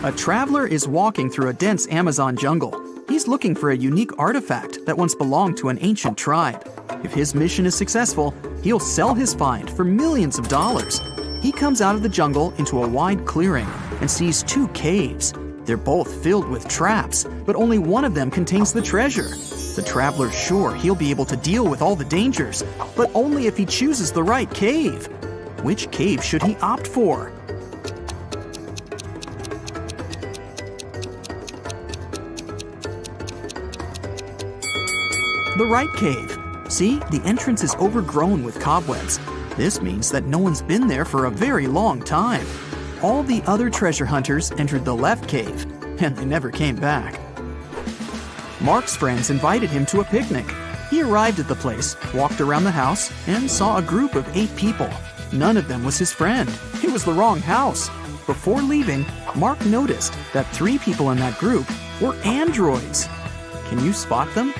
A traveler is walking through a dense Amazon jungle. He's looking for a unique artifact that once belonged to an ancient tribe. If his mission is successful, he'll sell his find for millions of dollars. He comes out of the jungle into a wide clearing and sees 2 caves. They're both filled with traps, but only one of them contains the treasure. The traveler's sure he'll be able to deal with all the dangers, but only if he chooses the right cave. Which cave should he opt for? The right cave. See, the entrance is overgrown with cobwebs. This means that no one's been there for a very long time. All the other treasure hunters entered the left cave, and they never came back. Mark's friends invited him to a picnic. He arrived at the place, walked around the house, and saw a group of 8 people. None of them was his friend. It was the wrong house. Before leaving, Mark noticed that 3 people in that group were androids. Can you spot them?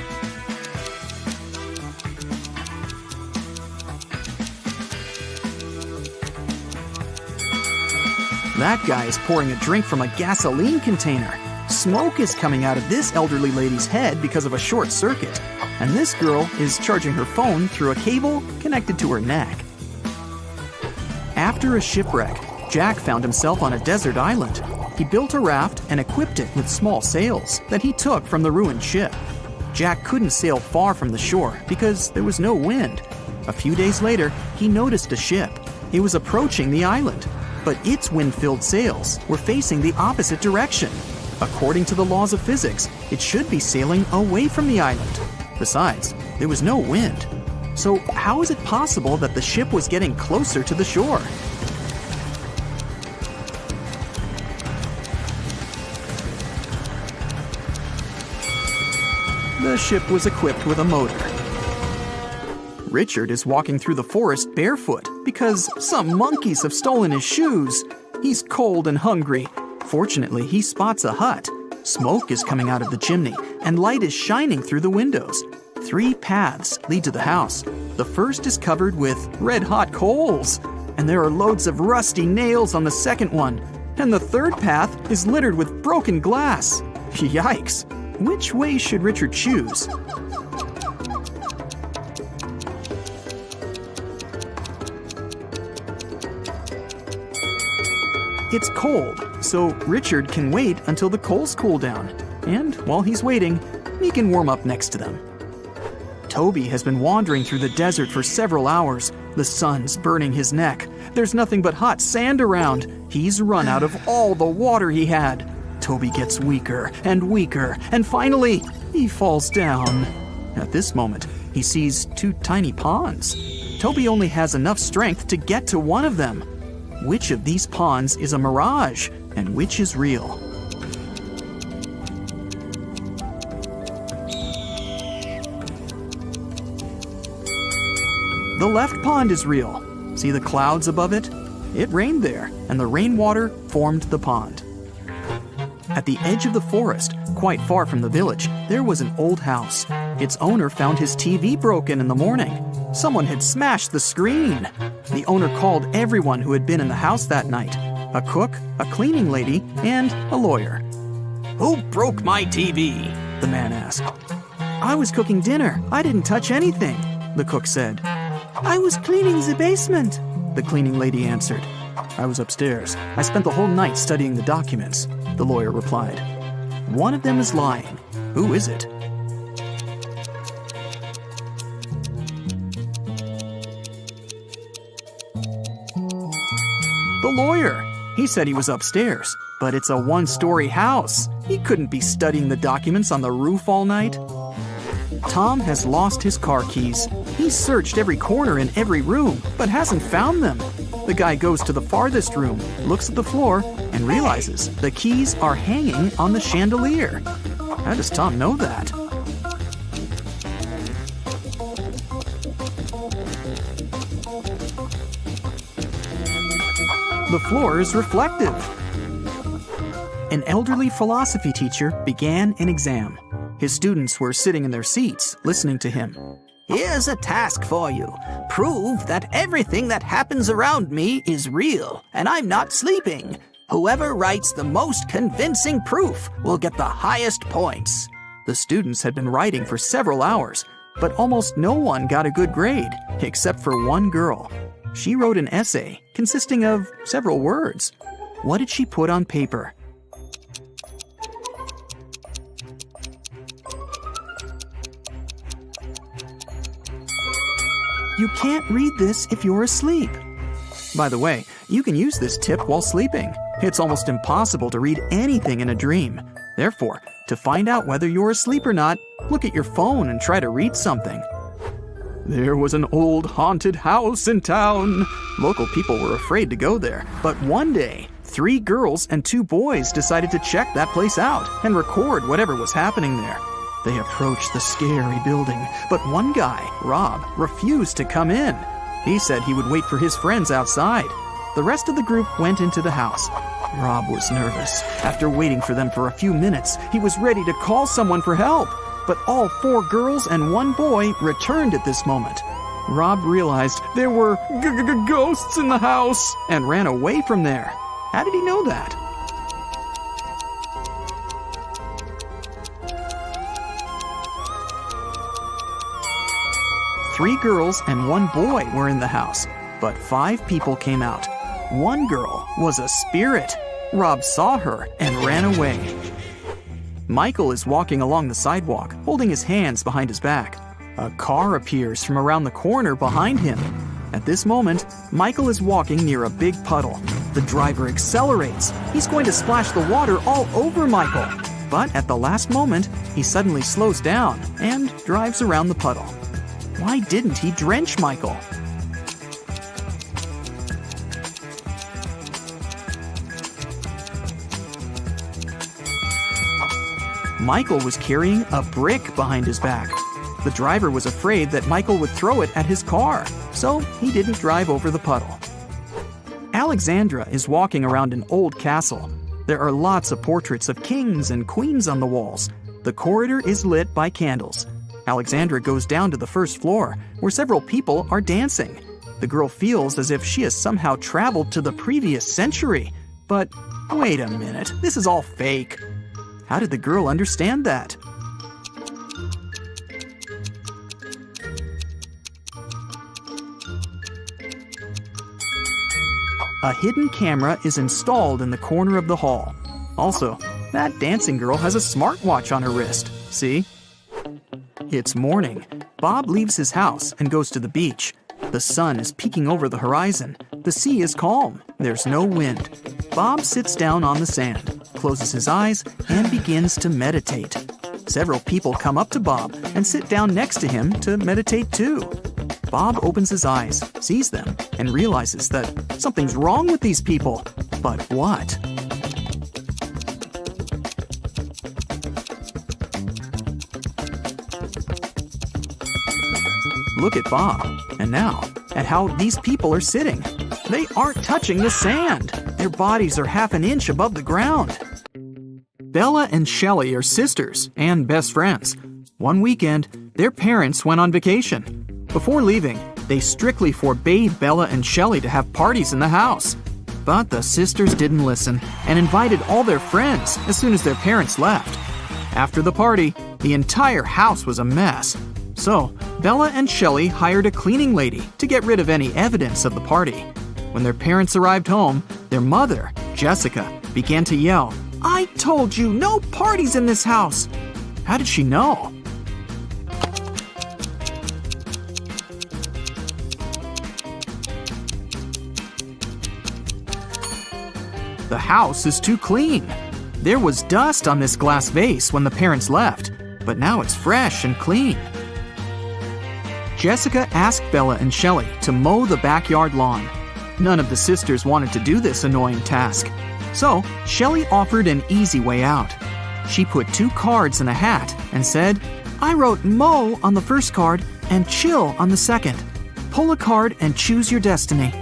That guy is pouring a drink from a gasoline container. Smoke is coming out of this elderly lady's head because of a short circuit. And this girl is charging her phone through a cable connected to her neck. After a shipwreck, Jack found himself on a desert island. He built a raft and equipped it with small sails that he took from the ruined ship. Jack couldn't sail far from the shore because there was no wind. A few days later, he noticed a ship. It was approaching the island, but its wind-filled sails were facing the opposite direction. According to the laws of physics, it should be sailing away from the island. Besides, there was no wind. So how is it possible that the ship was getting closer to the shore? The ship was equipped with a motor. Richard is walking through the forest barefoot because some monkeys have stolen his shoes. He's cold and hungry. Fortunately, he spots a hut. Smoke is coming out of the chimney, and light is shining through the windows. 3 paths lead to the house. The first is covered with red-hot coals, and there are loads of rusty nails on the second one. And the third path is littered with broken glass. Yikes! Which way should Richard choose? It's cold, so Richard can wait until the coals cool down. And while he's waiting, he can warm up next to them. Toby has been wandering through the desert for several hours. The sun's burning his neck. There's nothing but hot sand around. He's run out of all the water he had. Toby gets weaker and weaker, and finally, he falls down. At this moment, he sees 2 tiny ponds. Toby only has enough strength to get to one of them. Which of these ponds is a mirage, and which is real? The left pond is real. See the clouds above it? It rained there, and the rainwater formed the pond. At the edge of the forest, quite far from the village, there was an old house. Its owner found his TV broken in the morning. Someone had smashed the screen. The owner called everyone who had been in the house that night: a cook, a cleaning lady, and a lawyer. "Who broke my TV?" the man asked. "I was cooking dinner. I didn't touch anything," the cook said. "I was cleaning the basement," the cleaning lady answered. "I was upstairs. I spent the whole night studying the documents," the lawyer replied. One of them is lying. Who is it? The lawyer. He said he was upstairs, but it's a 1-story house. He couldn't be studying the documents on the roof all night. Tom has lost his car keys. He's searched every corner in every room, but hasn't found them. The guy goes to the farthest room, looks at the floor, and realizes the keys are hanging on the chandelier. How does Tom know that? The floor is reflective. An elderly philosophy teacher began an exam. His students were sitting in their seats, listening to him.
Here's a task for you. Prove that everything that happens around me is real, and I'm not sleeping. Whoever writes the most convincing proof will get the highest points.
The students had been writing for several hours, but almost no one got a good grade, except for one girl. She wrote an essay consisting of several words. What did she put on paper? You can't read this if you're asleep. By the way, you can use this tip while sleeping. It's almost impossible to read anything in a dream. Therefore, to find out whether you're asleep or not, look at your phone and try to read something. There was an old haunted house in town. Local people were afraid to go there, but one day, 3 girls and 2 boys decided to check that place out and record whatever was happening there. They approached the scary building, but one guy, Rob, refused to come in. He said he would wait for his friends outside. The rest of the group went into the house. Rob was nervous. After waiting for them for a few minutes, he was ready to call someone for help. But all 4 girls and 1 boy returned at this moment. Rob realized there were ghosts in the house and ran away from there. How did he know that? Three girls and one boy were in the house, but 5 people came out. One girl was a spirit. Rob saw her and ran away. Michael is walking along the sidewalk, holding his hands behind his back. A car appears from around the corner behind him. At this moment, Michael is walking near a big puddle. The driver accelerates. He's going to splash the water all over Michael. But at the last moment, he suddenly slows down and drives around the puddle. Why didn't he drench Michael? Michael was carrying a brick behind his back. The driver was afraid that Michael would throw it at his car, so he didn't drive over the puddle. Alexandra is walking around an old castle. There are lots of portraits of kings and queens on the walls. The corridor is lit by candles. Alexandra goes down to the first floor, where several people are dancing. The girl feels as if she has somehow traveled to the previous century. But wait a minute, this is all fake. How did the girl understand that? A hidden camera is installed in the corner of the hall. Also, that dancing girl has a smartwatch on her wrist. See? It's morning. Bob leaves his house and goes to the beach. The sun is peeking over the horizon. The sea is calm. There's no wind. Bob sits down on the sand, closes his eyes, and begins to meditate. Several people come up to Bob and sit down next to him to meditate too. Bob opens his eyes, sees them, and realizes that something's wrong with these people. But what? Look at Bob, and now at how these people are sitting. They aren't touching the sand. Their bodies are half an inch above the ground. Bella and Shelley are sisters and best friends. One weekend, their parents went on vacation. Before leaving, they strictly forbade Bella and Shelley to have parties in the house. But the sisters didn't listen and invited all their friends as soon as their parents left. After the party, the entire house was a mess. So, Bella and Shelley hired a cleaning lady to get rid of any evidence of the party. When their parents arrived home, their mother, Jessica, began to yell, "I told you, no parties in this house!" How did she know? The house is too clean. There was dust on this glass vase when the parents left, but now it's fresh and clean. Jessica asked Bella and Shelley to mow the backyard lawn. None of the sisters wanted to do this annoying task. So, Shelley offered an easy way out. She put 2 cards in a hat and said, "I wrote mow on the first card and chill on the second. Pull a card and choose your destiny."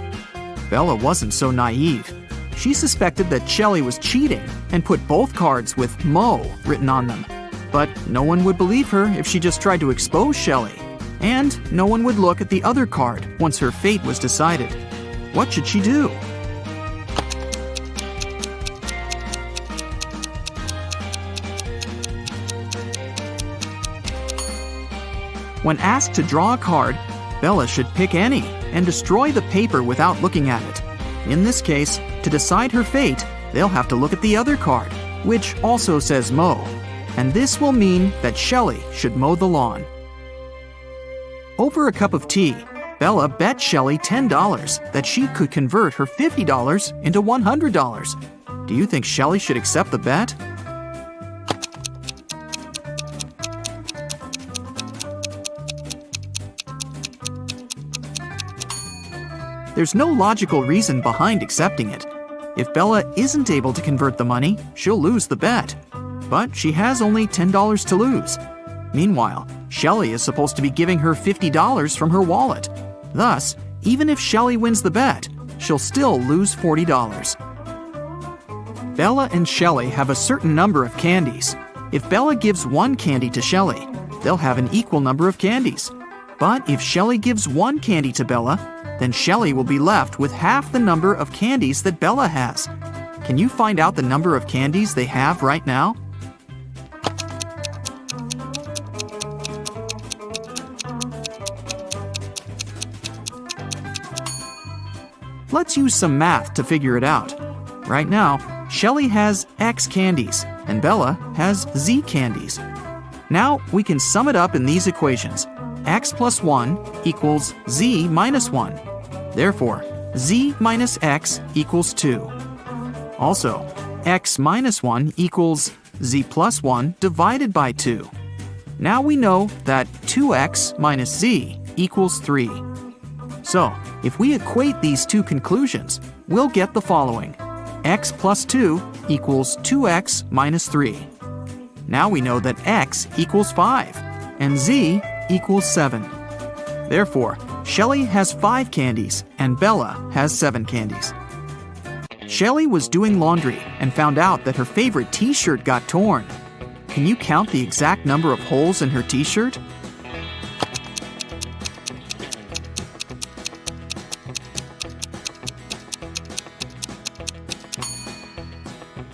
Bella wasn't so naive. She suspected that Shelley was cheating and put both cards with mow written on them. But no one would believe her if she just tried to expose Shelley. And no one would look at the other card once her fate was decided. What should she do? When asked to draw a card, Bella should pick any and destroy the paper without looking at it. In this case, to decide her fate, they'll have to look at the other card, which also says mow. And this will mean that Shelley should mow the lawn. Over a cup of tea, Bella bet Shelley $10 that she could convert her $50 into $100. Do you think Shelley should accept the bet? There's no logical reason behind accepting it. If Bella isn't able to convert the money, she'll lose the bet. But she has only $10 to lose. Meanwhile, Shelley is supposed to be giving her $50 from her wallet. Thus, even if Shelley wins the bet, she'll still lose $40. Bella and Shelley have a certain number of candies. If Bella gives 1 candy to Shelley, they'll have an equal number of candies. But if Shelley gives 1 candy to Bella, then Shelley will be left with half the number of candies that Bella has. Can you find out the number of candies they have right now? Let's use some math to figure it out. Right now, Shelley has X candies and Bella has Z candies. Now we can sum it up in these equations. X plus 1 equals Z minus 1. Therefore, Z minus X equals 2. Also, X minus 1 equals Z plus 1 divided by 2. Now we know that 2X minus Z equals 3. So, if we equate these two conclusions, we'll get the following. X plus 2 equals 2X minus 3. Now we know that X equals 5 and Z equals 7. Therefore, Shelley has 5 candies and Bella has 7 candies. Shelley was doing laundry and found out that her favorite t-shirt got torn. Can you count the exact number of holes in her t-shirt?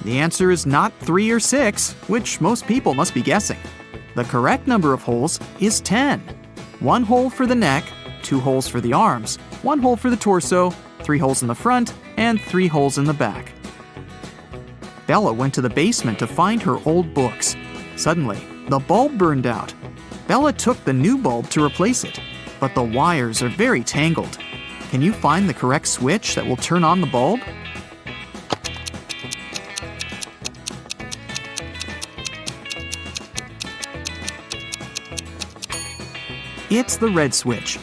The answer is not 3 or 6, which most people must be guessing. The correct number of holes is 10. 1 hole for the neck, 2 holes for the arms, 1 hole for the torso, 3 holes in the front, and 3 holes in the back. Bella went to the basement to find her old books. Suddenly, the bulb burned out. Bella took the new bulb to replace it, but the wires are very tangled. Can you find the correct switch that will turn on the bulb? It's the red switch.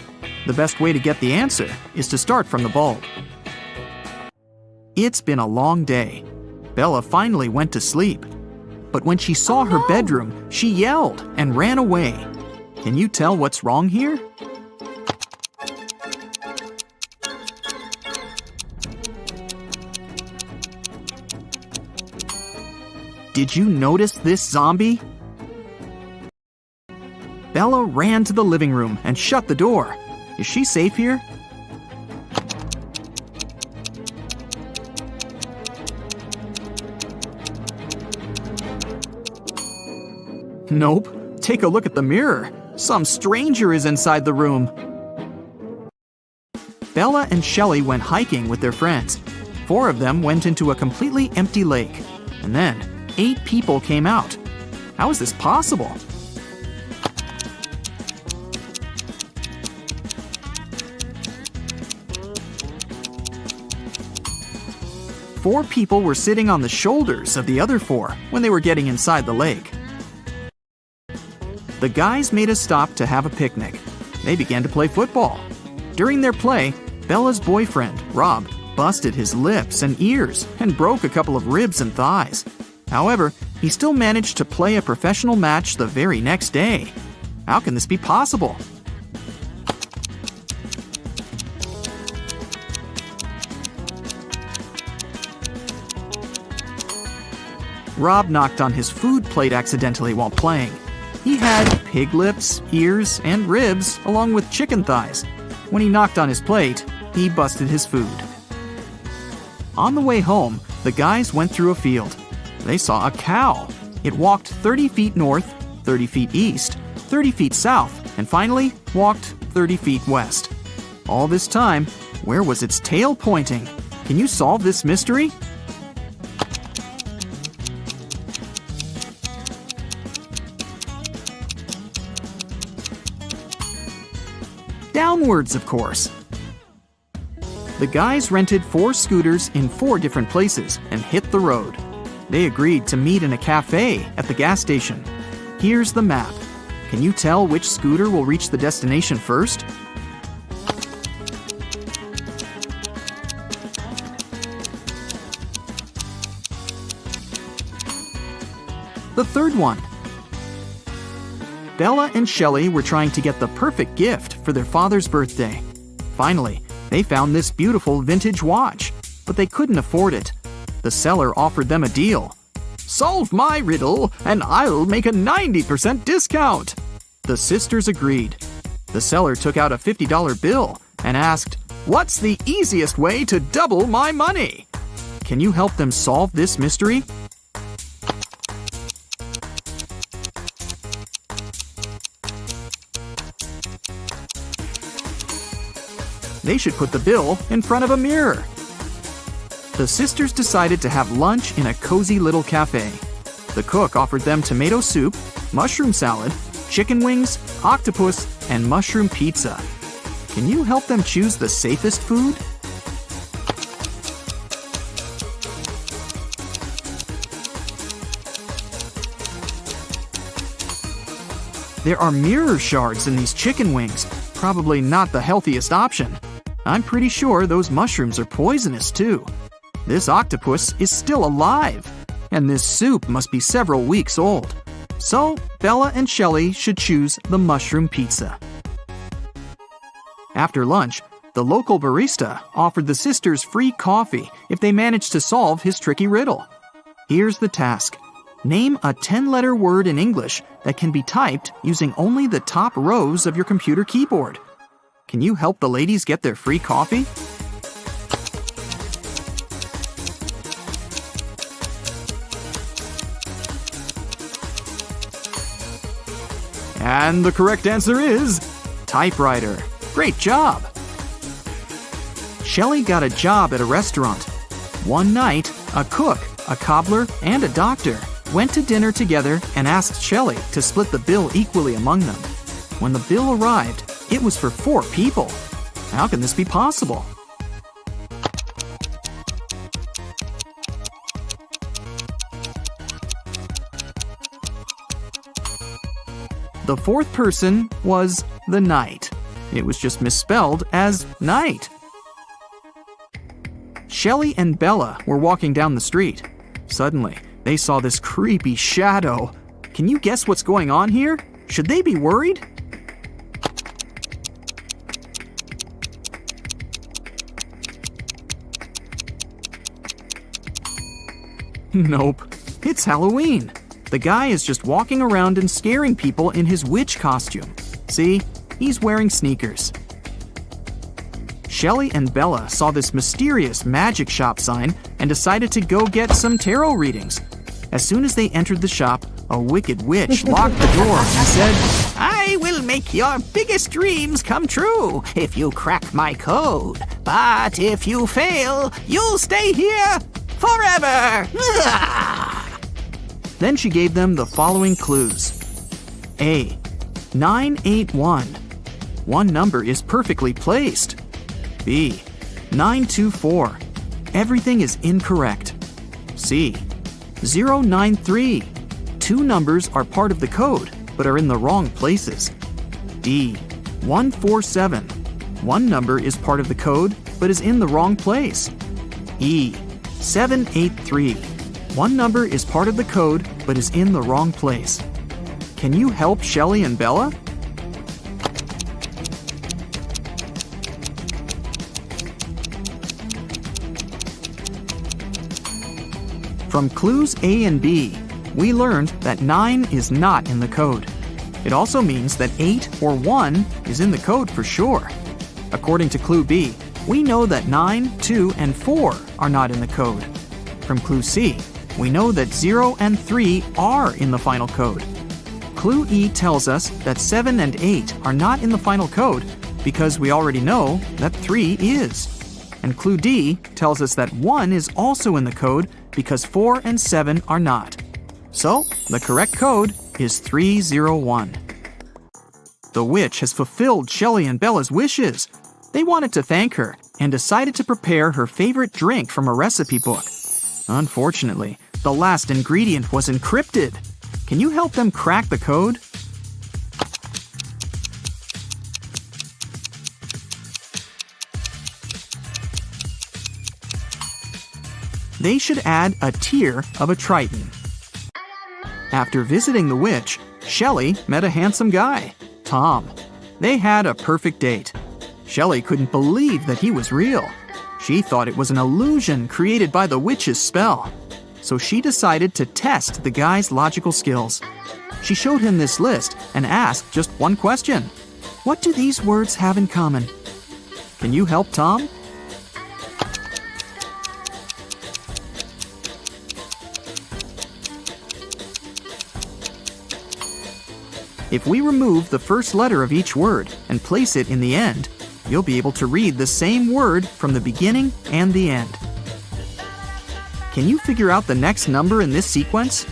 The best way to get the answer is to start from the bulb. It's been a long day. Bella finally went to sleep. But when she saw her bedroom, she yelled and ran away. Can you tell what's wrong here? Did you notice this zombie? Bella ran to the living room and shut the door. Is she safe here? Nope. Take a look at the mirror. Some stranger is inside the room. Bella and Shelley went hiking with their friends. 4 of them went into a completely empty lake. And then 8 people came out. How is this possible? Four people were sitting on the shoulders of the other 4 when they were getting inside the lake. The guys made a stop to have a picnic. They began to play football. During their play, Bella's boyfriend, Rob, busted his lips and ears and broke a couple of ribs and thighs. However, he still managed to play a professional match the very next day. How can this be possible? Rob knocked on his food plate accidentally while playing. He had pig lips, ears, and ribs, along with chicken thighs. When he knocked on his plate, he busted his food. On the way home, the guys went through a field. They saw a cow. It walked 30 feet north, 30 feet east, 30 feet south, and finally walked 30 feet west. All this time, where was its tail pointing? Can you solve this mystery? Downwards, of course. The guys rented 4 scooters in 4 different places and hit the road. They agreed to meet in a cafe at the gas station. Here's the map. Can you tell which scooter will reach the destination first? The third one. Bella and Shelley were trying to get the perfect gift for their father's birthday. Finally, they found this beautiful vintage watch, but they couldn't afford it. The seller offered them a deal. "Solve my riddle, and I'll make a 90% discount." The sisters agreed. The seller took out a $50 bill and asked, "What's the easiest way to double my money?" Can you help them solve this mystery? They should put the bill in front of a mirror. The sisters decided to have lunch in a cozy little cafe. The cook offered them tomato soup, mushroom salad, chicken wings, octopus, and mushroom pizza. Can you help them choose the safest food? There are mirror shards in these chicken wings. Probably not the healthiest option. I'm pretty sure those mushrooms are poisonous too. This octopus is still alive, and this soup must be several weeks old. So, Bella and Shelley should choose the mushroom pizza. After lunch, the local barista offered the sisters free coffee if they managed to solve his tricky riddle. Here's the task. Name a 10-letter word in English that can be typed using only the top rows of your computer keyboard. Can you help the ladies get their free coffee? And the correct answer is typewriter. Great job! Shelley got a job at a restaurant. One night, a cook, a cobbler, and a doctor went to dinner together and asked Shelley to split the bill equally among them. When the bill arrived, it was for 4 people. How can this be possible? The 4th person was the knight. It was just misspelled as night. Shelley and Bella were walking down the street. Suddenly, they saw this creepy shadow. Can you guess what's going on here? Should they be worried? Nope, it's Halloween. The guy is just walking around and scaring people in his witch costume. See, he's wearing sneakers. Shelley and Bella saw this mysterious magic shop sign and decided to go get some tarot readings. As soon as they entered the shop, a wicked witch locked the door and said,
I will make your biggest dreams come true if you crack my code. But if you fail, you'll stay here forever.
Then she gave them the following clues. A. 981. One number is perfectly placed. B. 924. Everything is incorrect. C. 093. 2 numbers are part of the code, but are in the wrong places. D. 147. One number is part of the code, but is in the wrong place. E. 783. One number is part of the code, but is in the wrong place. Can you help Shelley and Bella? From clues A and B, we learned that 9 is not in the code. It also means that 8 or 1 is in the code for sure. According to clue B, we know that 9, 2, and 4 are not in the code. From clue C, we know that 0 and 3 are in the final code. Clue E tells us that 7 and 8 are not in the final code because we already know that 3 is. And clue D tells us that 1 is also in the code because 4 and 7 are not. So, the correct code is 301. The witch has fulfilled Shelley and Bella's wishes. They wanted to thank her and decided to prepare her favorite drink from a recipe book. Unfortunately, the last ingredient was encrypted. Can you help them crack the code? They should add a tear of a triton. After visiting the witch, Shelley met a handsome guy, Tom. They had a perfect date. Shelley couldn't believe that he was real. She thought it was an illusion created by the witch's spell. So she decided to test the guy's logical skills. She showed him this list and asked just one question. What do these words have in common? Can you help Tom? If we remove the first letter of each word and place it in the end, you'll be able to read the same word from the beginning and the end. Can you figure out the next number in this sequence?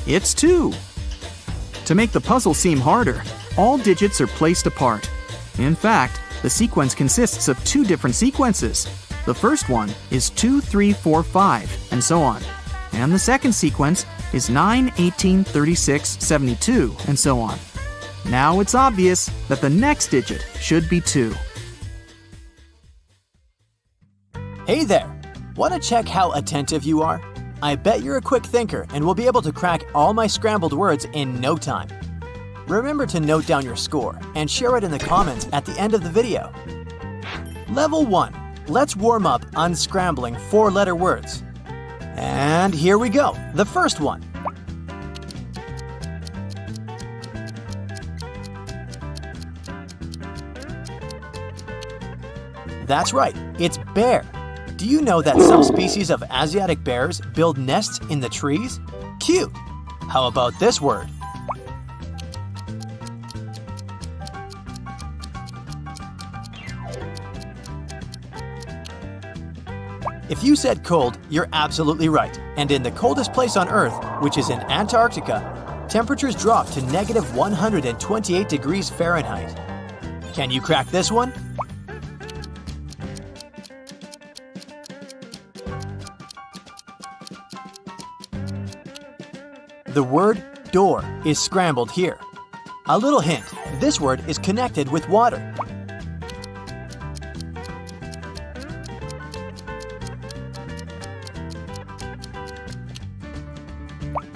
It's 2. To make the puzzle seem harder, all digits are placed apart. In fact, the sequence consists of 2 different sequences. The first one is 2, 3, 4, 5, and so on. And the second sequence is 9, 18, 36, 72, and so on. Now it's obvious that the next digit should be 2.
Hey there! Want to check how attentive you are? I bet you're a quick thinker and will be able to crack all my scrambled words in no time. Remember to note down your score and share it in the comments at the end of the video. Level 1. Let's warm up unscrambling 4-letter words. And here we go. The first one. That's right, it's bear. Do you know that some species of Asiatic bears build nests in the trees? Cute! How about this word? If you said cold, you're absolutely right. And in the coldest place on Earth, which is in Antarctica, temperatures drop to negative 128 degrees Fahrenheit. Can you crack this one? The word door is scrambled here. A little hint, this word is connected with water.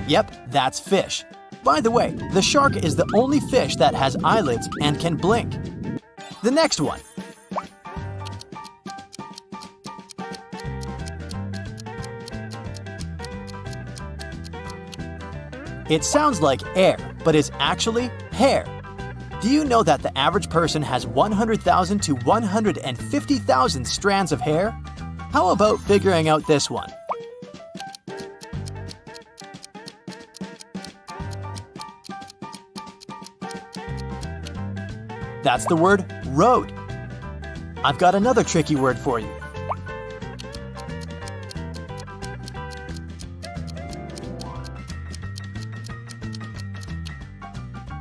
Yep, that's fish. By the way, the shark is the only fish that has eyelids and can blink. The next one. It sounds like air, but is actually hair. Do you know that the average person has 100,000 to 150,000 strands of hair? How about figuring out this one? That's the word road. I've got another tricky word for you.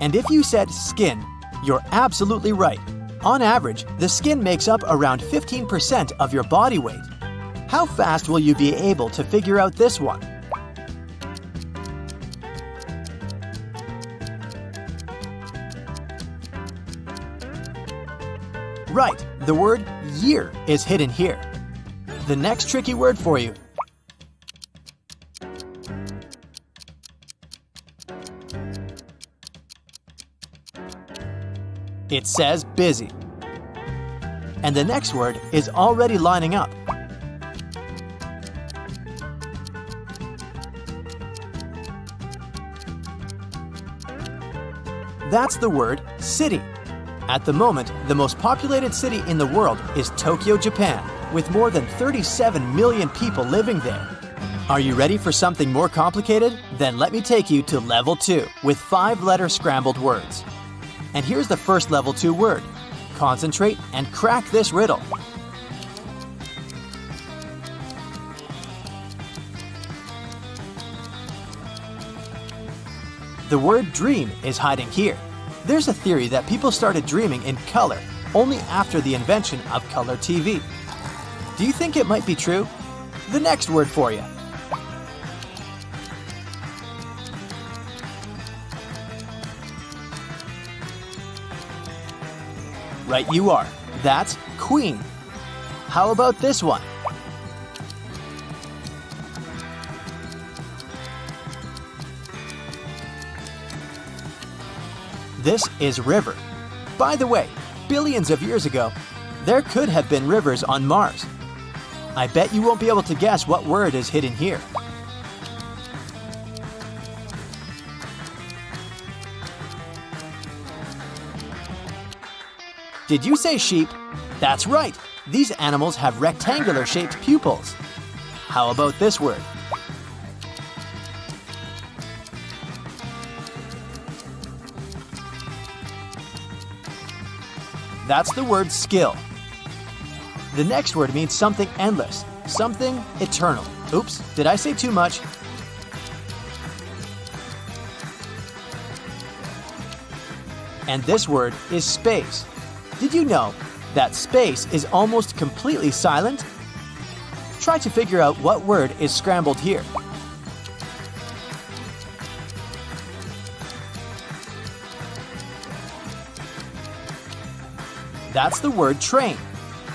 And if you said skin, you're absolutely right. On average, the skin makes up around 15% of your body weight. How fast will you be able to figure out this one? Right, the word year is hidden here. The next tricky word for you. It says busy. And the next word is already lining up. That's the word city. At the moment, the most populated city in the world is Tokyo, Japan, with more than 37 million people living there. Are you ready for something more complicated? Then let me take you to level 2 with 5-letter scrambled words. And here's the first level 2 word. Concentrate and crack this riddle. The word dream is hiding here. There's a theory that people started dreaming in color only after the invention of color TV. Do you think it might be true? The next word for you. Right you are. That's queen. How about this one? This is river. By the way, billions of years ago, there could have been rivers on Mars. I bet you won't be able to guess what word is hidden here. Did you say sheep? That's right. These animals have rectangular-shaped pupils. How about this word? That's the word skill. The next word means something endless, something eternal. Oops, did I say too much? And this word is space. Did you know that space is almost completely silent? Try to figure out what word is scrambled here. That's the word train.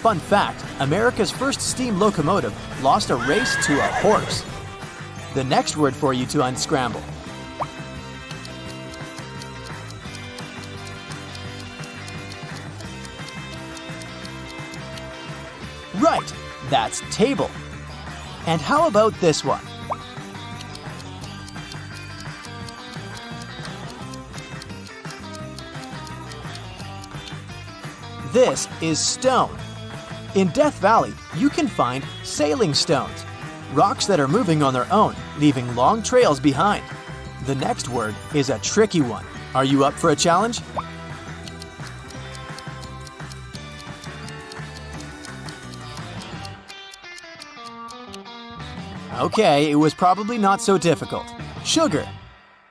Fun fact, America's first steam locomotive lost a race to a horse. The next word for you to unscramble. Right, that's table. And how about this one? This is stone. In Death Valley, you can find sailing stones, rocks that are moving on their own, leaving long trails behind. The next word is a tricky one. Are you up for a challenge? Okay, it was probably not so difficult. Sugar.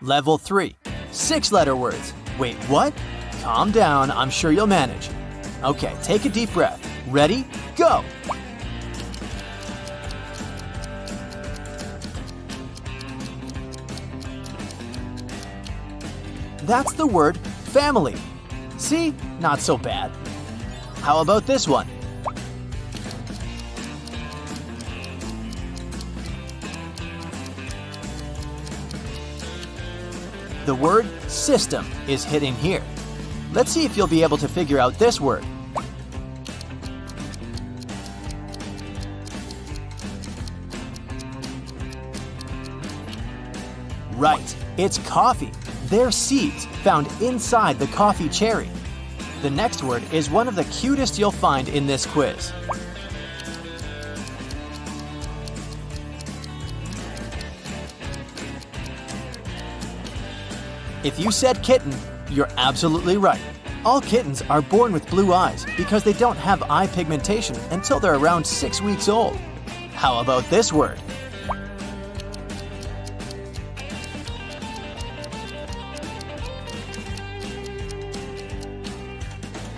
Level 3. 6-letter words. Wait, what? Calm down, I'm sure you'll manage. Okay, take a deep breath. Ready? Go! That's the word family. See? Not so bad. How about this one? The word system is hidden here. Let's see if you'll be able to figure out this word. Right, it's coffee. They're seeds found inside the coffee cherry. The next word is one of the cutest you'll find in this quiz. If you said kitten, you're absolutely right. All kittens are born with blue eyes because they don't have eye pigmentation until they're around 6 weeks old. How about this word?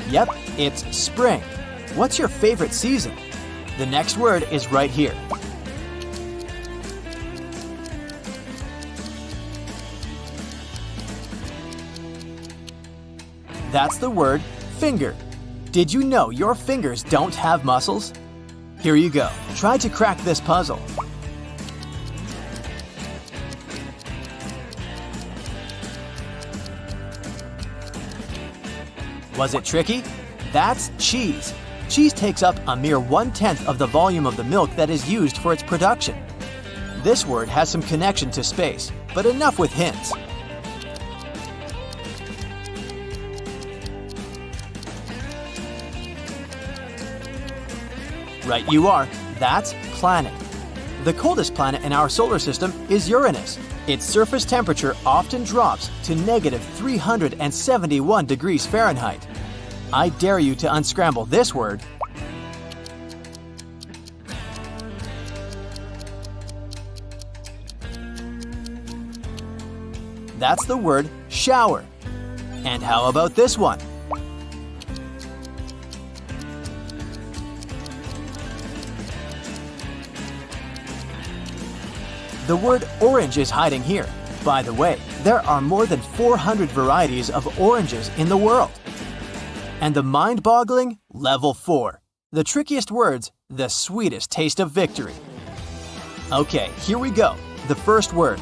Yep, it's spring. What's your favorite season? The next word is right here. That's the word finger. Did you know your fingers don't have muscles? Here you go. Try to crack this puzzle. Was it tricky? That's cheese. Cheese takes up a mere 1/10 of the volume of the milk that is used for its production. This word has some connection to space, but enough with hints. Right you are, that's planet. The coldest planet in our solar system is Uranus. Its surface temperature often drops to -371 degrees Fahrenheit. I dare you to unscramble this word. That's the word shower. And how about this one? The word orange is hiding here. By the way, there are more than 400 varieties of oranges in the world. And the mind-boggling level 4. The trickiest words, the sweetest taste of victory. Okay, here we go. The first word.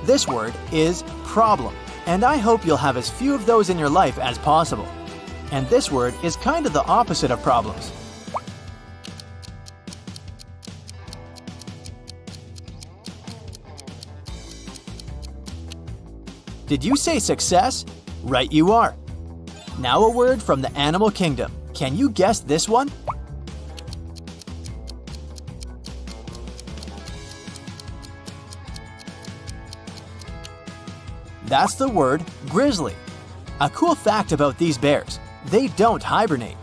This word is problem, and I hope you'll have as few of those in your life as possible. And this word is kind of the opposite of problems. Did you say success? Right you are. Now a word from the animal kingdom. Can you guess this one? That's the word grizzly. A cool fact about these bears, they don't hibernate.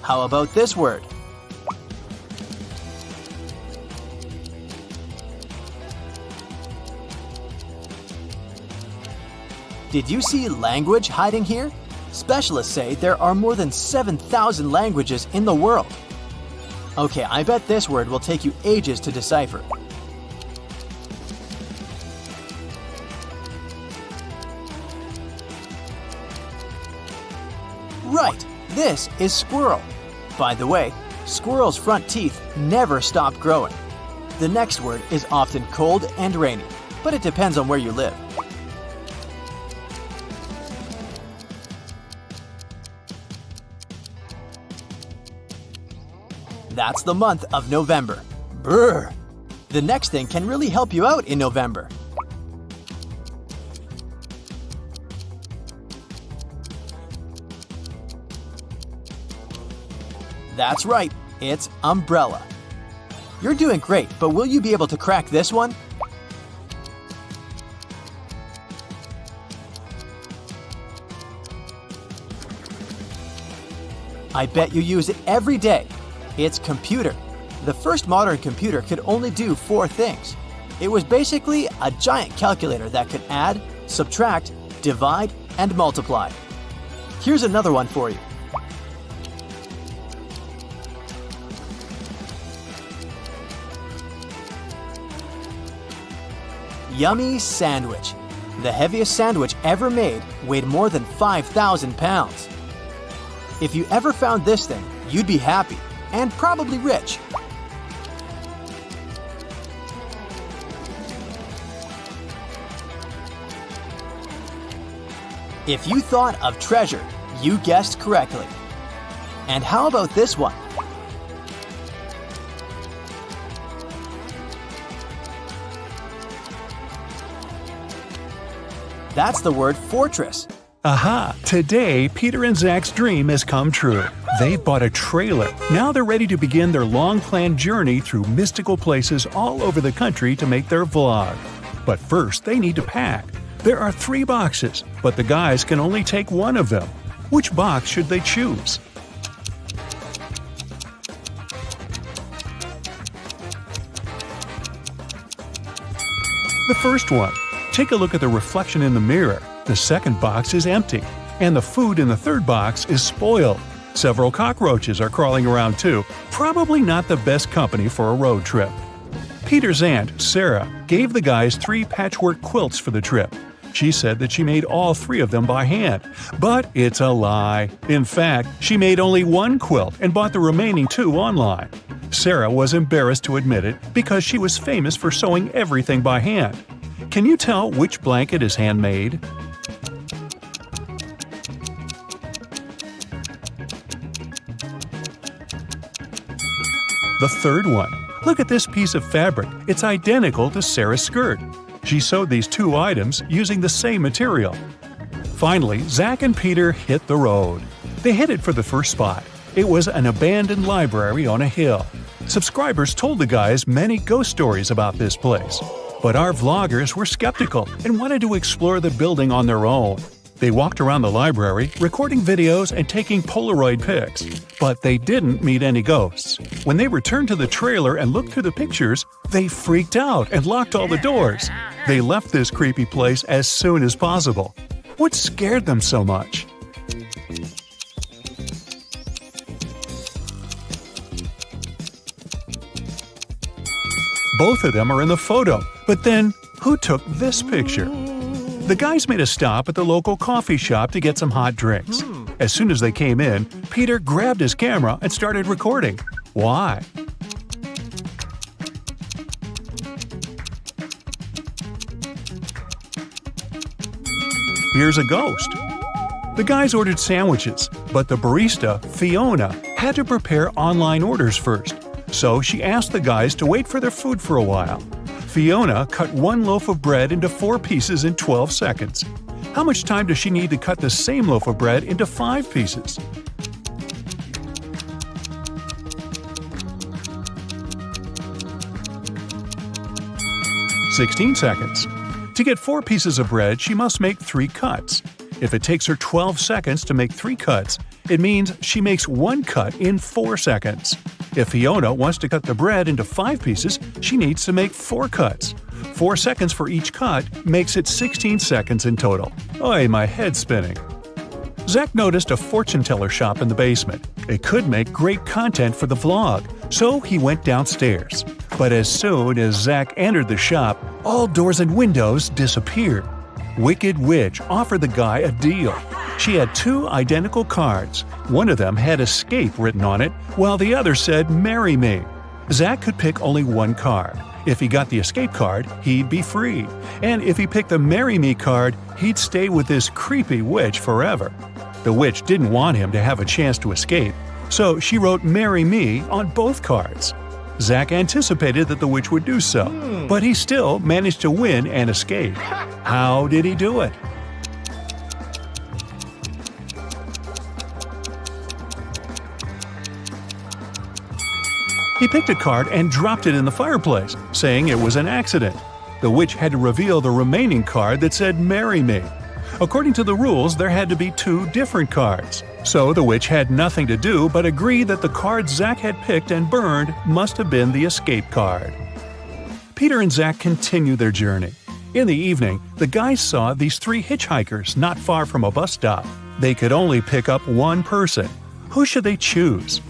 How about this word? Did you see language hiding here? Specialists say there are more than 7,000 languages in the world. Okay, I bet this word will take you ages to decipher. Right, this is squirrel. By the way, squirrels' front teeth never stop growing. The next word is often cold and rainy, but it depends on where you live. That's the month of November. Brr! The next thing can really help you out in November. That's right, it's umbrella. You're doing great, but will you be able to crack this one? I bet you use it every day. It's computer. The first modern computer could only do 4 things. It was basically a giant calculator that could add, subtract, divide, and multiply. Here's another one for you. Yummy sandwich. The heaviest sandwich ever made weighed more than 5,000 pounds. If you ever found this thing, you'd be happy and probably rich. If you thought of treasure, you guessed correctly. And how about this one? That's the word fortress.
Aha! Today, Peter and Zach's dream has come true. They've bought a trailer. Now they're ready to begin their long-planned journey through mystical places all over the country to make their vlog. But first, they need to pack. There are 3 boxes, but the guys can only take one of them. Which box should they choose? The first one. Take a look at the reflection in the mirror. The second box is empty, and the food in the third box is spoiled. Several cockroaches are crawling around too, probably not the best company for a road trip. Peter's aunt, Sarah, gave the guys 3 patchwork quilts for the trip. She said that she made all 3 of them by hand, but it's a lie. In fact, she made only 1 quilt and bought the remaining 2 online. Sarah was embarrassed to admit it because she was famous for sewing everything by hand. Can you tell which blanket is handmade? The third one. Look at this piece of fabric. It's identical to Sarah's skirt. She sewed these 2 items using the same material. Finally, Zach and Peter hit the road. They headed for the first spot. It was an abandoned library on a hill. Subscribers told the guys many ghost stories about this place. But our vloggers were skeptical and wanted to explore the building on their own. They walked around the library, recording videos and taking Polaroid pics. But they didn't meet any ghosts. When they returned to the trailer and looked through the pictures, they freaked out and locked all the doors. They left this creepy place as soon as possible. What scared them so much? Both of them are in the photo, but then who took this picture? The guys made a stop at the local coffee shop to get some hot drinks. As soon as they came in, Peter grabbed his camera and started recording. Why? Here's a ghost. The guys ordered sandwiches, but the barista, Fiona, had to prepare online orders first. So she asked the guys to wait for their food for a while. Fiona cut 1 loaf of bread into 4 pieces in 12 seconds. How much time does she need to cut the same loaf of bread into 5 pieces? 16 seconds. To get 4 pieces of bread, she must make 3 cuts. If it takes her 12 seconds to make 3 cuts, it means she makes 1 cut in 4 seconds. If Fiona wants to cut the bread into 5 pieces, she needs to make 4 cuts. 4 seconds for each cut makes it 16 seconds in total. Oy, my head's spinning. Zach noticed a fortune teller shop in the basement. It could make great content for the vlog, so he went downstairs. But as soon as Zach entered the shop, all doors and windows disappeared. Wicked Witch offered the guy a deal. She had 2 identical cards. One of them had escape written on it, while the other said marry me. Zach could pick only 1 card. If he got the escape card, he'd be free. And if he picked the marry me card, he'd stay with this creepy witch forever. The witch didn't want him to have a chance to escape, so she wrote marry me on both cards. Zach anticipated that the witch would do so, but he still managed to win and escape. How did he do it? He picked a card and dropped it in the fireplace, saying it was an accident. The witch had to reveal the remaining card that said marry me. According to the rules, there had to be 2 different cards. So the witch had nothing to do but agree that the card Zach had picked and burned must have been the escape card. Peter and Zach continue their journey. In the evening, the guys saw these 3 hitchhikers not far from a bus stop. They could only pick up 1 person. Who should they choose?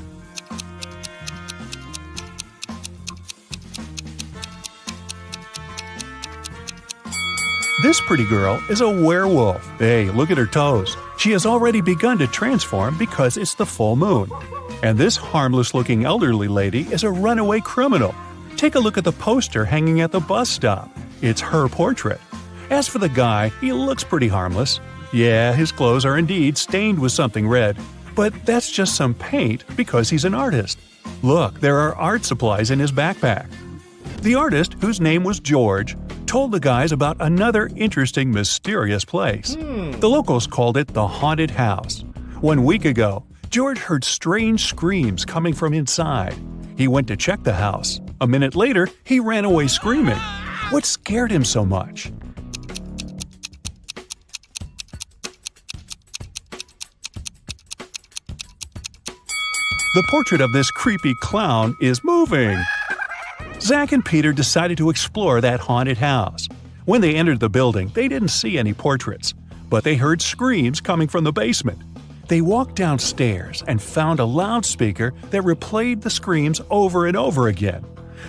This pretty girl is a werewolf. Hey, look at her toes. She has already begun to transform because it's the full moon. And this harmless-looking elderly lady is a runaway criminal. Take a look at the poster hanging at the bus stop. It's her portrait. As for the guy, he looks pretty harmless. Yeah, his clothes are indeed stained with something red, but that's just some paint because he's an artist. Look, there are art supplies in his backpack. The artist, whose name was George, told the guys about another interesting, mysterious place. The locals called it the Haunted House. 1 week ago, George heard strange screams coming from inside. He went to check the house. A minute later, he ran away screaming. What scared him so much? The portrait of this creepy clown is moving. Zach and Peter decided to explore that haunted house. When they entered the building, they didn't see any portraits, but they heard screams coming from the basement. They walked downstairs and found a loudspeaker that replayed the screams over and over again.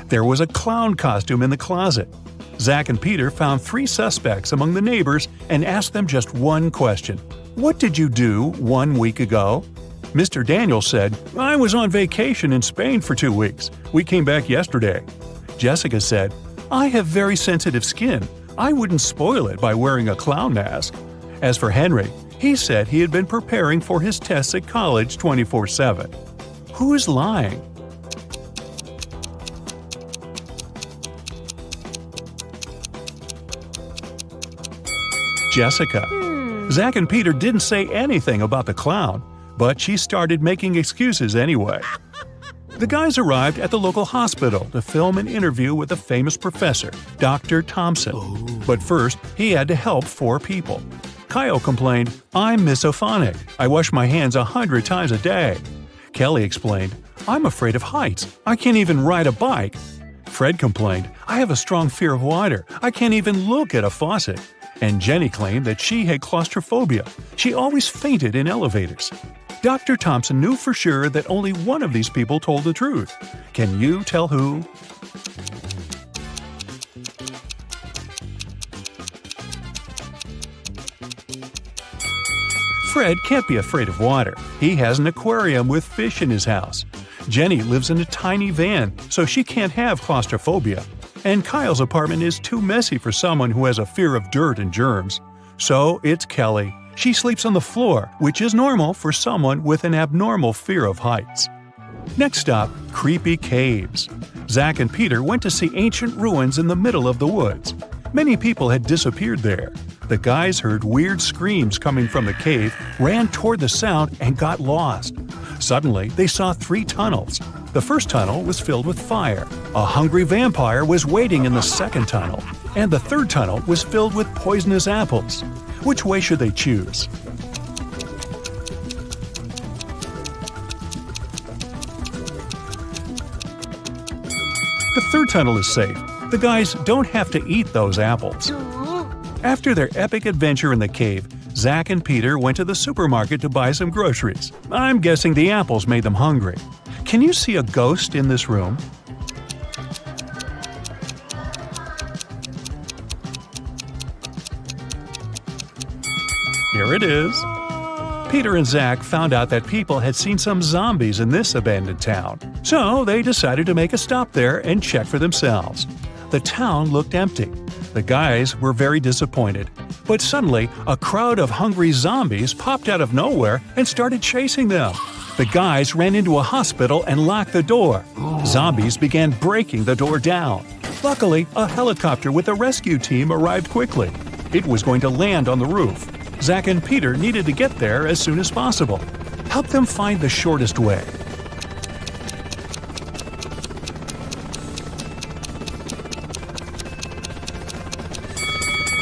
There was a clown costume in the closet. Zach and Peter found 3 suspects among the neighbors and asked them just 1 question. What did you do 1 week ago? Mr. Daniel said, I was on vacation in Spain for 2 weeks. We came back yesterday. Jessica said, I have very sensitive skin. I wouldn't spoil it by wearing a clown mask. As for Henry, he said he had been preparing for his tests at college 24/7. Who is lying? Jessica. Zach and Peter didn't say anything about the clown, but she started making excuses anyway. The guys arrived at the local hospital to film an interview with a famous professor, Dr. Thompson. But first, he had to help 4 people. Kyle complained, I'm misophonic. I wash my hands 100 times a day. Kelly explained, I'm afraid of heights. I can't even ride a bike. Fred complained, I have a strong fear of water. I can't even look at a faucet. And Jenny claimed that she had claustrophobia. She always fainted in elevators. Dr. Thompson knew for sure that only one of these people told the truth. Can you tell who? Fred can't be afraid of water. He has an aquarium with fish in his house. Jenny lives in a tiny van, so she can't have claustrophobia. And Kyle's apartment is too messy for someone who has a fear of dirt and germs. So it's Kelly. She sleeps on the floor, which is normal for someone with an abnormal fear of heights. Next stop, creepy caves. Zach and Peter went to see ancient ruins in the middle of the woods. Many people had disappeared there. The guys heard weird screams coming from the cave, ran toward the sound, and got lost. Suddenly, they saw 3 tunnels. The first tunnel was filled with fire. A hungry vampire was waiting in the second tunnel. And the third tunnel was filled with poisonous apples. Which way should they choose? The third tunnel is safe. The guys don't have to eat those apples. After their epic adventure in the cave, Zach and Peter went to the supermarket to buy some groceries. I'm guessing the apples made them hungry. Can you see a ghost in this room? Here it is. Peter and Zach found out that people had seen some zombies in this abandoned town. So they decided to make a stop there and check for themselves. The town looked empty. The guys were very disappointed. But suddenly, a crowd of hungry zombies popped out of nowhere and started chasing them. The guys ran into a hospital and locked the door. Zombies began breaking the door down. Luckily, a helicopter with a rescue team arrived quickly. It was going to land on the roof. Zach and Peter needed to get there as soon as possible. Help them find the shortest way.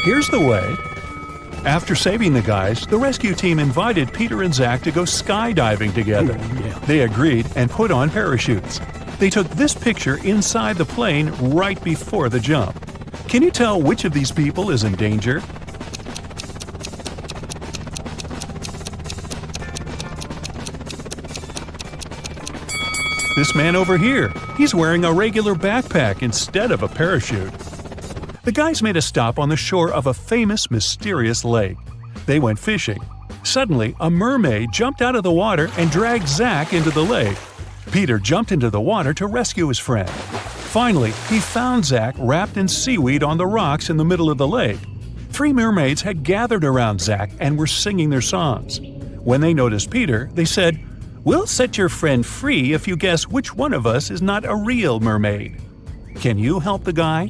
Here's the way. After saving the guys, the rescue team invited Peter and Zach to go skydiving together. They agreed and put on parachutes. They took this picture inside the plane right before the jump. Can you tell which of these people is in danger? This man over here, he's wearing a regular backpack instead of a parachute. The guys made a stop on the shore of a famous, mysterious lake. They went fishing. Suddenly, a mermaid jumped out of the water and dragged Zach into the lake. Peter jumped into the water to rescue his friend. Finally, he found Zach wrapped in seaweed on the rocks in the middle of the lake. 3 mermaids had gathered around Zach and were singing their songs. When they noticed Peter, they said, "We'll set your friend free if you guess which one of us is not a real mermaid." Can you help the guy?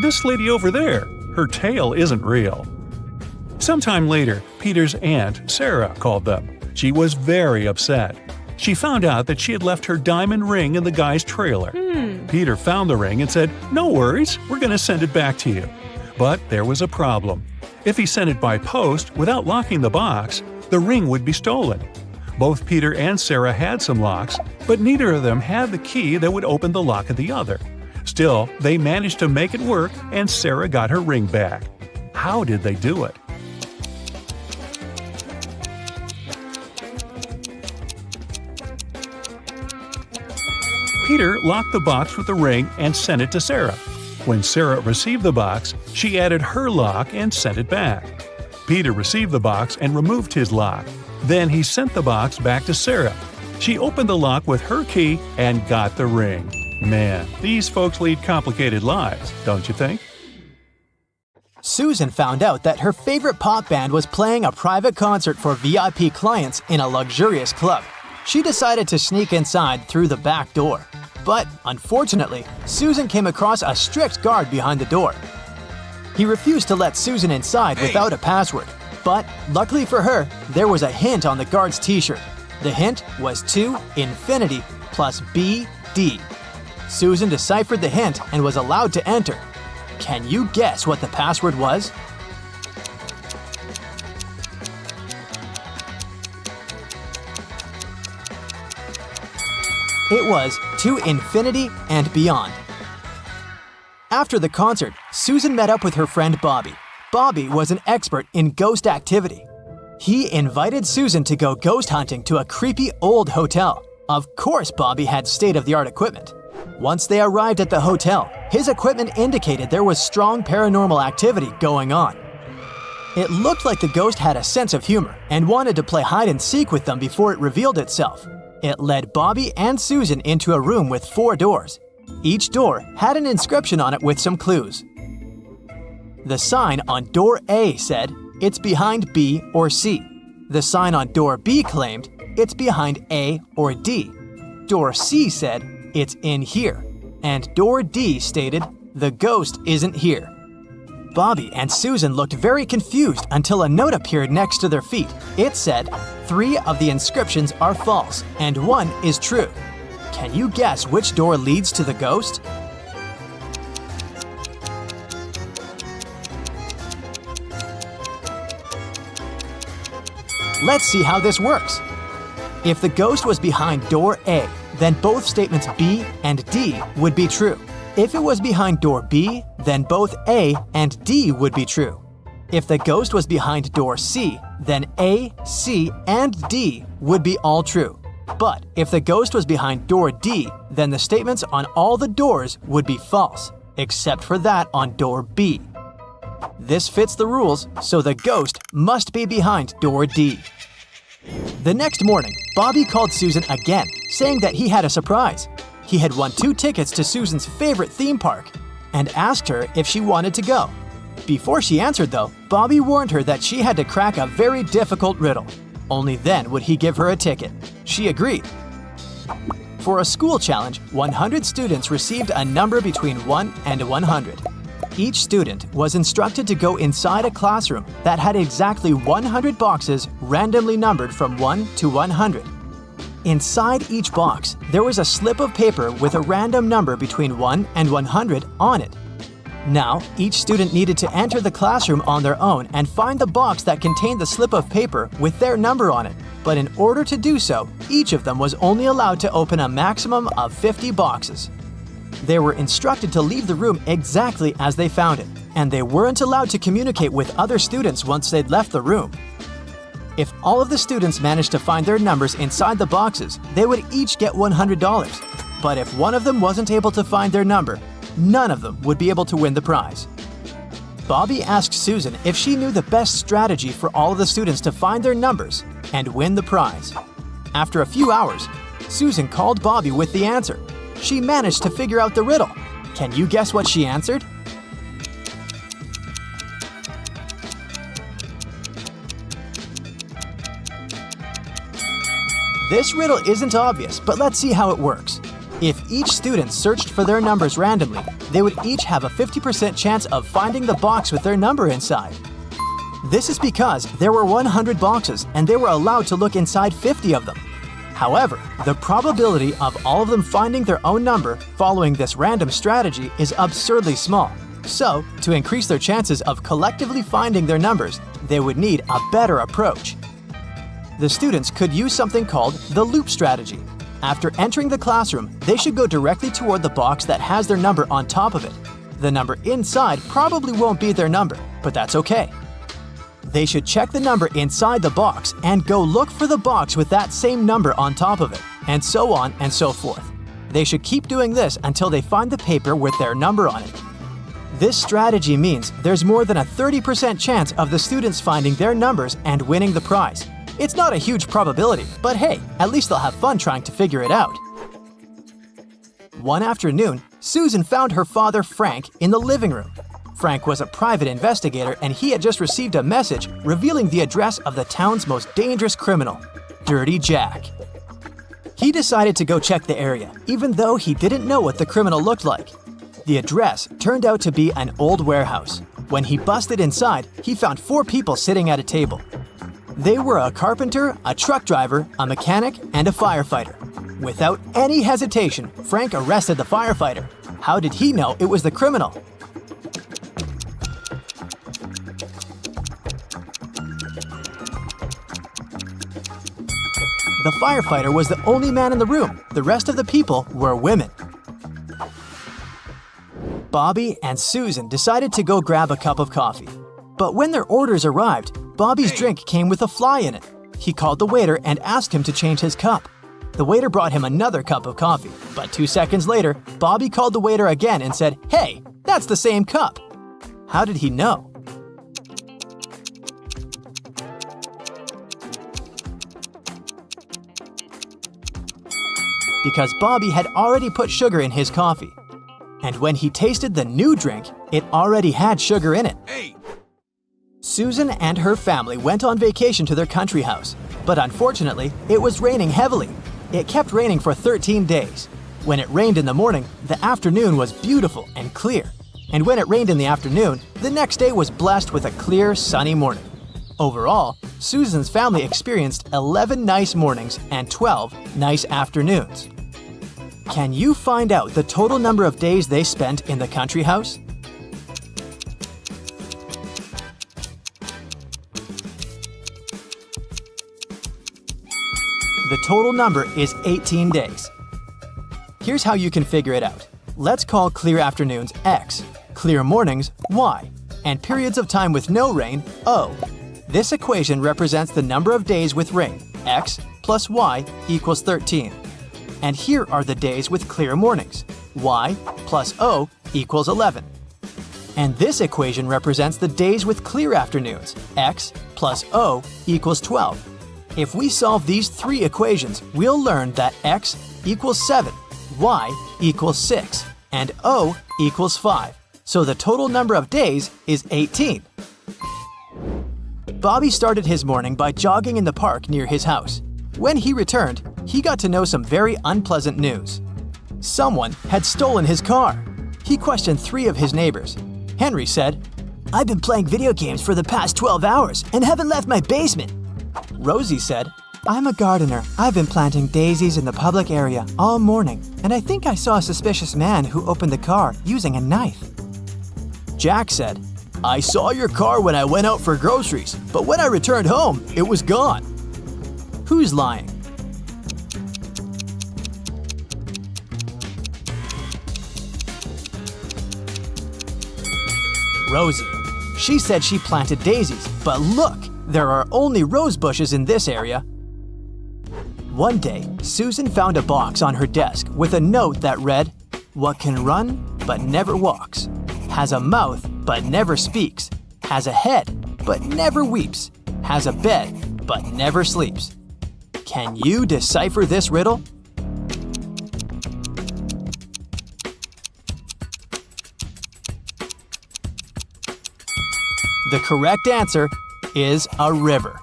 This lady over there, her tail isn't real. Sometime later, Peter's aunt, Sarah, called them. She was very upset. She found out that she had left her diamond ring in the guy's trailer. Peter found the ring and said, "No worries, we're going to send it back to you." But there was a problem. If he sent it by post without locking the box, the ring would be stolen. Both Peter and Sarah had some locks, but neither of them had the key that would open the lock of the other. Still, they managed to make it work and Sarah got her ring back. How did they do it? Peter locked the box with the ring and sent it to Sarah. When Sarah received the box, she added her lock and sent it back. Peter received the box and removed his lock. Then he sent the box back to Sarah. She opened the lock with her key and got the ring. Man, these folks lead complicated lives, don't you think?
Susan found out that her favorite pop band was playing a private concert for VIP clients in a luxurious club. She decided to sneak inside through the back door. But, unfortunately, Susan came across a strict guard behind the door. He refused to let Susan inside without a password. But, luckily for her, there was a hint on the guard's t-shirt. The hint was to infinity plus BD. Susan deciphered the hint and was allowed to enter. Can you guess what the password was? It was to infinity and beyond. After the concert, Susan met up with her friend Bobby. Bobby was an expert in ghost activity. He invited Susan to go ghost hunting to a creepy old hotel. Of course, Bobby had state-of-the-art equipment. Once they arrived at the hotel, his equipment indicated there was strong paranormal activity going on. It looked like the ghost had a sense of humor and wanted to play hide-and-seek with them before it revealed itself. It led Bobby and Susan into a room with 4 doors. Each door had an inscription on it with some clues. The sign on door A said, "It's behind B or C." The sign on door B claimed, "It's behind A or D." Door C said, "It's in here." And door D stated, "The ghost isn't here." Bobby and Susan looked very confused until a note appeared next to their feet. It said, "3 of the inscriptions are false and 1 is true." Can you guess which door leads to the ghost? Let's see how this works. If the ghost was behind door A, then both statements B and D would be true. If it was behind door B, then both A and D would be true. If the ghost was behind door C, then A, C, and D would be all true. But if the ghost was behind door D, then the statements on all the doors would be false, except for that on door B. This fits the rules, so the ghost must be behind door D. The next morning, Bobby called Susan again, saying that he had a surprise. He had won 2 tickets to Susan's favorite theme park and asked her if she wanted to go. Before she answered though, Bobby warned her that she had to crack a very difficult riddle. Only then would he give her a ticket. She agreed. For a school challenge, 100 students received a number between 1 and 100. Each student was instructed to go inside a classroom that had exactly 100 boxes randomly numbered from 1 to 100. Inside each box, there was a slip of paper with a random number between 1 and 100 on it. Now, each student needed to enter the classroom on their own and find the box that contained the slip of paper with their number on it. But in order to do so, each of them was only allowed to open a maximum of 50 boxes. They were instructed to leave the room exactly as they found it, and they weren't allowed to communicate with other students once they'd left the room. If all of the students managed to find their numbers inside the boxes, they would each get $100. But if one of them wasn't able to find their number, none of them would be able to win the prize. Bobby asked Susan if she knew the best strategy for all of the students to find their numbers and win the prize. After a few hours, Susan called Bobby with the answer. She managed to figure out the riddle. Can you guess what she answered? This riddle isn't obvious, but let's see how it works. If each student searched for their numbers randomly, they would each have a 50% chance of finding the box with their number inside. This is because there were 100 boxes and they were allowed to look inside 50 of them. However, the probability of all of them finding their own number following this random strategy is absurdly small. So, to increase their chances of collectively finding their numbers, they would need a better approach. The students could use something called the loop strategy. After entering the classroom, they should go directly toward the box that has their number on top of it. The number inside probably won't be their number, but that's okay. They should check the number inside the box and go look for the box with that same number on top of it, and so on and so forth. They should keep doing this until they find the paper with their number on it. This strategy means there's more than a 30% chance of the students finding their numbers and winning the prize. It's not a huge probability, but hey, at least they'll have fun trying to figure it out. One afternoon, Susan found her father, Frank, in the living room. Frank was a private investigator and he had just received a message revealing the address of the town's most dangerous criminal, Dirty Jack. He decided to go check the area, even though he didn't know what the criminal looked like. The address turned out to be an old warehouse. When he busted inside, he found 4 people sitting at a table. They were a carpenter, a truck driver, a mechanic, and a firefighter. Without any hesitation, Frank arrested the firefighter. How did he know it was the criminal? The firefighter was the only man in the room. The rest of the people were women. Bobby and Susan decided to go grab a cup of coffee. But when their orders arrived, Bobby's drink came with a fly in it. He called the waiter and asked him to change his cup. The waiter brought him another cup of coffee, but 2 seconds later, Bobby called the waiter again and said, "Hey, that's the same cup." How did he know? Because Bobby had already put sugar in his coffee. And when he tasted the new drink, it already had sugar in it. Susan and her family went on vacation to their country house, but unfortunately, it was raining heavily. It kept raining for 13 days. When it rained in the morning, the afternoon was beautiful and clear. And when it rained in the afternoon, the next day was blessed with a clear, sunny morning. Overall, Susan's family experienced 11 nice mornings and 12 nice afternoons. Can you find out the total number of days they spent in the country house? The total number is 18 days. Here's how you can figure it out. Let's call clear afternoons X, clear mornings Y, and periods of time with no rain O. This equation represents the number of days with rain, X plus Y equals 13. And here are the days with clear mornings, Y plus O equals 11. And this equation represents the days with clear afternoons, X plus O equals 12. If we solve these three equations, we'll learn that X equals 7, Y equals 6, and O equals 5. So the total number of days is 18. Bobby started his morning by jogging in the park near his house. When he returned, he got to know some very unpleasant news. Someone had stolen his car. He questioned 3 of his neighbors. Henry said, "I've been playing video games for the past 12 hours and haven't left my basement." Rosie said, "I'm a gardener. I've been planting daisies in the public area all morning, and I think I saw a suspicious man who opened the car using a knife." Jack said, "I saw your car when I went out for groceries, but when I returned home, it was gone." Who's lying? Rosie. She said she planted daisies, but look, there are only rose bushes in this area. One day, Susan found a box on her desk with a note that read, "What can run but never walks, has a mouth but never speaks, has a head but never weeps, has a bed but never sleeps." Can you decipher this riddle? The correct answer is a river.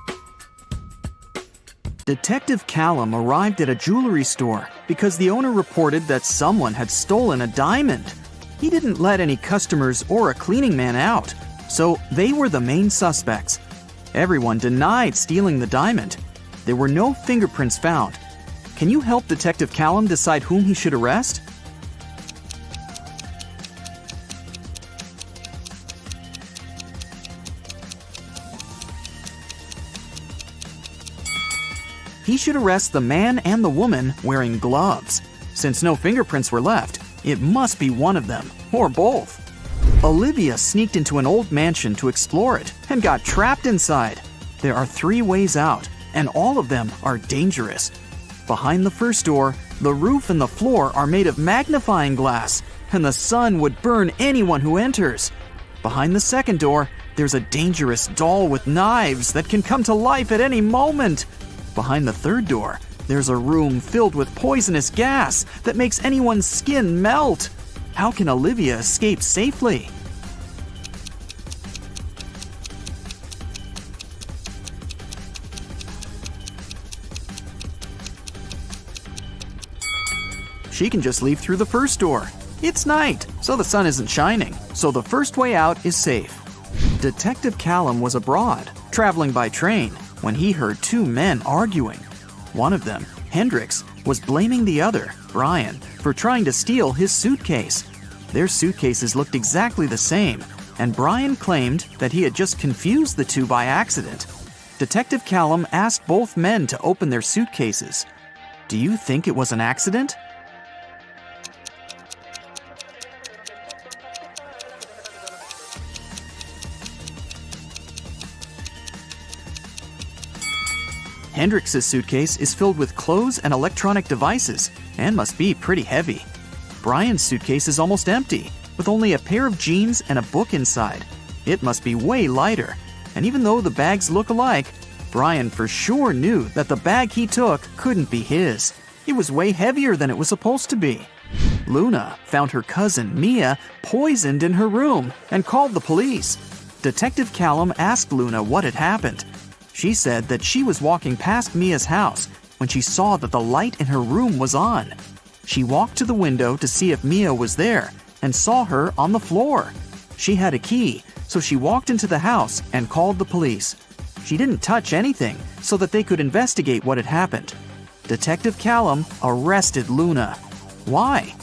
Detective Callum arrived at a jewelry store because the owner reported that someone had stolen a diamond. He didn't let any customers or a cleaning man out, so they were the main suspects. Everyone denied stealing the diamond. There were no fingerprints found. Can you help Detective Callum decide whom he should arrest? He should arrest the man and the woman wearing gloves. Since no fingerprints were left, it must be one of them, or both. Olivia sneaked into an old mansion to explore it and got trapped inside. There are 3 ways out, and all of them are dangerous. Behind the first door, the roof and the floor are made of magnifying glass, and the sun would burn anyone who enters. Behind the second door, there's a dangerous doll with knives that can come to life at any moment. Behind the third door, there's a room filled with poisonous gas that makes anyone's skin melt. How can Olivia escape safely? She can just leave through the first door. It's night, so the sun isn't shining, so the first way out is safe. Detective Callum was abroad, traveling by train, when he heard 2 men arguing. One of them, Hendrix, was blaming the other, Brian, for trying to steal his suitcase. Their suitcases looked exactly the same, and Brian claimed that he had just confused the 2 by accident. Detective Callum asked both men to open their suitcases. Do you think it was an accident? Hendrix's suitcase is filled with clothes and electronic devices and must be pretty heavy. Brian's suitcase is almost empty, with only a pair of jeans and a book inside. It must be way lighter, and even though the bags look alike, Brian for sure knew that the bag he took couldn't be his. It was way heavier than it was supposed to be. Luna found her cousin, Mia, poisoned in her room and called the police. Detective Callum asked Luna what had happened. She said that she was walking past Mia's house when when she saw that the light in her room was on. She walked to the window to see if Mia was there and saw her on the floor. She had a key, so she walked into the house and called the police. She didn't touch anything so that they could investigate what had happened. Detective Callum arrested Luna. Why?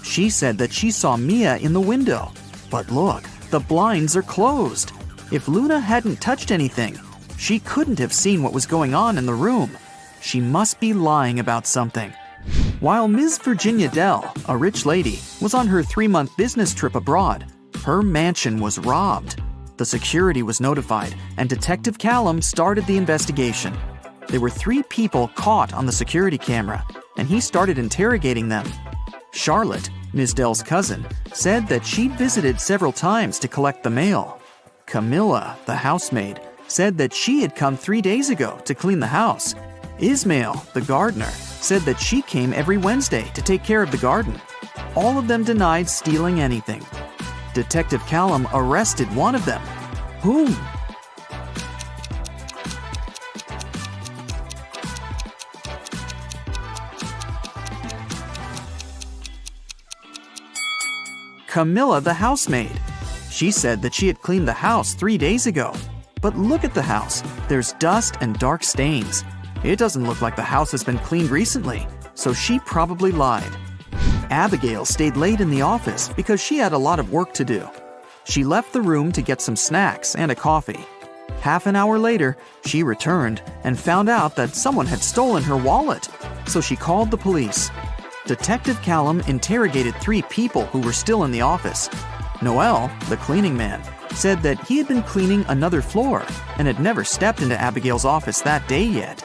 She said that she saw Mia in the window. But look, the blinds are closed. If Luna hadn't touched anything, she couldn't have seen what was going on in the room. She must be lying about something. While Ms. Virginia Dell, a rich lady, was on her 3-month business trip abroad, her mansion was robbed. The security was notified, and Detective Callum started the investigation. There were 3 people caught on the security camera, and he started interrogating them. Charlotte, Ms. Dell's cousin, said that she'd visited several times to collect the mail. Camilla, the housemaid, said that she had come 3 days ago to clean the house. Ismail, the gardener, said that she came every Wednesday to take care of the garden. All of them denied stealing anything. Detective Callum arrested one of them. Whom? Camilla, the housemaid. She said that she had cleaned the house 3 days ago. But look at the house. There's dust and dark stains. It doesn't look like the house has been cleaned recently, so she probably lied. Abigail stayed late in the office because she had a lot of work to do. She left the room to get some snacks and a coffee. Half an hour later, she returned and found out that someone had stolen her wallet, so she called the police. Detective Callum interrogated 3 people who were still in the office. Noel, the cleaning man, said that he had been cleaning another floor and had never stepped into Abigail's office that day yet.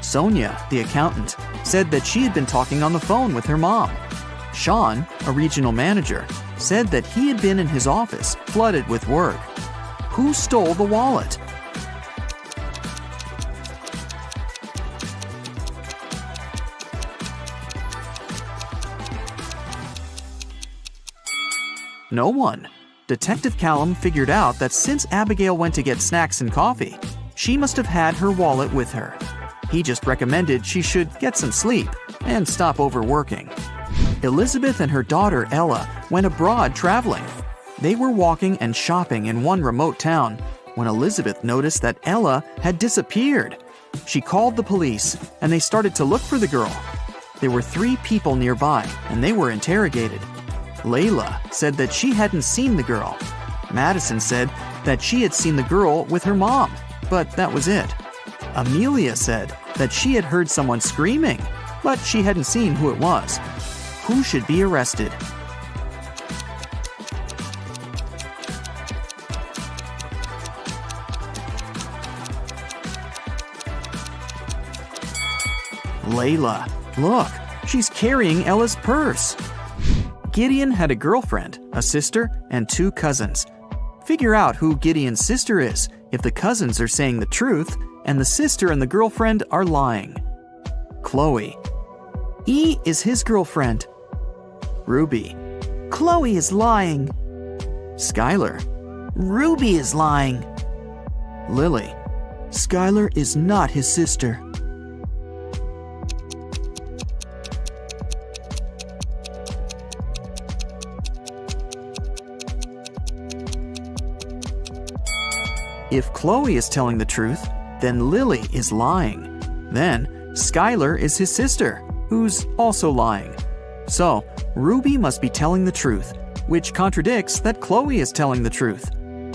Sonia, the accountant, said that she had been talking on the phone with her mom. Sean, a regional manager, said that he had been in his office, flooded with work. Who stole the wallet? No one. Detective Callum figured out that since Abigail went to get snacks and coffee, she must have had her wallet with her. He just recommended she should get some sleep and stop overworking. Elizabeth and her daughter Ella went abroad traveling. They were walking and shopping in one remote town when Elizabeth noticed that Ella had disappeared. She called the police and they started to look for the girl. There were 3 people nearby and they were interrogated. Layla said that she hadn't seen the girl. Madison said that she had seen the girl with her mom, but that was it. Amelia said that she had heard someone screaming, but she hadn't seen who it was. Who should be arrested? Layla. Look, she's carrying Ella's purse. Gideon had a girlfriend, a sister, and 2 cousins. Figure out who Gideon's sister is if the cousins are saying the truth and the sister and the girlfriend are lying. Chloe. E is his girlfriend. Ruby. Chloe is lying. Skylar. Ruby is lying. Lily. Skylar is not his sister. If Chloe is telling the truth, then Lily is lying. Then Skylar is his sister, who's also lying. So Ruby must be telling the truth, which contradicts that Chloe is telling the truth.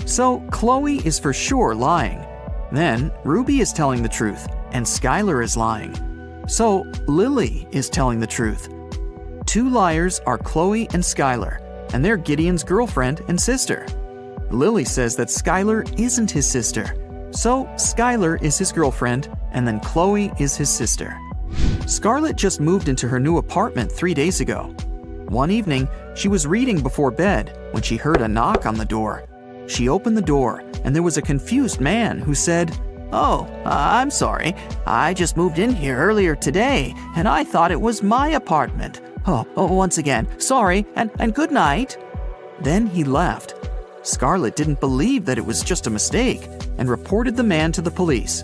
So Chloe is for sure lying. Then Ruby is telling the truth, and Skylar is lying. So Lily is telling the truth. 2 liars are Chloe and Skylar, and they're Gideon's girlfriend and sister. Lily says that Skylar isn't his sister. So Skylar is his girlfriend, and then Chloe is his sister. Scarlett just moved into her new apartment 3 days ago. One evening, she was reading before bed when she heard a knock on the door. She opened the door, and there was a confused man who said, "Oh, I'm sorry. I just moved in here earlier today, and I thought it was my apartment. Once again, sorry, and good night." Then he left. Scarlett didn't believe that it was just a mistake and reported the man to the police.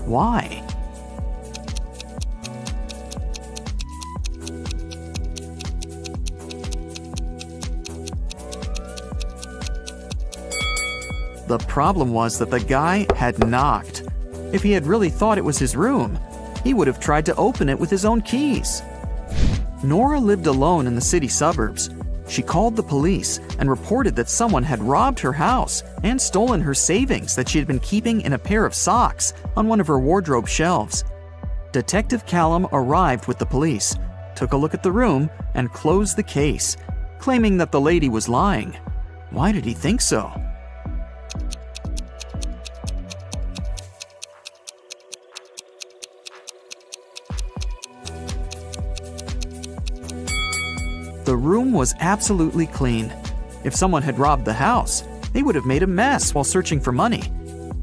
Why? The problem was that the guy had knocked. If he had really thought it was his room, he would have tried to open it with his own keys. Nora lived alone in the city suburbs. She called the police and reported that someone had robbed her house and stolen her savings that she had been keeping in a pair of socks on one of her wardrobe shelves. Detective Callum arrived with the police, took a look at the room, and closed the case, claiming that the lady was lying. Why did he think so? The room was absolutely clean. If someone had robbed the house, they would have made a mess while searching for money.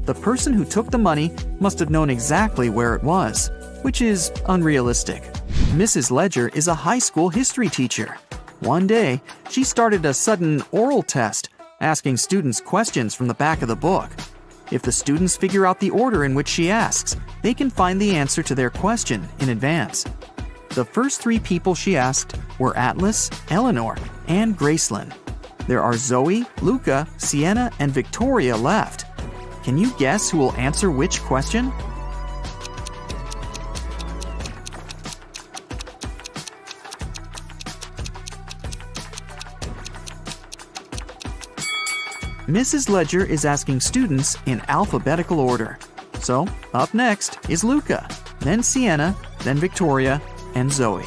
The person who took the money must have known exactly where it was, which is unrealistic. Mrs. Ledger is a high school history teacher. One day, she started a sudden oral test, asking students questions from the back of the book. If the students figure out the order in which she asks, they can find the answer to their question in advance. The first 3 people she asked were Atlas, Eleanor, and Gracelyn. There are Zoe, Luca, Sienna, and Victoria left. Can you guess who will answer which question? Mrs. Ledger is asking students in alphabetical order. So, up next is Luca, then Sienna, then Victoria, and Zoe.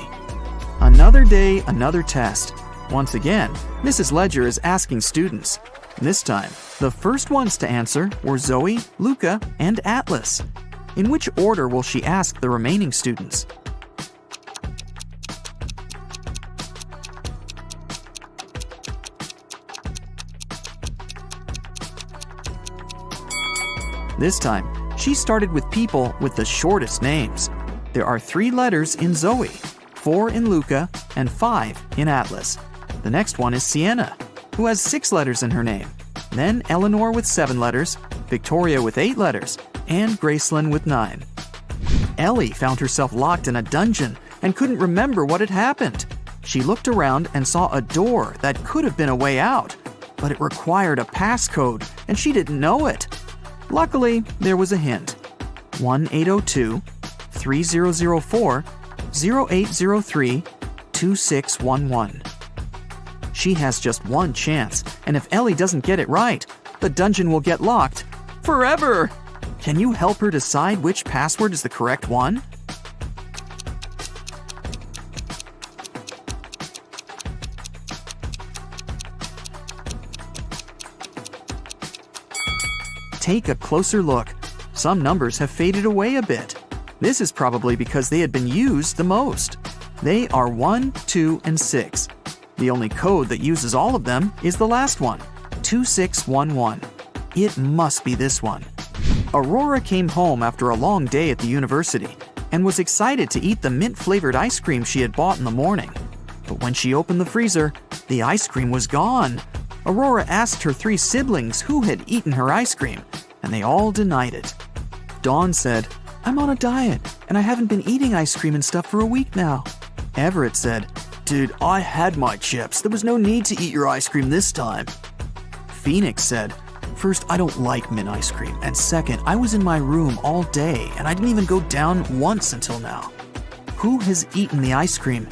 Another day, another test. Once again, Mrs. Ledger is asking students. This time, the first ones to answer were Zoe, Luca, and Atlas. In which order will she ask the remaining students? This time, she started with people with the shortest names. There are 3 letters in Zoe, 4 in Luca, and 5 in Atlas. The next one is Sienna, who has 6 letters in her name. Then Eleanor with 7 letters, Victoria with 8 letters, and Gracelyn with 9. Ellie found herself locked in a dungeon and couldn't remember what had happened. She looked around and saw a door that could have been a way out, but it required a passcode, and she didn't know it. Luckily, there was a hint. 1-802-3004-0803-2611. She has just one chance, and if Ellie doesn't get it right, the dungeon will get locked forever. Can you help her decide which password is the correct one? Take a closer look. Some numbers have faded away a bit. This is probably because they had been used the most. They are 1, 2, and 6. The only code that uses all of them is the last one, 2611. It must be this one. Aurora came home after a long day at the university and was excited to eat the mint-flavored ice cream she had bought in the morning. But when she opened the freezer, the ice cream was gone. Aurora asked her 3 siblings who had eaten her ice cream, and they all denied it. Dawn said, "I'm on a diet, and I haven't been eating ice cream and stuff for a week now." Everett said, "Dude, I had my chips. There was no need to eat your ice cream this time." Phoenix said, "First, I don't like mint ice cream, and second, I was in my room all day, and I didn't even go down once until now." Who has eaten the ice cream